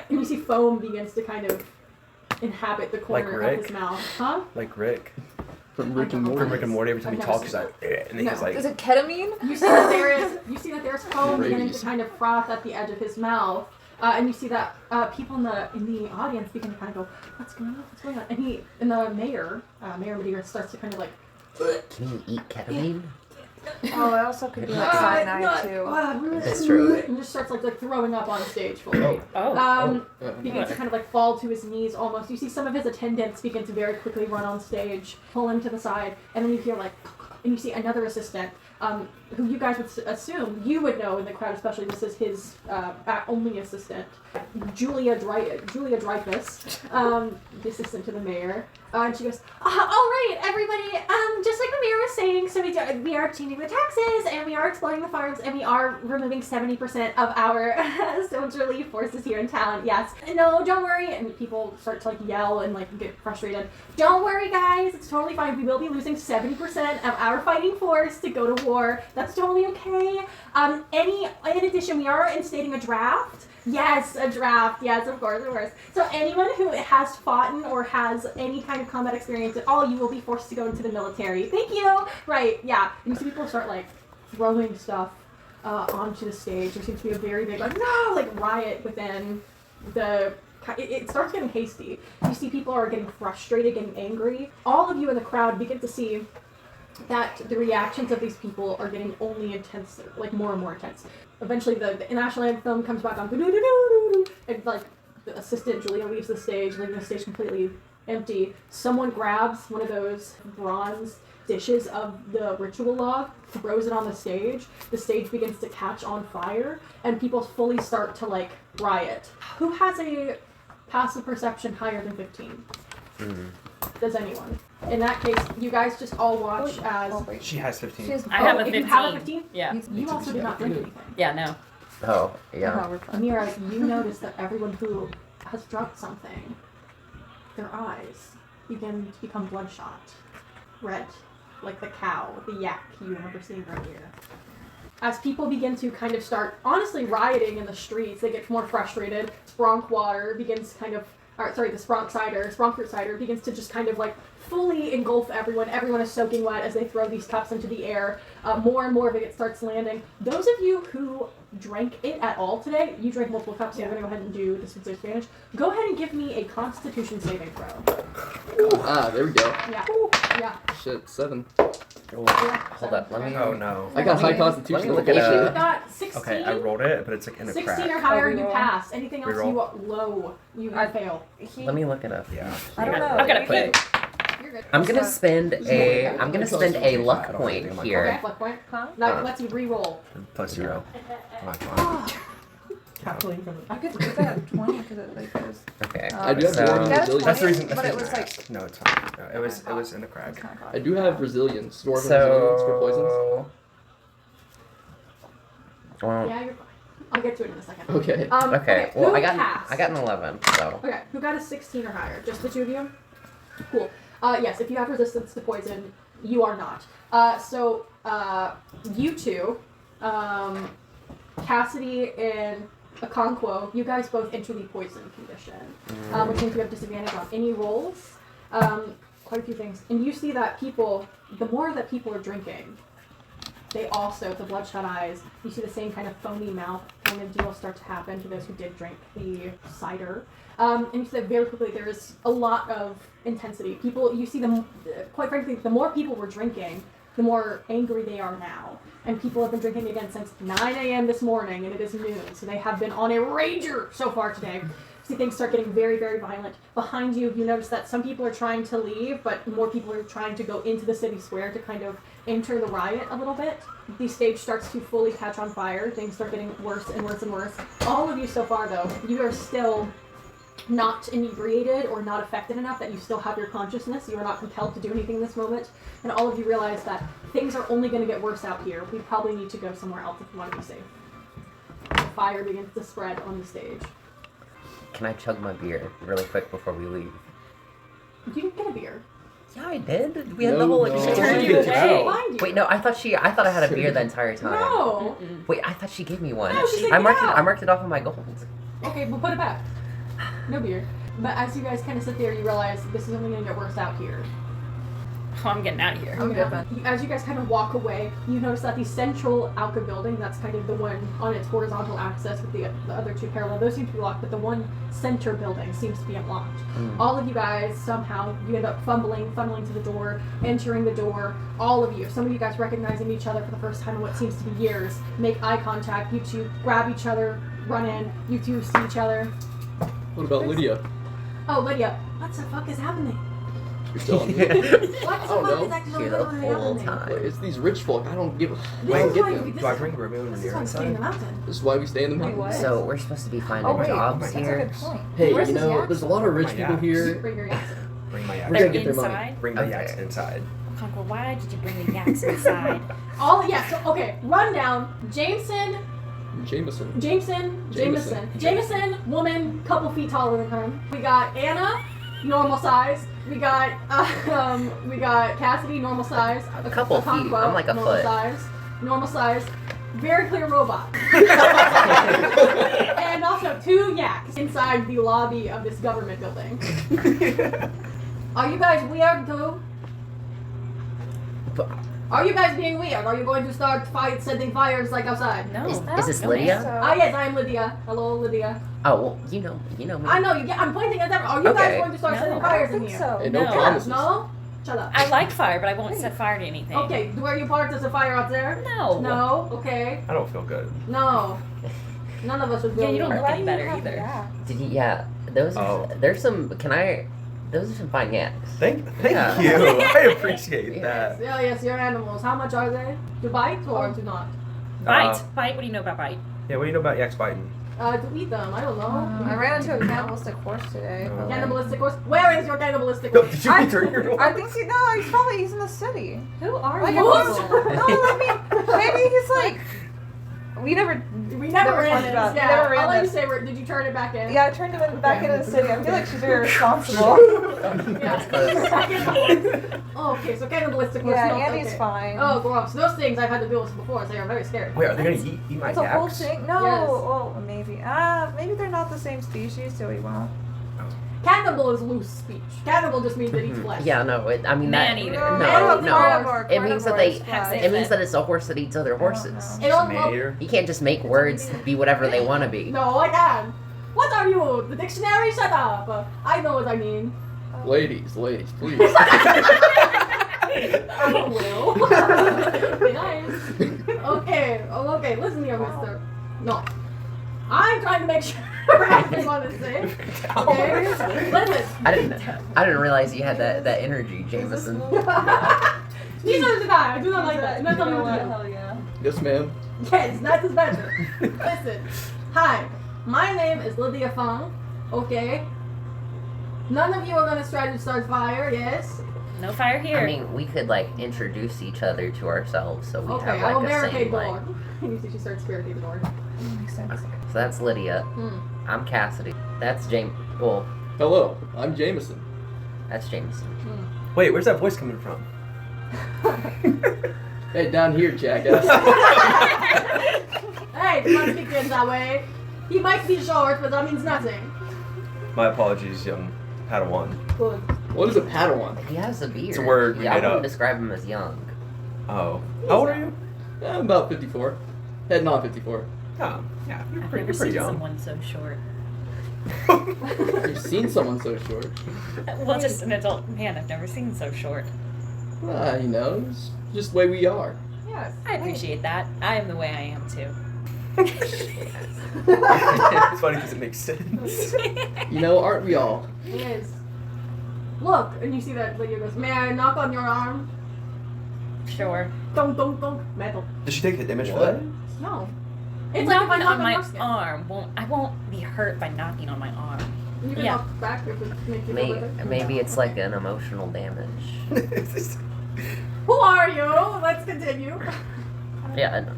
and you see foam begins to kind of inhabit the corner of his mouth. Huh? Like Rick. From Rick and Morty. From Rick and Morty, every time he I've never talks, he's seen like, and then he's like, Is it ketamine? You see that there's foam beginning to Rabies. kind of froth at the edge of his mouth, and you see that people in the audience begin to kind of go, "What's going on? What's going on?" And the mayor, Mayor Madeira, starts to kind of like, Can you eat ketamine? Oh, it also could be like cyanide too. That's true. and just starts like throwing up on stage fully. Oh. Begins to kind of like fall to his knees almost. You see some of his attendants begin to very quickly run on stage, pull him to the side, and then you hear like, and you see another assistant, who you guys would assume you would know in the crowd, especially this is his only assistant, Julia Dreyfus, the assistant to the mayor. And she goes, all right, everybody, just like the mayor was saying, so we are changing the taxes, and we are exploring the farms, and we are removing 70% of our soldierly forces here in town, yes. No, don't worry, and people start to like yell and like get frustrated. Don't worry, guys, it's totally fine. We will be losing 70% of our fighting force to go to war. That's totally okay. In addition, we are instating a draft. Yes, a draft. Yes, of course. So anyone who has fought or has any kind of combat experience at all, you will be forced to go into the military. Thank you. Right, yeah. And you see people start like throwing stuff onto the stage. There seems to be a very big riot within the... It starts getting hasty. You see people are getting frustrated, getting angry. All of you in the crowd begin to see that the reactions of these people are getting only intense, like more and more intense. Eventually the national anthem comes back on, and like the assistant Julia leaves the stage, leaving the stage completely empty. Someone grabs one of those bronze dishes of the ritual log, throws it on the stage begins to catch on fire, and people fully start to like riot. Who has a passive perception higher than 15? Does anyone? In that case, you guys just all watch as... she has 15. I have a if 15. you have a 15? Yeah. You also do not drink anything. Yeah, no. Oh, yeah. Amira, you notice that everyone who has drunk something, their eyes begin to become bloodshot. Red. Like the cow, the yak you remember seeing earlier. As people begin to kind of start, honestly, rioting in the streets, they get more frustrated. Spronk water begins kind of... the Spronk fruit cider begins to just kind of like fully engulf everyone. Everyone is soaking wet as they throw these cups into the air. More and more of it starts landing. Those of you who drank it at all today, you drank multiple cups, so you're going to go ahead and do this with disadvantage. Go ahead and give me a Constitution saving throw. There we go. Yeah. Shit, 7. Hold up, let me... Oh no. I got high Let constitution. me look at You Bullshit. got 16. Okay, I rolled it, but it's like in a 16 or crack. higher, Oh, you roll. pass. Anything else Reroll. you fail. Let me look it up. Yeah. I don't know. I've got a You can- quick. You're good. I'm gonna spend a luck point Okay, here. luck point. That lets you re-roll. Plus 0. Oh, come on. Oh, Calculating from the I could do that at 20 because it like goes. Okay. I do have so, more You got a resilience. That's the 20, reason. That's but the it reason was I like. asked. No, it's fine. No, it was in the It's crack. kind of I do have resilience. Dwarven resilience for poisons. Well, Yeah, you're fine. I'll get to it in a second. Okay. okay. Well, who I got passed? an 11. So Okay, who got a 16 or higher? Just the two of you? Cool. Yes, if you have resistance to poison, you are not. You two, Cassidy and Okonkwo, you guys both enter the poison condition, which means you have disadvantage on any rolls. Quite a few things. And you see that the more that people are drinking, they also, the bloodshot eyes, you see the same kind of foamy mouth kind of deal start to happen to those who did drink the cider. And you see that very quickly there is a lot of intensity. You see them, quite frankly, the more people were drinking, the more angry they are now. And people have been drinking again since 9 a.m. this morning, and it is noon, so they have been on a rager so far today. See things start getting very, very violent. Behind you, you notice that some people are trying to leave, but more people are trying to go into the city square to kind of enter the riot a little bit. The stage starts to fully catch on fire. Things start getting worse and worse and worse. All of you so far, though, you are still not inebriated or not affected enough that you still have your consciousness. You are not compelled to do anything in this moment. And all of you realize that things are only going to get worse out here. We probably need to go somewhere else if we want to be safe. The fire begins to spread on the stage. can I chug my beer really quick before we leave? You didn't get a beer. Yeah, I did. We had the No, whole no. exchange. Turned you away. Find you. Wait, no, I thought I had a beer the entire time. No. Wait, I thought she gave me one. No, she said I marked no. it. I marked it off of my gold. Okay, we'll put it back. No beer. But as you guys kind of sit there, you realize this is only going to get worse out here. Oh, I'm getting out of here. I'm good, man. As you guys kind of walk away, you notice that the central Alka building, that's kind of the one on its horizontal axis with the other two parallel, those seem to be locked, but the one center building seems to be unlocked. All of you guys, somehow, you end up fumbling to the door, entering the door. All of you, some of you guys recognizing each other for the first time in what seems to be years, make eye contact. You two grab each other, run in. You two see each other. What about Lydia? Oh, Lydia, what the fuck is happening? You're telling me. What the don't fuck know. is actually Here the whole happening? time. It's these rich folk. I don't give. This I don't is get why them. this Do I is- bring Romeo and This is Rhaenyra why we stay in the inside? mountain. This is why we stay in the Wait, mountains. what? So we're supposed to be finding Oh, wait. jobs That's a here. good point. Hey, Where's you his know, yaks? there's a lot of rich My people yaks. here. Bring your yaks in. Bring my We're yaks. gonna They're get their money. inside. Bring my Okay. yaks inside. Uncle, why did you bring the yaks inside? So, okay, rundown. Jameson, woman, couple feet taller than her. We got Anna, normal size. We got Cassidy, normal size. A couple feet. I'm like a foot. Normal size. Very clear robot. And also 2 yaks inside the lobby of this government building. Are you guys weird too? Are you guys being weird? Are you going to start setting fires like outside? No. Is this no, Lydia? ma'am. Ah, yes, I am Lydia. Hello, Lydia. Oh, well, you know me. I know you. I'm pointing at them. Are you guys Okay. going to start No. setting I fires don't in think here? so. Hey, no No. promises. No? Shut up. I like fire, but I won't set fire to anything. Okay, were you part of the fire out there? No. No? Okay. I don't feel good. No. None of us would Yeah, feel you don't weird. look Why any do you better have either. yaks? Did he? Yeah. Those. Oh. There's some. Those are some fine yaks. Thank Yeah. you. I appreciate Yeah. that. Yes, your animals. How much are they? To bite or to not? Bite. Bite. What do you know about bite? Yeah, what do you know about yaks biting? To eat them. I don't know. I ran into a cannibalistic horse today. but, like- Cannibalistic horse? Where is your cannibalistic No, horse? did you return your I think he's in the city. Who are Like, you? no, I mean, maybe he's like. We never Never ran talked this. about- Yeah. never ran I'll let you this. say, did you turn it back in? Yeah, I turned him back into the city. I feel like she's very responsible. Yeah. Oh, okay, so cannibalistic horse. Yeah, no, Andy's okay. fine. Oh, gross. Those things I've had to deal with before, so I'm very scared. Wait, are they gonna eat my It's a whole yaks? thing. No, Yes. well, maybe. Maybe they're not the same species, so we won't. Cannibal is loose speech. Cannibal just means that eats flesh. Yeah, no. I mean that. Man-eater. No. It means that they. Have It means that it's a horse that eats other horses. It all, You can't just make words be whatever they want to be. no, I can. What are you? The dictionary? Shut up. I know what I mean. Ladies, please. I will. Be nice. Okay. Oh, okay. Listen here, mister. No. I'm trying to make sure everyone is safe. Okay? Listen. I didn't realize you had that energy, Jameson. Neither did I. I do not like that. Do not tell me what to do. Hell yeah. Yes, ma'am. Yes, that is better. Listen. Hi. My name is Lydia Fong. Okay? None of you are going to try to start fire, yes? No fire here. I mean, we could like introduce each other to ourselves, so we Okay, have I will like a barricade same door. like. And you see she starts barricade the door. Makes sense. Okay, so that's Lydia. I'm Cassidy. That's James. Well, Hello, I'm Jameson. that's Jameson. Wait, where's that voice coming from? Hey, down here, jackass. Hey, do not speak to him that way. He might be short, but that means nothing. My apologies, young Padawan. Good. What is a Padawan? He has a beard. It's a word we Yeah, I made wouldn't up. describe him as young. Oh. How old are you? I'm about 54. Heading on 54. Oh, yeah, you're I've pretty, never you're pretty seen young. someone so short. You've seen someone so short. Well, just an adult man. I've never seen so short. You know, it's just the way we are. Yes. I appreciate that. I am the way I am too. It's funny because it makes sense. You know, aren't we all? It is. Look, and you see that Lydia goes, may I knock on your arm? Sure. Dunk, dunk, dunk. Metal. Did she take the image for What? that? No. It's like if I Knocking knock on on my your skin. arm. I won't be hurt by knocking on my arm. You can Yeah. knock back if it makes you feel Maybe, better. maybe it's like an emotional damage. Who are you? Let's continue. Yeah, I know.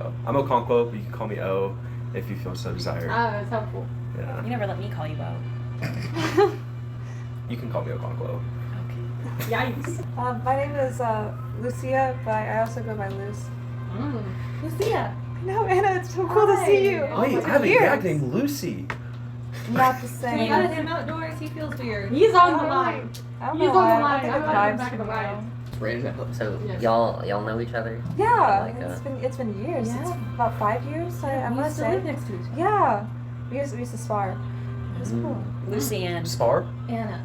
Oh, I'm Okonkwo, but you can call me O if you feel so desired. It's helpful. Yeah. You never let me call you out. You can call me Okonkwo. Okay. Yikes. My name is Lucia, but I also go by Luce. Lucia. No, Anna, it's so cool to see you. Oh Wait, my I have a years. yak named Lucy. not the We same. gotta him outdoors. He feels weird. He's on the line. I don't He's know on the why. line. I I'm get not vibes back in the from ride. you. Brain out. So Yes. y'all know each other? Yeah, Like, it's been years. It's Yeah. about 5 years. I We must used to say. live next to each other. Yeah, we used to spar. It was cool. Lucienne. Spar? Anna.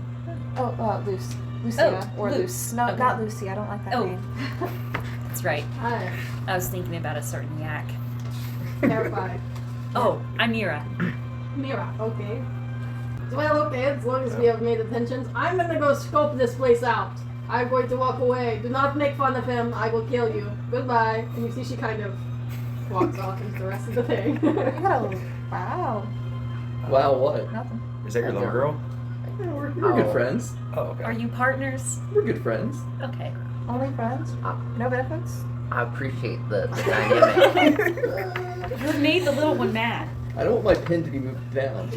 Oh, Lucia Oh, or Luce. Luce. No, Okay. not Lucy. I don't like that Oh. name. That's right. Hi. I was thinking about a certain yak. Terrified. Oh, I'm Mira. Mira, okay. Well, okay, as long as we have made intentions, I'm gonna go scope this place out. I'm going to walk away. Do not make fun of him. I will kill you. Goodbye. And you see she kind of walks off into the rest of the thing. You got a wow. Wow, what? Nothing. Is that your little girl? We're good Oh. friends. Oh, okay. Are you partners? We're good friends. Okay. Only friends. No benefits. I appreciate the dynamic. You made the little one mad. I don't want my pin to be moved down.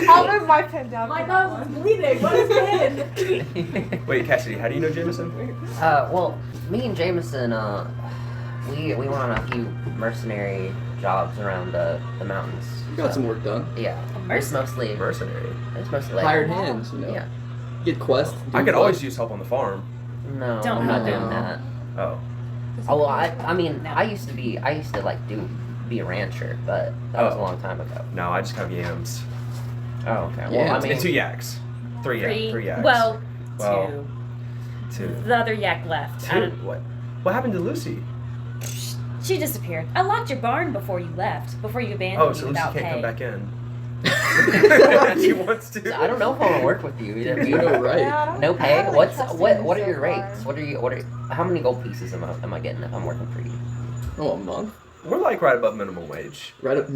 I'll move my pin down. My for that nose is one. bleeding. What is it? Wait, Cassidy, how do you know Jameson? Well, me and Jameson, we went on a few mercenary jobs around the mountains. You got some work done. Yeah, it's mostly Mercenary. like Hired hands, you know. Yeah. Get quests. I could always use help on the farm. No, Don't I'm not know. doing that. Oh. Oh, well, I mean, No. I used to like be a rancher, but that was a Oh. long time ago. No, I just have yams. Oh, okay. Yeah, Well, I And mean, 2 yaks. 3 yaks. 3 yaks. Well, Well, two. 2. The other yak left. I 2? don't- What? What happened to Lucy? She disappeared. I locked your barn before you left. Before you abandoned Oh, me so Lucy without can't pay. come back in. She wants to. I don't know if I want to work with you. You know, right? Yeah, I don't- No I pay. haven't What trusted are you your so rates? far. What are how many gold pieces am I getting if I'm working for you? Oh, a month? We're like right above minimum wage. Right up.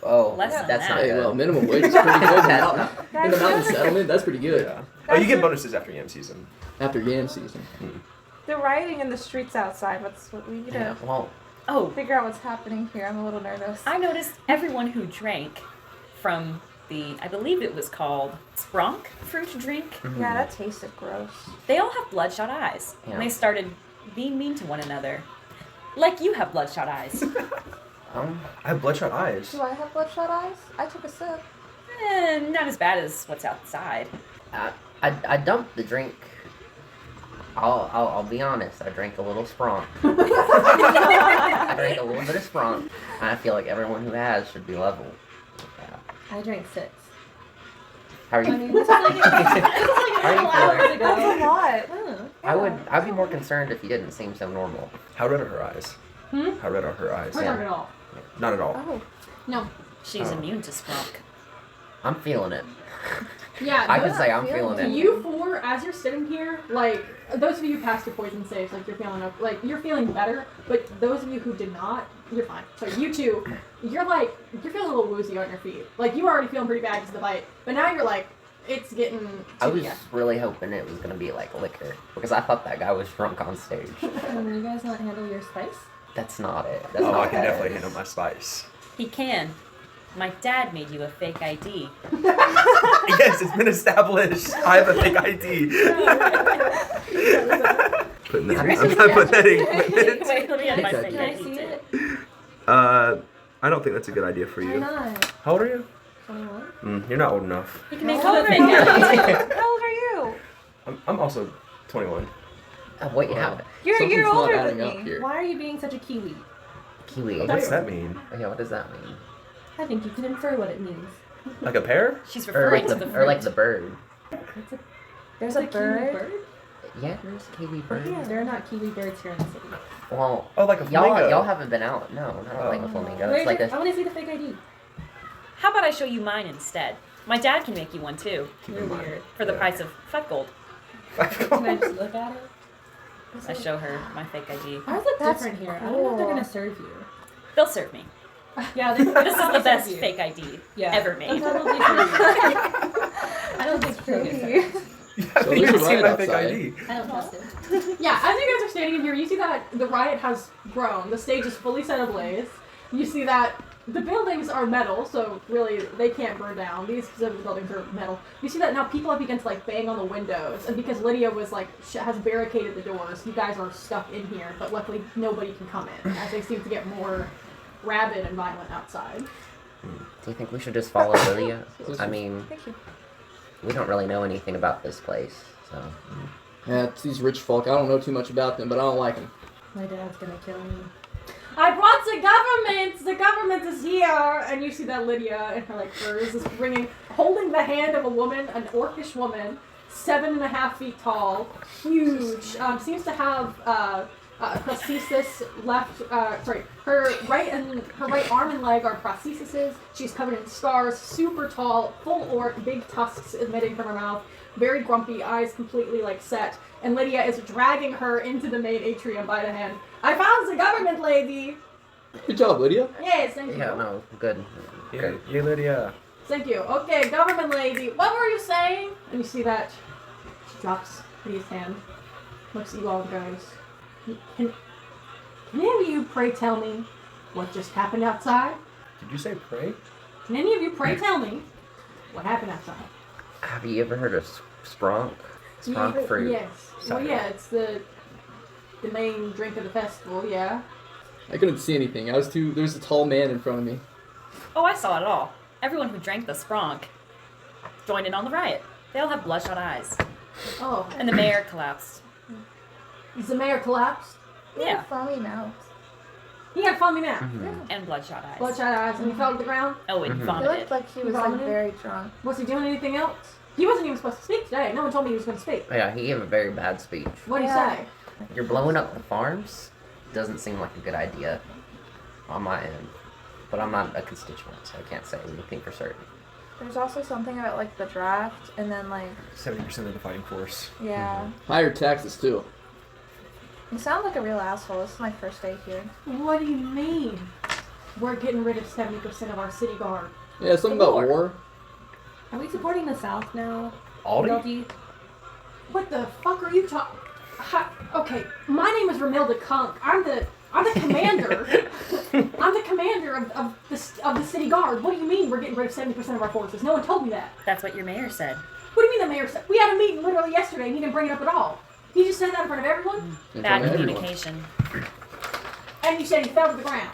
Oh, Less than that's that. not Hey, good. well, minimum wage is pretty good. in the That's mountain- not- in the mountain settlement, that's pretty good. Yeah. Oh, you get bonuses after yam season. After yam season. The rioting in the streets outside. We need Yeah. to Well, Oh, figure out what's happening here. I'm a little nervous. I noticed everyone who drank from the, I believe it was called Spronk fruit drink, Yeah, that tasted gross. they all have bloodshot eyes. Yeah. And they started being mean to one another. Like you have bloodshot eyes. I have bloodshot eyes. Do I have bloodshot eyes? I took a sip. Not as bad as what's outside. I dumped the drink. I'll be honest. I drank a little Spronk. I drank a little bit of Spronk. I feel like everyone who has should be level. I drank 6. How are you? I mean, this was like How are you feeling? That's a lot. I'd be more concerned if you didn't seem so normal. How red are her eyes? Hmm? How red are her eyes? Not at all. Not at all. Oh, No. She's Oh. immune to Spronk. I'm feeling it. Yeah, I those- can say I'm feeling to it. you four, as you're sitting here, like those of you who passed your poison saves, like you're feeling like you're feeling better. But those of you who did not, you're fine. So you two, you're feeling a little woozy on your feet. Like you were already feeling pretty bad because of the bite, but now you're like, it's getting. I was yeah. really hoping it was gonna be like liquor because I thought that guy was drunk on stage. Can you guys not handle your spice? That's not it. That's Oh, not I can what definitely it is. handle my spice. He can. My dad made you a fake ID. Yes, it's been established. I have a fake ID. Putting that, I'm not putting that in equipment. Wait, let me have my Can fake Can I ID see too. it? I don't think that's a good idea for Why you. not? How old are you? 21? You're not old enough. He can make How you a old fake are you? ID. How old are you? I'm also 21. Wait, Wow. how? You're Something's not older adding than up me. here. Why are you being such a kiwi? Kiwi. What's that mean? Yeah, what does that mean? I think you can infer what it means. Like a pear? She's Or referring like to the the or like fruit. the bird. There's It's a kiwi bird. Yeah, there's a kiwi bird. Yeah. There are not kiwi birds here in the city. Well, Oh, like a flamingo. y'all haven't been out. No, not like a flamingo. Where's It's like your, I a. want to see the fake ID. How about I show you mine instead? My dad can make you one too, Keep You're in mind. weird. for the Yeah. price of 5 gold. Can I just look at it? I show her my fake ID. Ours look That's different here. I don't know if they're cool. gonna serve you. They'll serve me. Yeah, they, This is the best fake ID ever They'll made. probably serve you. I don't think you'll get Pretty. served. Yeah, So I've never there's a seen riot my fake outside. ID. I don't trust it. Yeah, as you guys are standing in here, you see that the riot has grown. The stage is fully set ablaze. You see that the buildings are metal, so really they can't burn down. These specific buildings are metal. You see that now people have begun to like bang on the windows, and because Lydia was like has barricaded the doors, you guys are stuck in here. But luckily nobody can come in, as they seem to get more rabid and violent outside. Do you think we should just follow Lilia? I mean, Thank you. we don't really know anything about this place, so. Yeah, it's these rich folk. I don't know too much about them, but I don't like them. My dad's gonna kill me. I brought the government! The government is here! And you see that Lydia in her like furs is ringing, holding the hand of a woman, an orcish woman, 7.5 feet tall, huge, seems to have prosthesis left, her right arm and leg are prosthesises. She's covered in scars, super tall, full orc, big tusks emitting from her mouth, very grumpy, eyes completely like set. And Lydia is dragging her into the main atrium by the hand. I found the government lady! Good job, Lydia. Yes, thank you. Yeah, no, good. Yeah, you, Lydia. Thank you. Okay, government lady, what were you saying? And you see that she drops Lydia's hand, looks at you all and goes, Can any of you pray tell me what just happened outside? Did you say pray? Can any of you pray tell me what happened outside? Have you ever heard of Spronk? Spronk fruit. Yes. Well, cider. yeah, it's the main drink of the festival, yeah. I couldn't see anything. There's a tall man in front of me. Oh, I saw it all. Everyone who drank the Spronk joined in on the riot. They all have bloodshot eyes. Oh, And the mayor collapsed. the mayor collapsed? Yeah. Foamy mouth. He had foamy mouth, Mhm. And bloodshot eyes. bloodshot eyes, and he fell to the ground. Oh, and Mhm. He vomited. looked like he was Vomited? like very drunk. Was he doing anything else? He wasn't even supposed to speak today. No one told me he was going to speak. Yeah, he gave a very bad speech. What did he Yeah. say? You're blowing up the farms? Doesn't seem like a good idea on my end. But I'm not a constituent, so I can't say anything for certain. There's also something about like the draft, and then like 70% of the fighting force. yeah. Higher taxes too. You sound like a real asshole. This is my first day here. What do you mean? We're getting rid of 70% of our city guard. Yeah, something about war. Are we supporting the South now? Aldi? Aldi? What the fuck are you talking? Okay, my name is Ramilda Kunk. I'm the commander. I'm the commander of the city guard. What do you mean we're getting rid of 70% of our forces? No one told me that. That's what your mayor said. What do you mean the mayor said? We had a meeting literally yesterday and he didn't bring it up at all. He just said that in front of everyone, In front Bad of everyone. communication. and you said he fell to the ground.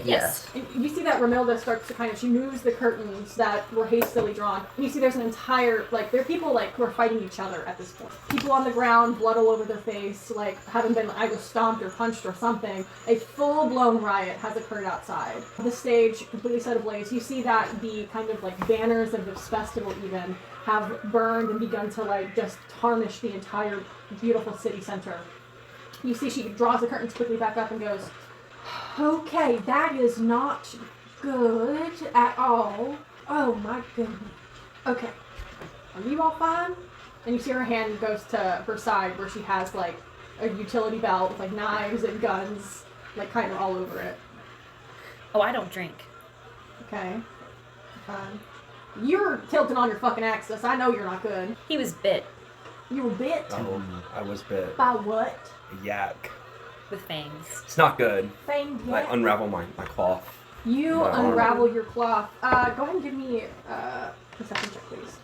Yes. And you see that Ramilda starts to she moves the curtains that were hastily drawn. And you see there's an entire, there are people, who are fighting each other at this point. People on the ground, blood all over their face, having been either stomped or punched or something. A full-blown riot has occurred outside. The stage completely set ablaze. You see that the kind of, banners of this festival even have burned and begun to, just tarnish the entire beautiful city center. You see she draws the curtains quickly back up and goes, okay, that is not good at all. Oh my goodness. Okay. Are you all fine? And you see her hand goes to her side where she has a utility belt with knives and guns kind of all over it. Oh, I don't drink. Okay. Fine. You're tilting on your fucking axis. I know you're not good. He was bit You were bit? Oh, I was bit. By what? A yak. with fangs. It's not good. Fanged I yak? unravel my cloth. You My arm. unravel your cloth. Go ahead and give me a perception check, please.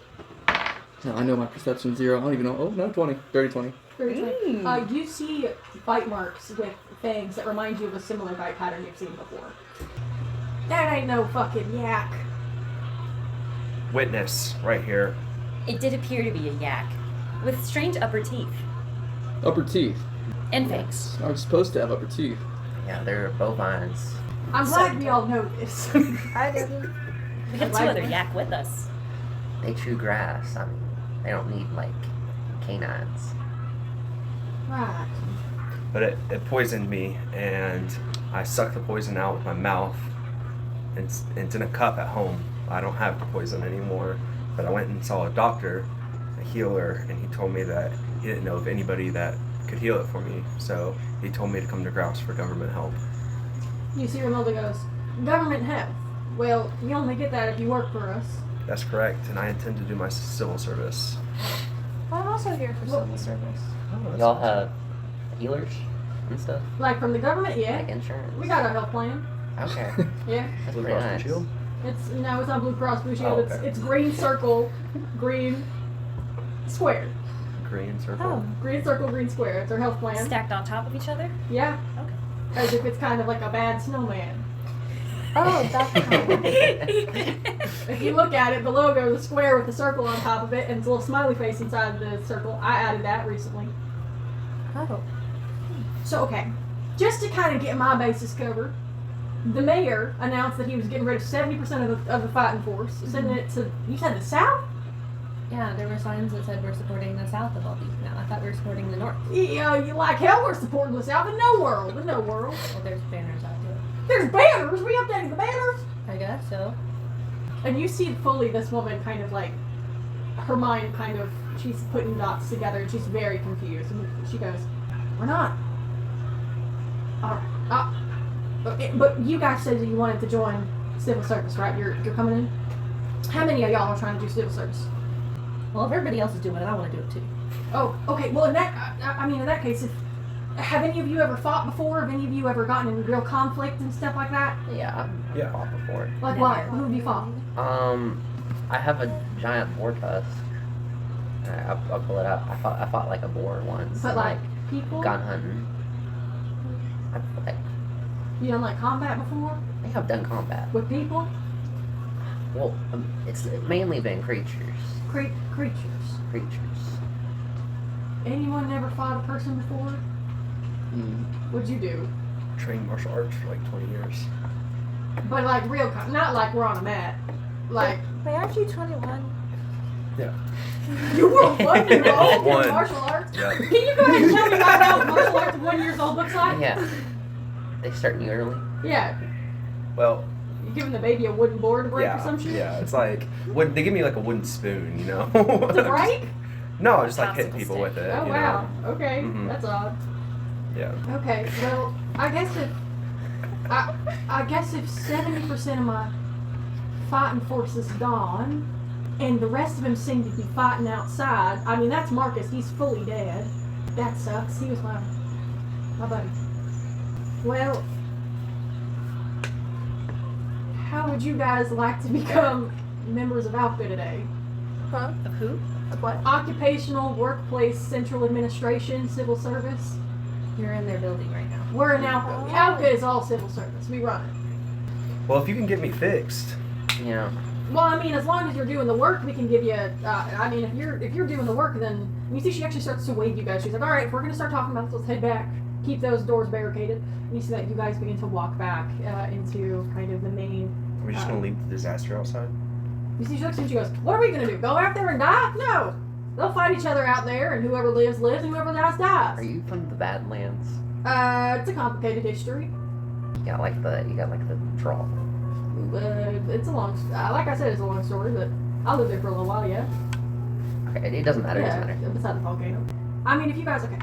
No, I know my perception 0. I don't even know. Oh, no, 20. Dirty 20. You see bite marks with fangs that remind you of a similar bite pattern you've seen before. That ain't no fucking yak. Witness, right here. It did appear to be a yak, with strange upper teeth Upper teeth. and fangs. Aren't supposed to have upper teeth. Yeah, they're bovines. I'm glad we all know this. I didn't. We have two Like other this. yak with us. They chew grass. I mean, they don't need, canines. Right. But it poisoned me, and I sucked the poison out with my mouth. And it's in a cup at home. I don't have the poison anymore. But I went and saw a doctor, a healer, and he told me that he didn't know of anybody that could heal it for me. So he told me to come to Grouse for government help. You see Romelda goes, government help. Well, you only get that if you work for us. That's correct, and I intend to do my civil service. Well, I'm also here for civil service. Y'all have healers and stuff? Like from the government, yeah. Like insurance? We got a health plan. Okay. Yeah. That's Blue pretty Cross nice. Blue Shield? It's not Blue Cross Blue Shield. Oh, It's okay. it's green circle, green square. Green circle. Oh, Green circle, green square. It's our health plan. stacked on top of each other? Yeah. Okay. As if it's kind of like a bad snowman. Oh, that's cool. If you look at it, the logo, the square with the circle on top of it, and it's a little smiley face inside the circle. I added that recently. Oh. So, okay, just to kind of get my bases covered, the mayor announced that he was getting rid of 70% of the fighting force, sending it to, you said the South? Yeah, there were signs that said we're supporting the south of all these now. I thought we were supporting the north. Yeah, you like hell we're supporting the South. In no world. In no world. Well, there's banners out there. There's banners. We updated the banners. I guess so. And you see fully this woman kind of like, her mind kind of, she's putting dots together and she's very confused. And she goes, we're not. Alright. But you guys said that you wanted to join civil service, right? You're coming in? How many of y'all are trying to do civil service? Well, if everybody else is doing it, I want to do it too. Oh, okay. Well, in that case, have any of you ever fought before? Have any of you ever gotten in real conflict and stuff like that? Yeah, I've fought before. Like what? Who have you fought? I have a giant boar tusk. I'll pull it up. I fought like a boar once. But like people? Gone hunting. You done like combat before? I think I've done combat. With people? Well, it's mainly been creatures. Creatures. Anyone never fought a person before? What'd you do? Trained martial arts for like 20 years. But like real, not like we're on a mat. Like Wait, aren't you 21? Yeah. you were 1 year old in One. martial arts. Yeah. Can you go ahead and tell me about how martial arts at 1 year old looks like? Yeah. They start you early. Yeah. Well, You giving the baby a wooden board to break or yeah, some shit? yeah. It's like they give me like a wooden spoon, you know. To break? No, just like hitting Popsicle people stick. with it. Oh you wow. know? Okay, Mhm. that's odd. Yeah. Okay, well, I guess if 70% of my fighting force is gone, and the rest of them seem to be fighting outside. I mean, that's Marcus. He's fully dead. That sucks. He was my buddy. Well, how would you guys like to become members of Alpha today? Huh? Of who? Of what? Occupational, workplace, central administration, civil service. You're in their building right now. We're in Alpha. Alpha is all civil service. We run it. Well, if you can get me fixed. Yeah. Well, I mean, as long as you're doing the work, we can give you. I mean, if you're doing the work, then you see she actually starts to wave you guys. She's like, "All right, if we're gonna start talking about this, let's head back. Keep those doors barricaded." And you see that you guys begin to walk back into kind of the main. Are we just gonna leave the disaster outside? You see, she looks at you. She goes, "What are we gonna do? Go out there and die? No. They'll fight each other out there, and whoever lives lives, and whoever dies dies." Are you from the Badlands? It's a complicated history. You got like the draw. It's a long. Like I said, it's a long story, but I lived there for a little while. Yeah. Okay, it doesn't matter. It Yeah, doesn't matter. beside the volcano. I mean, if you guys, okay.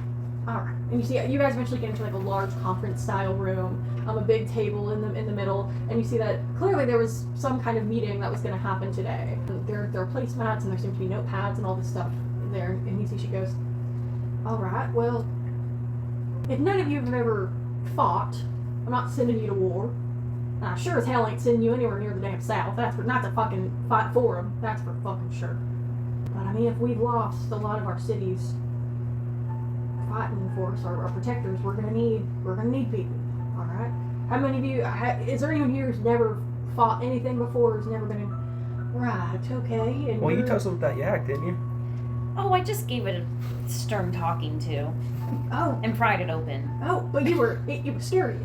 Alright. And you see, you guys eventually get into like a large conference-style room, a big table in the middle, and you see that clearly there was some kind of meeting that was going to happen today. And there are placemats, and there seem to be notepads and all this stuff there. And you see, she goes, "Alright, well, if none of you have ever fought, I'm not sending you to war. I sure as hell ain't sending you anywhere near the damn South. That's for not to fucking fight for them. That's for fucking sure. But I mean, if we've lost a lot of our cities fighting for us, our protectors, we're gonna need people. All right. How many of you? Is there anyone here who's never fought anything before? Who's never been? Right. Okay. And Well, you you're- tussled with that yak, didn't you? Oh, I just gave it a stern talking to Oh. and pried it open. Oh. But you were scary.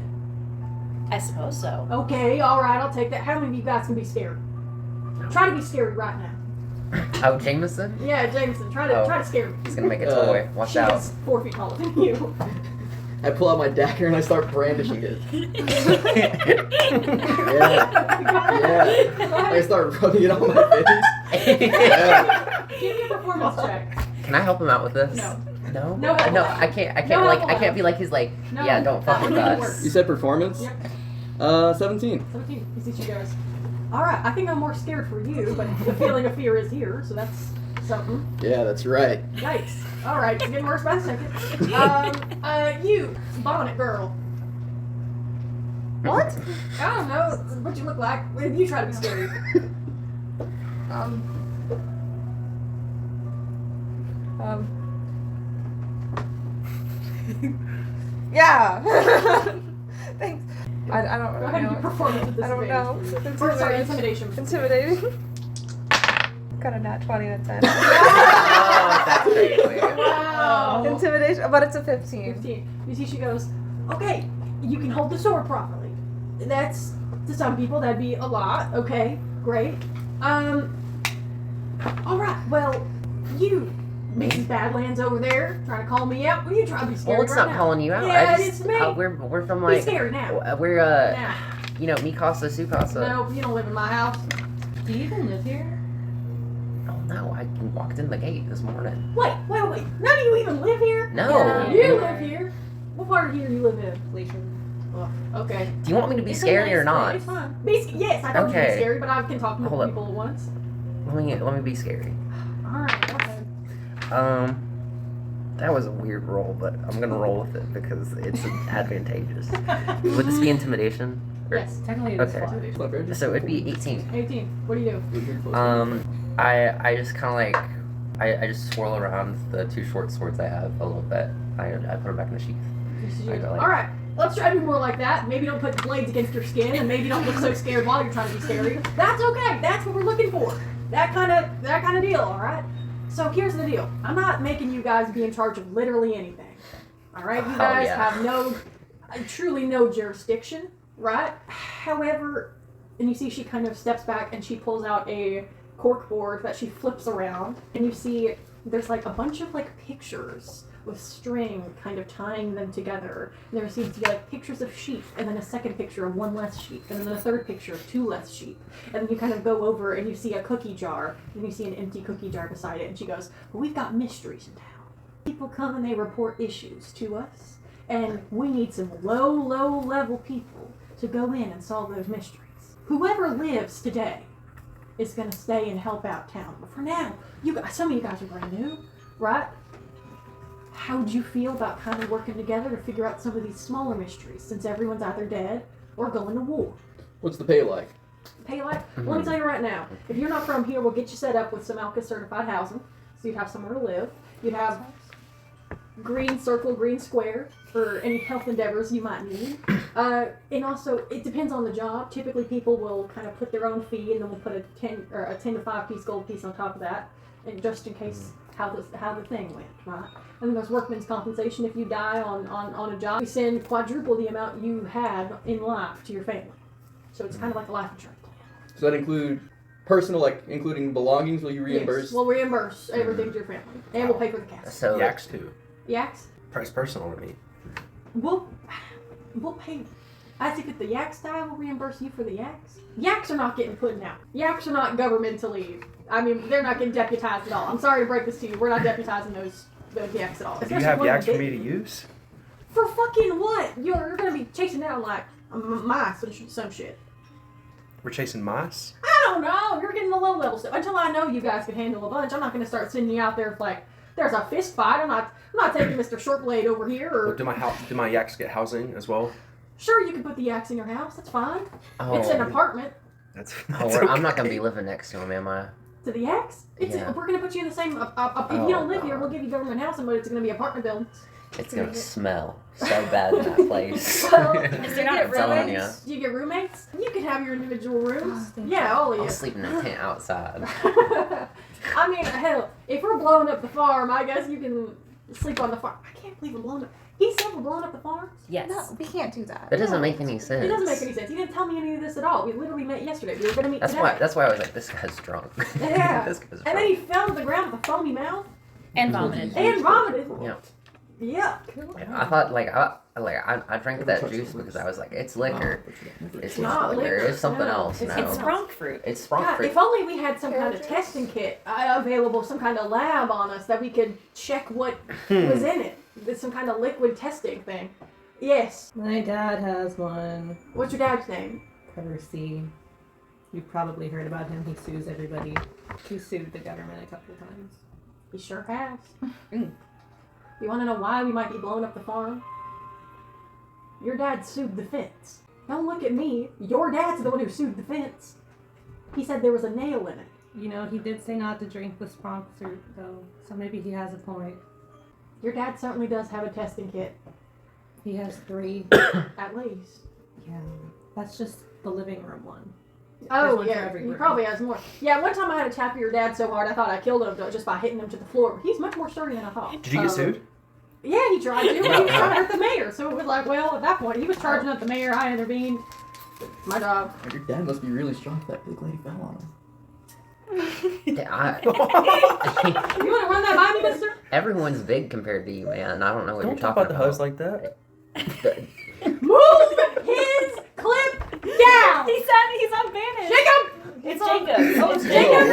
I suppose so. Okay. All right. I'll take that. How many of you guys can be scary? Try to be scary right now. Oh, Jameson? Yeah, Jameson. Try to scare me. He's gonna make a toy. Watch She out. is 4 feet taller than you. I pull out my dagger and I start brandishing it. Yeah. I start rubbing it on my face. Yeah. Give me a performance check. Can I help him out with this? No. No? No help No, allowed. I can't No like help I can't allowed. be like he's like, No, yeah, don't that fuck with wouldn't work. us. You said performance? Yep. 17. 17. You see, she goes, "Alright, I think I'm more scared for you, but the feeling of fear is here, so that's something." Yeah, that's right. Yikes. Alright, it's getting worse by the second. You, bonnet girl. What? I don't know what you look like. If you try to be scary. Yeah. Thanks. I don't Go ahead and do know. performance with I don't know. Or, sorry, intimidation. Intimidating. Got a nat 20 and a 10. Oh, that's crazy. Wow. Intimidation, but it's a 15. 15. You see, she goes, okay, you can hold the sword properly. That's, to some people, that'd be a lot. Okay, great. Alright, well, you, Mrs. Badlands over there, trying to call me out. What are you trying to be scary Well, it's right not now? calling you out. Yeah, I just, it's me. we're from Be like, scary now. we're Now. you know, mi casa, su casa. No, you don't live in my house. Do you even live here? Oh no, I walked in the gate this morning. Wait. None of you even live here? No. Yeah. You live here. What part of here do you live in? Glacier. Oh, okay. Do you want me to be It's a scary nice or not? place, It's fine. Yes, I don't Okay. be scary, but I can talk to Hold multiple up. people at once. Let me be scary. Alright, okay. That was a weird roll, but I'm gonna roll with it because it's advantageous. Would this be intimidation? Or- Yes. Technically it is Okay. fun. It's not very So it'd be 18. 18. What do you do? I just kind of like, I just swirl around the two short swords I have a little bit. I put them back in the sheath. I go like- Alright, let's try to be more like that. Maybe don't put the blades against your skin, and maybe don't look so scared while you're trying to be scary. That's okay. That's what we're looking for. That kind of deal, alright? So here's the deal. I'm not making you guys be in charge of literally anything. Alright? You Oh, guys yeah. have truly no jurisdiction, right? However, and you see she kind of steps back and she pulls out a cork board that she flips around, and you see there's like a bunch of like pictures with string kind of tying them together. And there seems to be like pictures of sheep, and then a second picture of one less sheep, and then a third picture of two less sheep. And then you kind of go over and you see a cookie jar, and you see an empty cookie jar beside it, and she goes, well, we've got mysteries in town. People come and they report issues to us, and we need some low level people to go in and solve those mysteries. Whoever lives today is going to stay and help out town. But for now, some of you guys are brand new, right? How would you feel about kind of working together to figure out some of these smaller mysteries, since everyone's either dead or going to war? What's the pay like? Pay like? Well, let me tell you right now, if you're not from here, we'll get you set up with some ALCA certified housing, so you'd have somewhere to live. You'd have green circle, green square for any health endeavors you might need. And also, it depends on the job. Typically, people will kind of put their own fee, and then we'll put a 10 to 5 piece gold piece on top of that, and just in case how the thing went, right? And then there's workman's compensation if you die on a job. We send quadruple the amount you had in life to your family. So it's kind of like a life insurance plan. Does that include personal, like including belongings? Will you reimburse? Yes, we'll reimburse everything to your family, and we'll pay for the cast. So Yaks too. Yaks? Price personal to me. We'll pay. As if it's the Yaks die, we'll reimburse you for the Yaks. Yaks are not getting put out. Yaks are not governmentally. I mean, they're not getting deputized at all. I'm sorry to break this to you. We're not deputizing those Yaks at all. Do you Especially have one Yaks for big- me to use? For fucking what? You're gonna be chasing down like mice and some shit. We're chasing mice? I don't know. You're getting the low level stuff. Until I know you guys can handle a bunch, I'm not gonna start sending you out there if like there's a fist fight. I'm not taking Mr. Shortblade over here. Or Do my Yaks get housing as well? sure, you can put the Yaks in your house. That's fine. Oh. It's an apartment. That's I'm not gonna be living next to him, am I? To the Yaks? Yeah. We're gonna put you in the same. If Oh, you don't live here, God. we'll give you government housing, but it's gonna be apartment buildings. It's gonna smell so bad in that place. Well, Is there you not get I'm telling roommates? Do you get roommates? You can have your individual rooms. thank Yeah, all of I'll you. sleep in a tent outside. I mean, hell, if we're blowing up the farm, I guess you can sleep on the farm. I can't believe we're blowing up. He said we're blowing up the farm? Yes. No, we can't do that. That doesn't make any sense. It doesn't make any sense. He didn't tell me any of this at all. We literally met yesterday. We were gonna meet That's today. why I was like, this guy's drunk. Yeah. This guy's And then he fell to the ground with a foamy mouth And vomited. and vomited. Yeah. Yeah. I thought I drank that juice because I was like, it's liquor. It's not liquor. It's something No. else. It's- No. It's Spronk fruit. It's Spronk God, fruit. if only we had some kind of testing kit available, some kind of lab on us that we could check what was in it. There's some kind of liquid testing thing. Yes. My dad has one. What's your dad's name? Percy. You've probably heard about him. He sues everybody. He sued the government a couple of times. He sure has. You want to know why we might be blowing up the farm? Your dad sued the fence. Don't look at me. Your dad's the one who sued the fence. He said there was a nail in it. You know, he did say not to drink the Spronk fruit, though, so maybe he has a point. Your dad certainly does have a testing kit. He has 3. At least. Yeah. That's just the living room one. Oh, one for yeah, every he room. probably has more. Yeah, one time I had to tackle your dad so hard I thought I killed him just by hitting him to the floor. He's much more sturdy than I thought. Did you get sued? Yeah, he tried to. He was trying to hurt the mayor. So it was like, well, at that point, he was charging at the mayor. I intervened. My job. Your dad must be really strong if that big lady fell on him. Yeah, You want to run that by me, mister? everyone's big compared to you, man. I don't know what Don't you're talk talking about the host like that. Move his clip down! He said he's on Vantage. Jacob! It's Jacob. Oh, it's Jacob!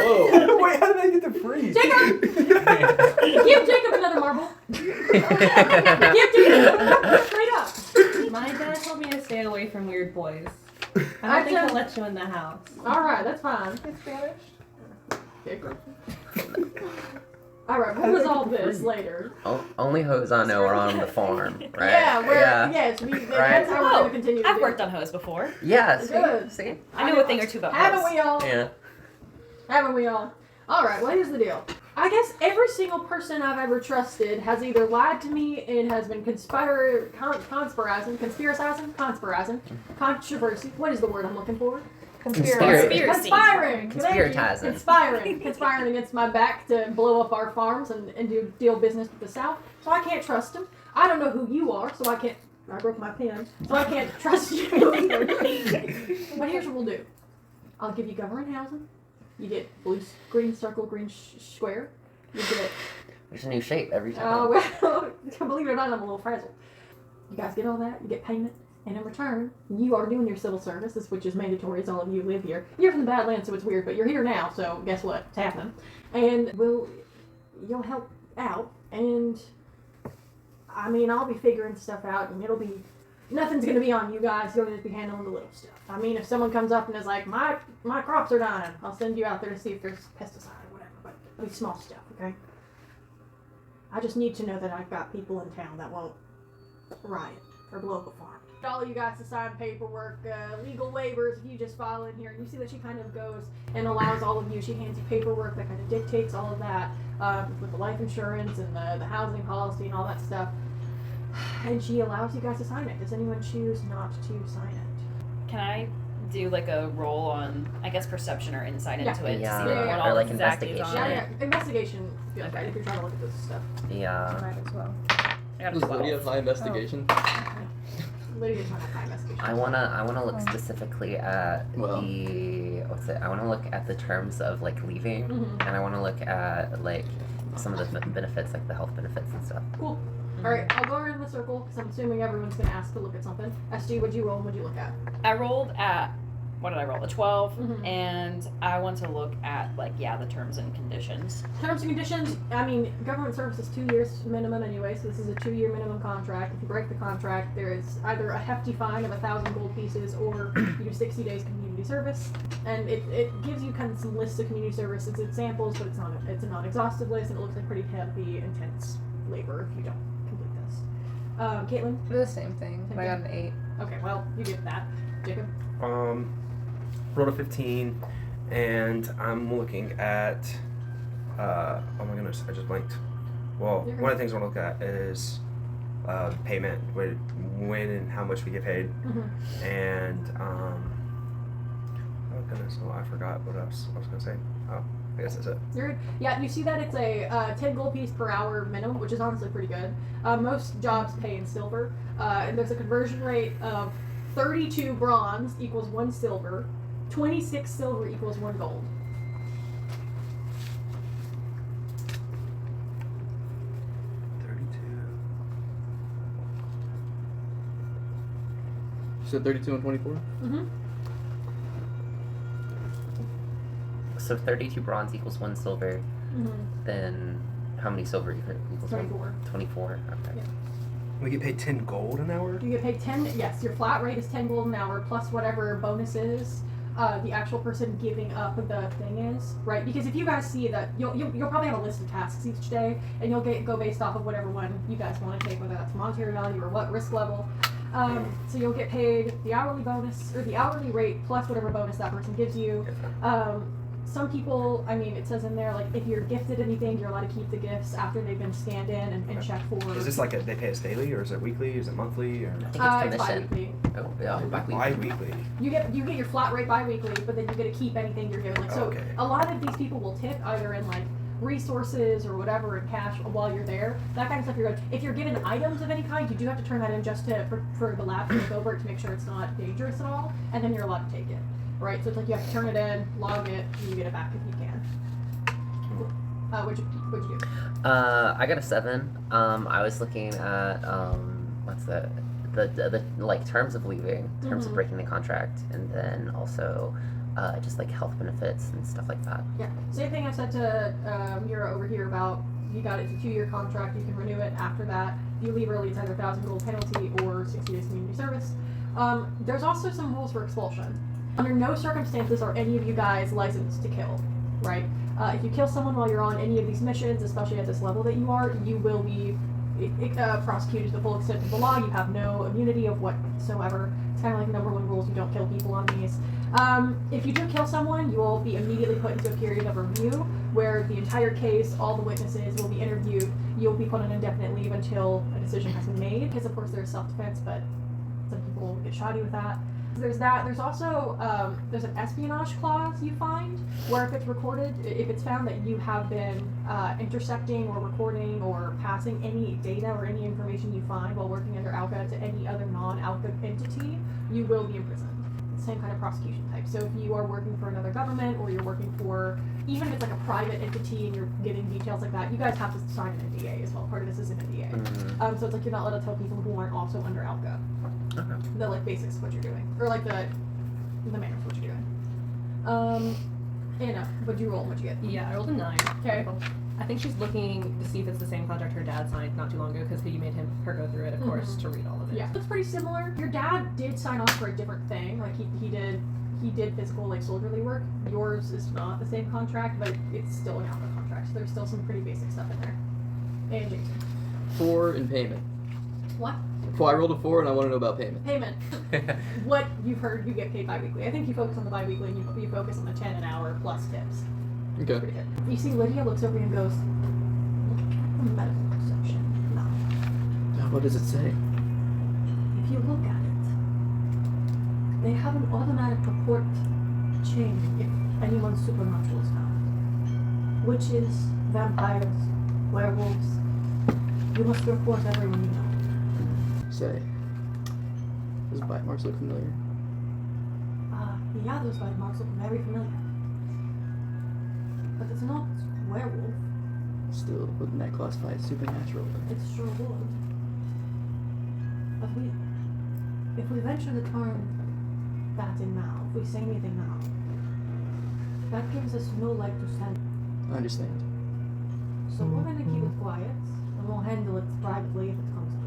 Whoa, Wait, how did I get to freeze? Jacob! Give Jacob another marble. Give Jacob another marble. Straight up. My dad told me to stay away from weird boys. I I don't think just- he'll let you in the house. Alright, that's fine. In Spanish. Jacob. Alright, we'll resolve this later. Only hoes I know are on the farm, right? Yeah, yeah. yes, that's how we're going to continue to I've do worked it. on hose before. Yeah, see? Good. See? I know a thing or two about Haven't hose. we all? Yeah. Haven't we all? Alright, well, here's the deal. I guess every single person I've ever trusted has either lied to me and has been conspiring, controversy. What is the word I'm looking for? Conspiracy. Conspiring. Conspiratizing. Conspiring against my back to blow up our farms and do deal business with the South. So I can't trust them. I don't know who you are, so I can't. I broke my pen, so I can't trust you either. But here's what we'll do. I'll give you government housing. You get blue, green circle, green square. You get. There's a new shape every time. Oh well, believe it or not, I'm a little frazzled. You guys get all that. You get payment. And in return, you are doing your civil services, which is mandatory as all of you live here. You're from the Badlands, so it's weird, but you're here now, so guess what? It's happening. And you'll help out, and I mean, I'll be figuring stuff out, and nothing's gonna be on you guys. You'll just be handling the little stuff. I mean, if someone comes up and is like, my crops are dying, I'll send you out there to see if there's pesticide or whatever, but it'll be small stuff, okay? I just need to know that I've got people in town that won't riot or blow up a farm. All of you guys to sign paperwork, legal waivers. If you just file in here, and you see that she kind of goes and allows all of you. She hands you paperwork that kind of dictates all of that with the life insurance and the housing policy and all that stuff. And she allows you guys to sign it. Does anyone choose not to sign it? Can I do like a roll on, I guess, perception or insight into it Yeah, to see what or all like exactly is on investigation. it? Yeah. Investigation feels Okay. right if you're trying to look at this stuff. Yeah. Might as well. I got a Does Lydia 12. have high investigation? Lydia's not a high investigation. I wanna look specifically at Well. I wanna look at the terms of like leaving, Mhm. and I wanna look at like some of the benefits, like the health benefits and stuff. Cool. Alright, I'll go around the circle because I'm assuming everyone's going to ask to look at something. SG, what'd you roll and what'd you look at? I rolled at, what did I roll? A 12, Mhm. and I want to look at, like, the terms and conditions. Terms and conditions, I mean, government service is 2 years minimum anyway, so this is a 2-year minimum contract. If you break the contract, there is either a hefty fine of 1,000 gold pieces or you do 60 days community service. And it gives you kind of some lists of community services, examples, but it's a non-exhaustive list, and it looks like pretty heavy, intense labor if you don't complete this. Caitlin? The same thing. I got an 8. Okay, well, you get that. Jacob? Rolled a 15, and I'm looking at. Oh my goodness, I just blanked. Well, You're one of the things I want to look at is payment, when and how much we get paid, Mm-hmm. and oh goodness, I forgot what else I was gonna say. Oh, I guess that's it. You're good. Yeah, you see that it's a 10 gold piece per hour minimum, which is honestly pretty good. Most jobs pay in silver, and there's a conversion rate of 32 bronze equals 1 silver, 26 silver equals 1 gold. You said 32 and 24? Mm-hmm. So 32 bronze equals 1 silver. Mm-hmm. Then how many silver equals 24. 24. Okay. Yeah. We get paid 10 gold an hour. You get paid 10, yes, your flat rate is 10 gold an hour plus whatever bonuses the actual person giving up the thing is, right? Because if you guys see that, you'll probably have a list of tasks each day, and you'll go based off of whatever one you guys want to take, whether that's monetary value or what risk level. So you'll get paid the hourly bonus, or the hourly rate plus whatever bonus that person gives you. some people, I mean, it says in there, like, if you're gifted anything, you're allowed to keep the gifts after they've been scanned in and checked for. Is this like they pay us daily, or is it weekly? Is it monthly? Or I think It's it's commission. bi-weekly. Oh, yeah, bi-weekly. bi-weekly? You get your flat rate bi-weekly, but then you get to keep anything you're given. Like, so Okay. a lot of these people will tip either in like resources or whatever in cash while you're there. That kind of stuff you're good. If you're given items of any kind, you do have to turn that in just for the lab to look over it to make sure it's not dangerous at all, and then you're allowed to take it. Right? So it's like you have to turn it in, log it, and you get it back if you can. What'd you do? I got a 7. I was looking at what's the like terms of leaving, terms of Mhm. breaking the contract, and then also just like health benefits and stuff like that. Yeah. Same thing I said to Mira over here about you got it's a 2-year contract, you can renew it after that. If you leave early, it's either 1,000 gold penalty or 60 days community service. There's also some rules for expulsion. Under no circumstances are any of you guys licensed to kill, right? If you kill someone while you're on any of these missions, especially at this level that you are, you will be prosecuted to the full extent of the law. You have no immunity of whatsoever. It's kind of like number 1 rules, you don't kill people on these. If you do kill someone, you will be immediately put into a period of review where the entire case, all the witnesses will be interviewed. You'll be put on indefinite leave until a decision has been made, because of course there's self-defense, but some people get shoddy with that. There's that. There's also there's an espionage clause you find where if it's recorded, if it's found that you have been intercepting or recording or passing any data or any information you find while working under ALCA to any other non-ALCA entity, you will be imprisoned. Same kind of prosecution type. So if you are working for another government or you're working for, even if it's like a private entity and you're giving details like that, you guys have to sign an NDA as well. Part of this is an NDA. Mm-hmm. So it's like you're not allowed to tell people who aren't also under ALCA. Okay. The like basics of what you're doing, or like the manners of what you're doing. Anna, what'd you roll? What'd you get? Yeah, I rolled a 9. Okay. I think she's looking to see if it's the same contract her dad signed not too long ago, because you made her go through it, of course, to read all of it. Yeah, it's pretty similar. Your dad did sign off for a different thing. Like he did physical like soldierly work. Yours is not the same contract, but it's still an ALCA contract. So there's still some pretty basic stuff in there. And Jason. 4 in payment. What? Well, I rolled a 4 and I want to know about payment. Payment. What you've heard, you get paid bi-weekly. I think you focus on the bi-weekly and you focus on the 10 an hour plus tips. Okay. Pretty good. You see Lydia looks over and goes, look at the medical section. No. Now, what does it say? If you look at it, they have an automatic report chain if anyone supernatural is found. Witches, vampires, werewolves. You must report everyone you know. Say. Does bite marks look familiar? Yeah, those bite marks look very familiar. But it's not werewolf. Still, wouldn't that classify as supernatural? It's sure would. But if we venture the term that in now, if we say anything now, that gives us no leg to stand. I understand. So we're gonna keep it quiet, and we'll handle it privately if it comes up.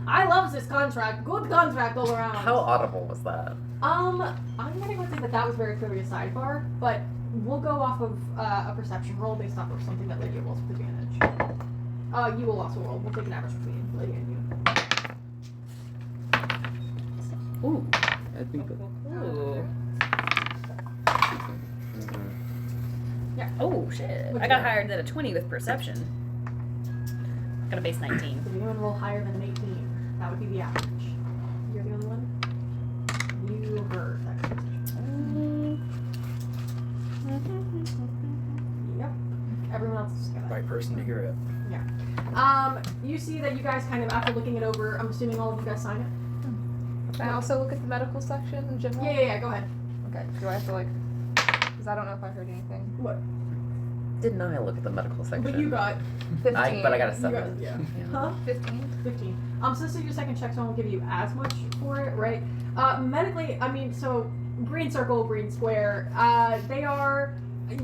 I love this contract. Good contract all around. How audible was that? I'm gonna go think that was very clearly a sidebar, but we'll go off of a perception roll based off of something that Lydia rolls with advantage. You will also roll. We'll take an average between Lydia and you. Ooh. I think that. Ooh. Yeah. Oh shit! What'd I you got get? higher than a 20 with perception. Got a base 19. If anyone roll higher than an 18, that would be the average. You're the only one? You heard that conversation. Yep. Everyone else is gonna. Right person to hear it. You see that you guys kind of, after looking it over, I'm assuming all of you guys sign it? Can I also look at the medical section in general? Yeah, go ahead. Okay. Do I have to because I don't know if I heard anything. What? Didn't I look at the medical section? But you got 15. But I got a You 7. got- Yeah. Huh? 15. 15. So this is your second check, so I won't give you as much for it, right? Medically, I mean, so green circle, green square. They are.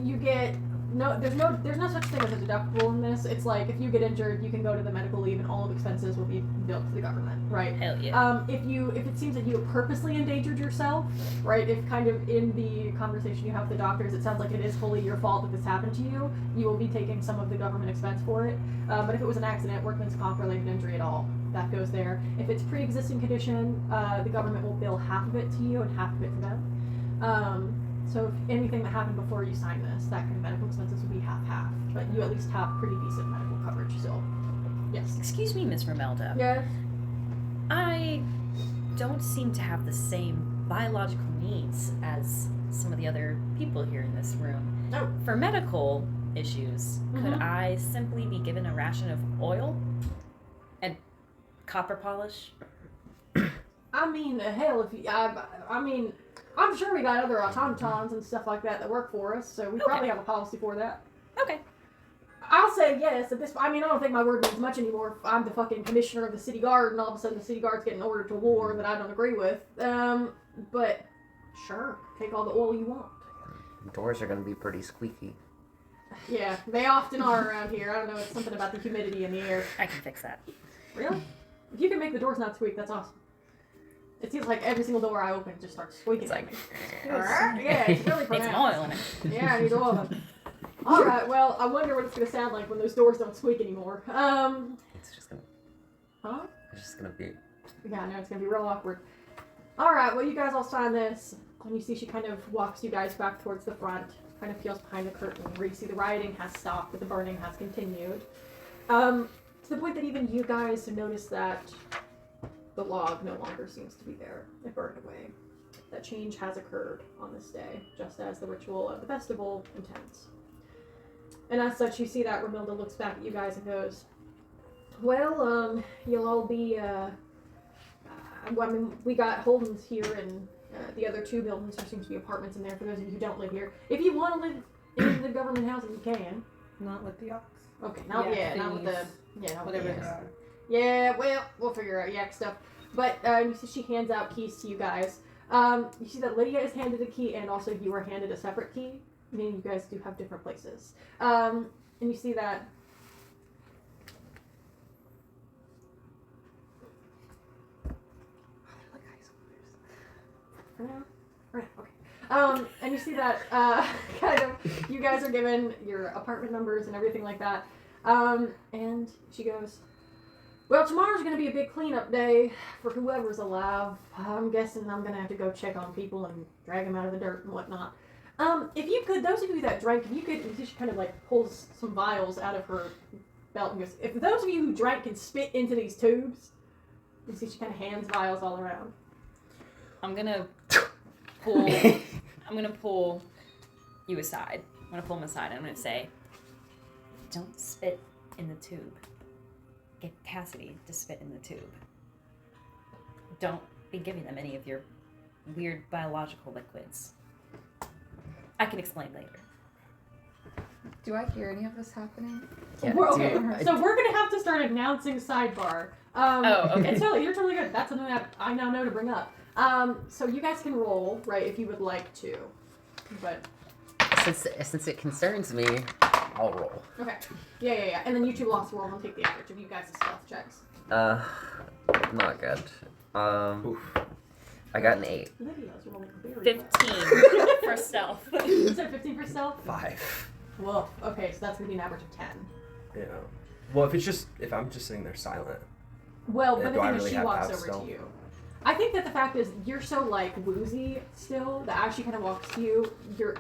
You get there's no such thing as a deductible in this. It's like if you get injured, you can go to the medical leave, and all of expenses will be billed to the government, right? Hell yeah. If it seems that you have purposely endangered yourself, right? If kind of in the conversation you have with the doctors, it sounds like it is fully your fault that this happened to you, you will be taking some of the government expense for it. But if it was an accident, workman's comp related injury at all, that goes there. If it's pre-existing condition, the government will bill half of it to you and half of it to them. So if anything that happened before you signed this, that kind of medical expenses would be half-half. But you at least have pretty decent medical coverage still. Yes. Excuse me, Miss Romelda. Yes. I don't seem to have the same biological needs as some of the other people here in this room. Oh. For medical issues, could Mhm. I simply be given a ration of oil and copper polish? I mean, hell, if you, I mean, I'm sure we got other automatons and stuff like that work for us, so we probably have a policy for that. Okay. I'll say yes at this. I mean, I don't think my word means much anymore. If I'm the fucking commissioner of the city guard, and all of a sudden the city guard's getting ordered to war that I don't agree with. But sure, take all the oil you want. Doors are gonna be pretty squeaky. Yeah, they often are around here. I don't know. It's something about the humidity in the air. I can fix that. Really? If you can make the doors not squeak, that's awesome. It seems like every single door I open just starts squeaking. It's like, yeah, it's really need pronounced. some oil in it. Yeah, I need oil. Alright, well, I wonder what it's gonna sound like when those doors don't squeak anymore. It's just gonna. Huh? It's just gonna be. Yeah, I know, it's gonna be real awkward. Alright, well, you guys all sign this. And you see she kind of walks you guys back towards the front, kind of peels behind the curtain, where you see the rioting has stopped, but the burning has continued. To the point that even you guys notice that the log no longer seems to be there. It burned away. That change has occurred on this day, just as the ritual of the festival intends. And as such, you see that Romilda looks back at you guys and goes, well, you'll all be, I mean, we got Holden's here and the other two buildings. There seems to be apartments in there for those of you who don't live here. If you want to live in the government housing, you can. Not with the Yaks. Okay, not not with the, not with Whatever the they Yaks. are. Yeah, well, we'll figure out Yak stuff. But you see she hands out keys to you guys. You see that Lydia is handed a key and also you are handed a separate key, meaning you guys do have different places. And you see that and you see that kind of you guys are given your apartment numbers and everything like that. And she goes, well, tomorrow's going to be a big cleanup day for whoever's alive. I'm guessing I'm going to have to go check on people and drag them out of the dirt and whatnot. If you could, those of you that drank, if you could, and she kind of like pulls some vials out of her belt and goes, if those of you who drank can spit into these tubes, you see she kind of hands vials all around. I'm gonna pull you aside. I'm gonna pull him aside and I'm gonna say, don't spit in the tube. Get Cassidy to spit in the tube. Don't be giving them any of your weird biological liquids. I can explain later. Do I hear any of this happening? Yeah, Okay, dude, so we're gonna have to start announcing sidebar. Oh, okay. And you're totally good. That's something that I now know to bring up. So you guys can roll, right, if you would like to. But since it concerns me, I'll roll. okay, yeah. And then you two will also roll and take the average of you guys' stealth checks. Not good. I got an 8. Lydia's rolling very 15 for stealth. well. You said 15 for stealth. 5. Whoa. Okay, so that's gonna be an average of 10. Yeah. Well, if I'm just sitting there silent. Well, but Yeah, the do I thing is, really she have walks house over stealth? to you. I think that the fact is you're so like woozy still that as she kind of walks to you,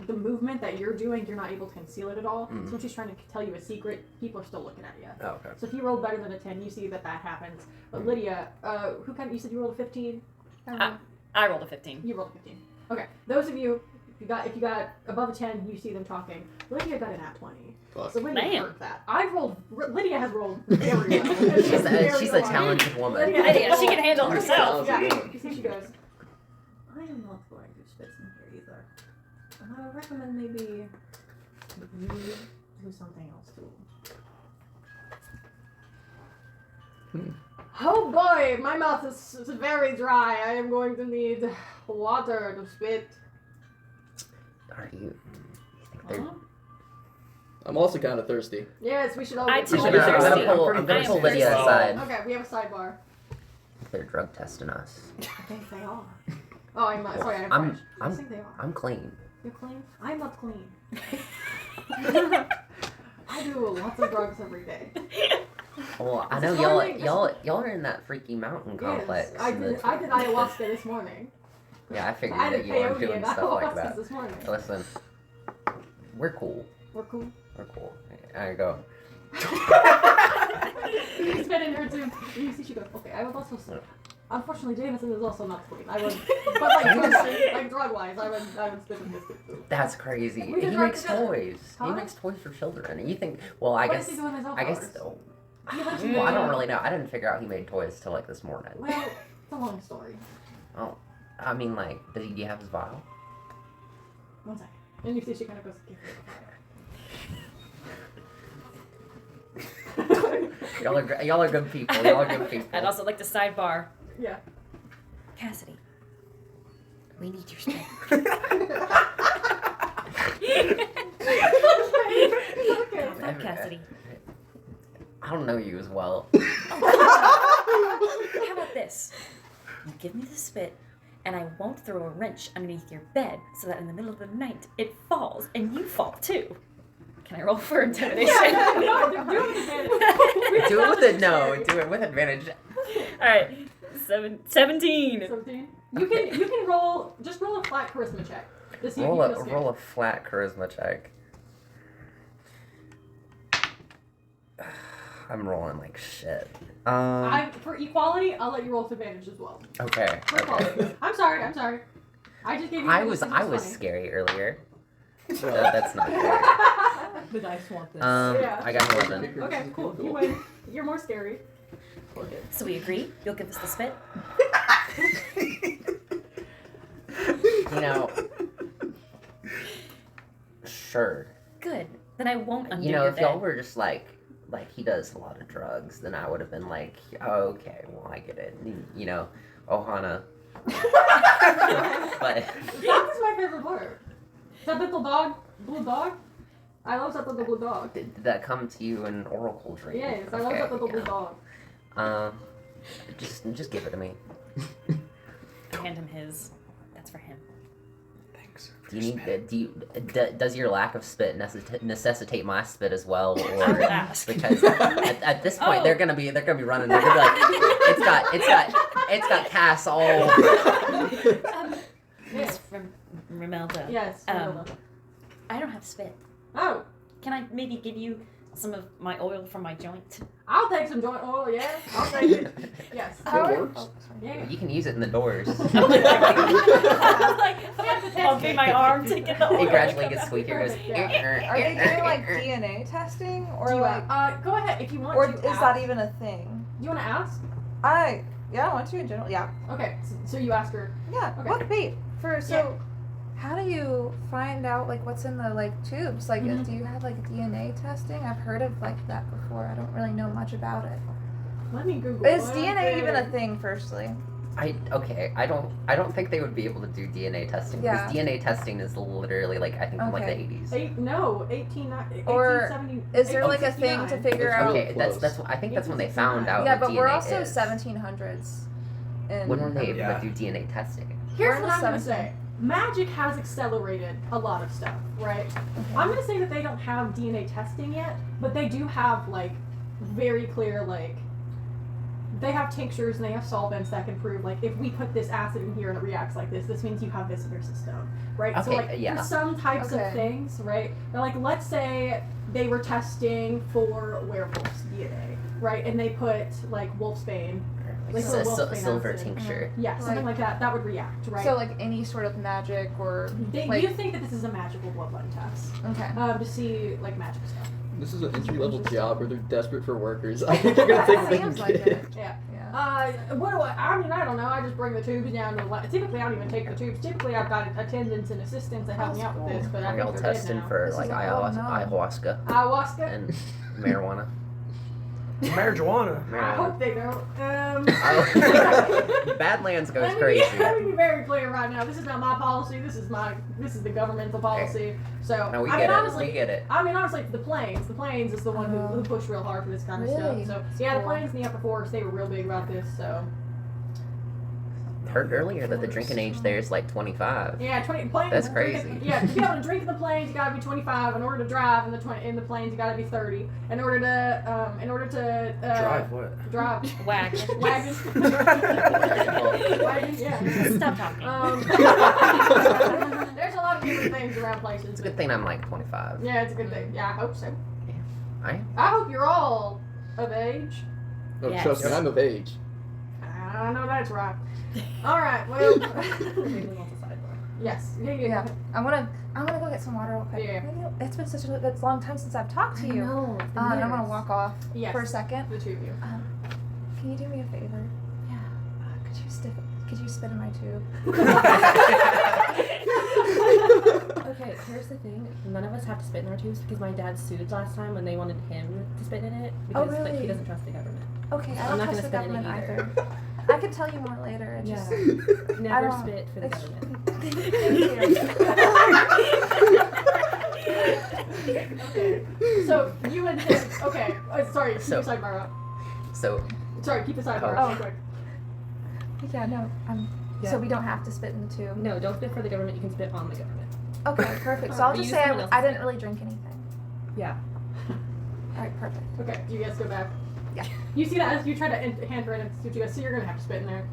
the movement that you're doing, you're not able to conceal it at all. So when she's trying to tell you a secret, people are still looking at you. Oh, okay. So if you roll better than a 10, you see that happens. But Lydia, you said you rolled a 15? I rolled a 15. You rolled a 15. Okay. Those of you, if you got above a 10, you see them talking. Lydia got an at 20. Fuck. So Lydia Man. heard that. Lydia has rolled very well. She's a talented woman. Lydia, she can handle herself. Yeah. Talented woman. You see she goes, I am not going to spit in here either. And I would recommend maybe you do something else too. Oh boy, my mouth is very dry. I am going to need water to spit. Are you think they're... I'm also kind of thirsty. Yes, we should all I get too some am water. thirsty. I'm gonna pull Lydia thirsty. aside. Okay, we have a sidebar. They're drug testing us. I think they are. Oh, I'm not. Sorry, I think they are. I'm clean. You're clean? I'm not clean. I do lots of drugs every day. Well, I It's know starting- y'all are in that freaky mountain complex. Yes, I did ayahuasca this morning. Yeah, I figured I had that you weren't peyote doing and stuff like ayahuasca that. this morning. Listen, we're cool. We're cool. We're cool. I go. You spit in her too. You see, she goes, okay, I would also say, unfortunately, Jameson is also not clean. I would, but like drug-wise, I would spit in biscuit too. That's crazy. We He can try makes together. toys. Huh? He makes toys for children. And you think? Well, I What guess. does he do in his own I guess. hours? Oh, He lives well, I in- don't really know. I didn't figure out he made toys till like this morning. Well, it's a long story. Oh, I mean, like, do you have his vial? 1 second. And you see she kind of goes, give me Y'all are good people. Y'all are good people. I'd also like to sidebar. Yeah. Cassidy, we need your spit. Okay. Fuck Cassidy. I don't know you as well. How about this? You give me the spit, and I won't throw a wrench underneath your bed so that in the middle of the night it falls and you fall too. Can I roll for intimidation? No, do it again. Do it with it. No, do it with advantage. All right, 17. 17. You can roll. Just roll a flat charisma check. To see if Roll you a feel scared. roll a flat charisma check. I'm rolling like shit. For equality, I'll let you roll with advantage as well. Okay. For equality. I'm sorry. I just gave you. I was funny. scary earlier. So Well, that's not fair. The dice want this. Yeah. I got 11. Okay, cool. You win. You're more scary. So we agree? You'll give us the spit? You know. Sure. Good. Then I won't undo You know, your if y'all bed. were just like he does a lot of drugs, then I would have been like, oh, okay, well, I get it. You know, Ohana. But That is my favorite part. That little dog, blue dog. I love that little blue dog. did that come to you in oracle dream? Yes, I love that little blue dog. Just give it to me. I hand him his. That's for him. Thanks. Do you need? Does your lack of spit necessitate my spit as well, I will or ask. because at this point Oh. they're gonna be running. They're gonna be like, it's got Cass all. Miss Romelda. Yes. I don't have spit. Oh, Can I maybe give you some of my oil from my joint? I'll take some joint oil. Yeah, I'll take it. Yes. Yeah. You can use it in the doors. Bumping my arm to get the oil. It gradually gets squeakier. Goes. Yeah. Are they doing like DNA testing or Do you, like, go ahead if you want or to. is ask. that even a thing? You want to ask? I want to in general. Yeah. Okay, so you ask her. Yeah. Okay. What? Wait. How do you find out like what's in the like tubes? Like, Mhm. do you have like DNA testing? I've heard of like that before. I don't really know much about it. Let me Google. Is one DNA even a thing. thing? Firstly. I don't think they would be able to do DNA testing because Yeah. DNA testing is literally like I think from like the Okay. 80s. 1870. Or is there like a thing to 1869. figure out? Okay, that's I think that's when they found out. Yeah, what but we're DNA also is. 1700s. And When were they able Yeah. to do DNA testing? Here's We're in what the I'm gonna 17th. say. Magic has accelerated a lot of stuff, right? I'm gonna say that they don't have DNA testing yet, but they do have like very clear like they have tinctures and they have solvents that can prove like if we put this acid in here and it reacts like this means you have this in your system, right? So Okay, like yeah. for some types Okay. of things, right? They're like let's say they were testing for werewolves DNA, right? And they put like wolfsbane. Like S- a s- wolfsbane silver acid. tincture. Yeah, something like that. That would react, right? So like any sort of magic or They, you think that this is a magical bloodline test okay. to see like magic stuff. This is an entry-level job where they're desperate for workers. I think they're gonna take what they can Seems like get. it. Yeah. Yeah. What do I mean, I don't know. I just bring the tubes down to the lab. Typically, I don't even take the tubes. Typically, I've got attendants and assistants that help me out with this. But I Are y'all think they're dead testing now. for This like is- oh, ayahuasca Ayahuasca? and marijuana? Marijuana. I hope they don't. Oh. Badlands goes crazy. Let me be very clear right now. This is not my policy. This is the governmental policy. So No, we I get mean, it. honestly, We get it. I mean, honestly, the plains is the one who pushed real hard for this kind of Really? stuff. So yeah, the Cool. plains and the upper forest, they were real big about this. So heard earlier that the drinking age there is like 25. Yeah, 20 planes. That's crazy. Yeah, to be able to drink in the planes, you gotta be 25. In order to drive in the planes, you gotta be 30. In order to Drive what? drive Wagon. wagon, yeah. Stop talking. There's a lot of different things around places. It's a good thing I'm like 25. Yeah, it's a good thing. Yeah, I hope so. I I hope you're all of age. Oh, Yes. trust me, I'm of age. I don't know that's right. All right. Well, yes. Yeah. I wanna go get some water real quick. Yeah. It's been such a long time since I've talked to you. No. And I'm gonna walk off Yes. for a second. The two of you. Can you do me a favor? Yeah. Could you spit in my tube? Okay, here's the thing. None of us have to spit in our tubes because my dad sued last time when they wanted him to spit in it because like, really? he doesn't trust the government. Okay, I I'm don't not trust the gonna spit in it government either. I can tell you more later. It's Yeah. just Never don't- spit for the it's- government. So you and him. Okay. Sorry. Keep So- your sidebar up. so Sorry. Keep the sidebar Oh. up real quick. Yeah, no. Yeah. So we don't have to spit in the tube. No, don't spit for the government. You can spit on the government. Okay, perfect. So I'll But just use say someone I else's didn't really drink anything. Yeah. All right, perfect. Okay. You guys go back. Yeah. You see that as you try to hand her in, you guys see you're gonna have to spit in there.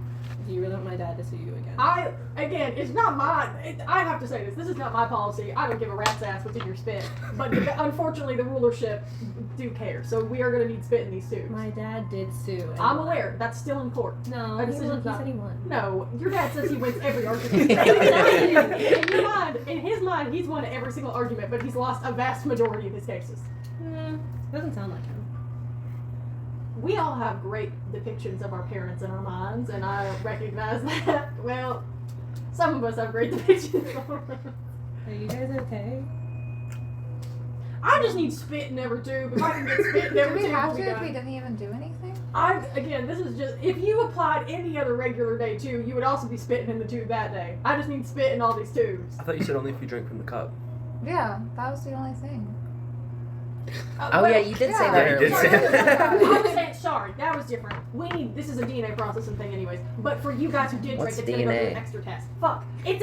Do you really want my dad to sue you again? Again, it's not my. I have to say this. This is not my policy. I don't give a rat's ass what's in your spit. But unfortunately, the rulership do care. So we are going to need spit in these tubes. My dad did sue. and I'm won. aware. That's still in court. No, Our he decision's not- said he won. No, your dad says he wins every argument. In your mind, in his mind, he's won every single argument, but he's lost a vast majority of his cases. Doesn't sound like him. We all have great depictions of our parents in our minds, and I recognize that. Well, some of us have great depictions of our parents. Are you guys okay? I just need spit in every tube. If I can get spit in Do every we tube, have we'll be to if done. we didn't even do anything? Again, this is just, if you applied any other regular day too, you would also be spitting in the tube that day. I just need spit in all these tubes. I thought you said only if you drink from the cup. Yeah, that was the only thing. oh yeah, you did say Yeah. that Yeah, you did earlier. say that. I was saying, sorry, that was different. This is a DNA processing thing anyways. But for you guys who did What's drink, it's gonna go through DNA? an extra test. Fuck. It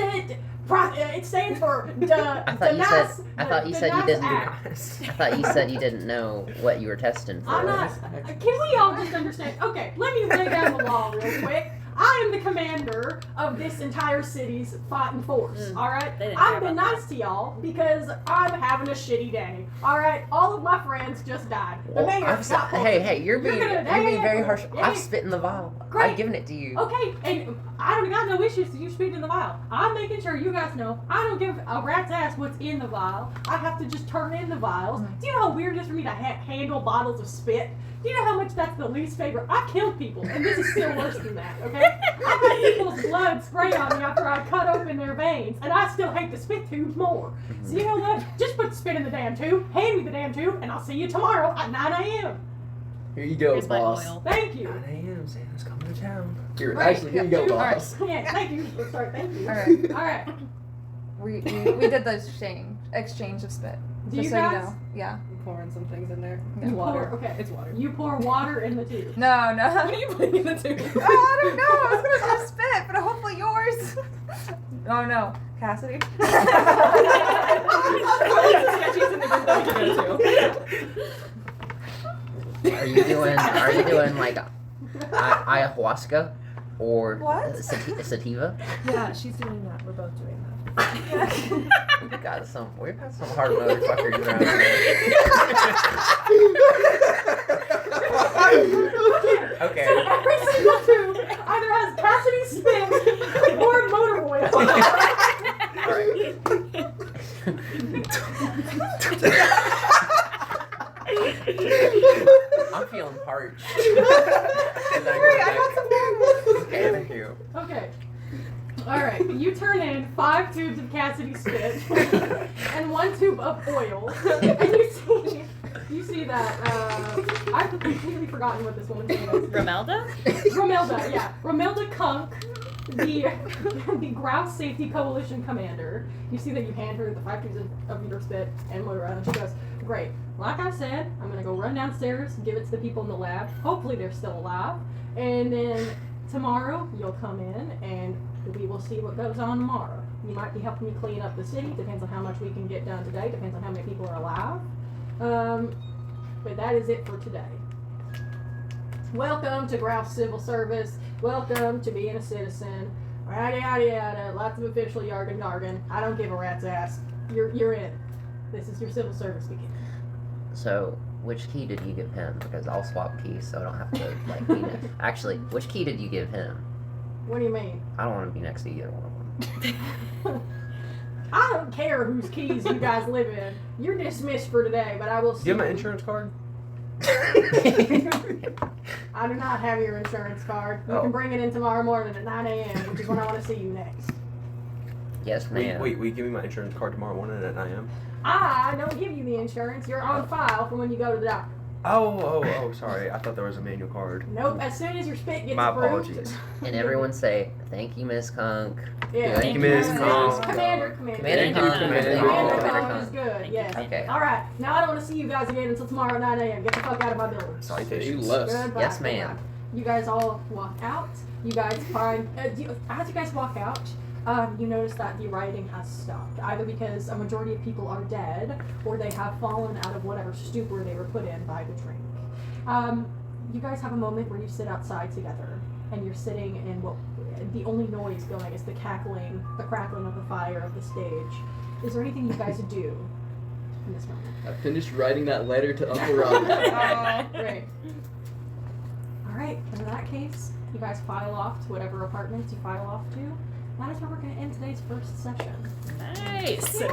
stands for I thought you said you didn't. Act. I thought you said you didn't know what you were testing for. I'm not. Can we all just understand? Okay, let me lay down the law real quick. I am the commander of this entire city's fighting force. All right, They didn't care I've been about nice to y'all because I'm having a shitty day. All right, all of my friends just died. The Well, mayor I've got hey, you're being gonna- very harsh. yeah. I've spit in the vial. Great. I've given it to you. Okay, and I don't got no issues to you spitting in the vial. I'm making sure you guys know I don't give a rat's ass what's in the vial. I have to just turn in the vials. Do you know how weird it is for me to handle bottles of spit? Do you know how much that's the least favorite? I killed people, and this is still worse than that, okay? I had people's blood spray on me after I cut open their veins, and I still hate the spit tubes more. So you know what? Just put spit in the damn tube, hand me the damn tube, and I'll see you tomorrow at 9 a.m. Here you go, Here's my boss. oil. Thank you. 9 a.m. Santa's coming to town. Here, Right, actually, here you go, yeah, boss. Yeah, thank you. Sorry, thank you. All right. All right. We did the exchange of spit. Do just you so guys? you know. Yeah. I'm pouring some things in there. Yeah. It's water. Pour- okay. It's water. You pour water in the tube. No, no. What are you putting in the tube? Oh, I don't know. I was gonna do spit, but hopefully yours. Oh no, Cassidy. Are you doing like ayahuasca or What? sativa? Yeah, she's doing that. We're both doing that. We've got some hard motherfuckers around here. Okay. So every single tube either has Cassidy spit or motor oil. I'm feeling parched. Sorry, I got some water. Okay, thank you. Okay. Alright, you turn in 5 tubes of Cassidy spit and 1 tube of oil. And you see that, I've completely forgotten what this woman's name is. Romelda? Romelda, yeah. Romelda Kunk, the Grouse Safety Coalition commander. You see that you hand her the 5 tubes of your spit and motor oil, and she goes, great. Like I said, I'm gonna go run downstairs, give it to the people in the lab. Hopefully they're still alive. And then Tomorrow, you'll come in and we will see what goes on tomorrow. You might be helping me clean up the city. Depends on how much we can get done today. Depends on how many people are alive. But that is it for today. Welcome to Grouse Civil Service. Welcome to being a citizen. Yada yada yada. Lots of official jargon. I don't give a rat's ass. You're in. This is your civil service beginning. So, which key did you give him? Because I'll swap keys, so I don't have to like. Be Actually, which key did you give him? What do you mean? I don't want to be next to either one of them. I don't care whose keys you guys live in. You're dismissed for today, but I will see. Do you have my insurance card? I do not have your insurance card. You Oh. can bring it in tomorrow morning at 9 a.m., which is when I want to see you next. Yes, ma'am. Wait, will you give me my insurance card tomorrow morning at 9 a.m.? I don't give you the insurance. You're on file for when you go to the doctor. Oh, sorry. I thought there was a manual card. Nope. As soon as your spit gets My approved. apologies. And everyone say, thank you, Miss Kunk. Yeah. Thank you, Ms. Kong. Commander. Commander Thank you, Kunk. Commander Commander Kong. Kong is good. Yes. Okay. All right. Now I don't want to see you guys again until tomorrow at 9 a.m. Get the fuck out of my building. You Salutations. left. Goodbye. Yes, ma'am. You guys all walk out. You guys find as you guys walk out, you notice that the rioting has stopped. Either because a majority of people are dead, or they have fallen out of whatever stupor they were put in by the drink. You guys have a moment where you sit outside together, and you're sitting in what the only noise going is the crackling of the fire of the stage. Is there anything you guys do in this moment? I finished writing that letter to Uncle Rob. Great. Alright, in that case, you guys file off to whatever apartments you file off to. That is where we're going to end today's first session. Nice. Yay!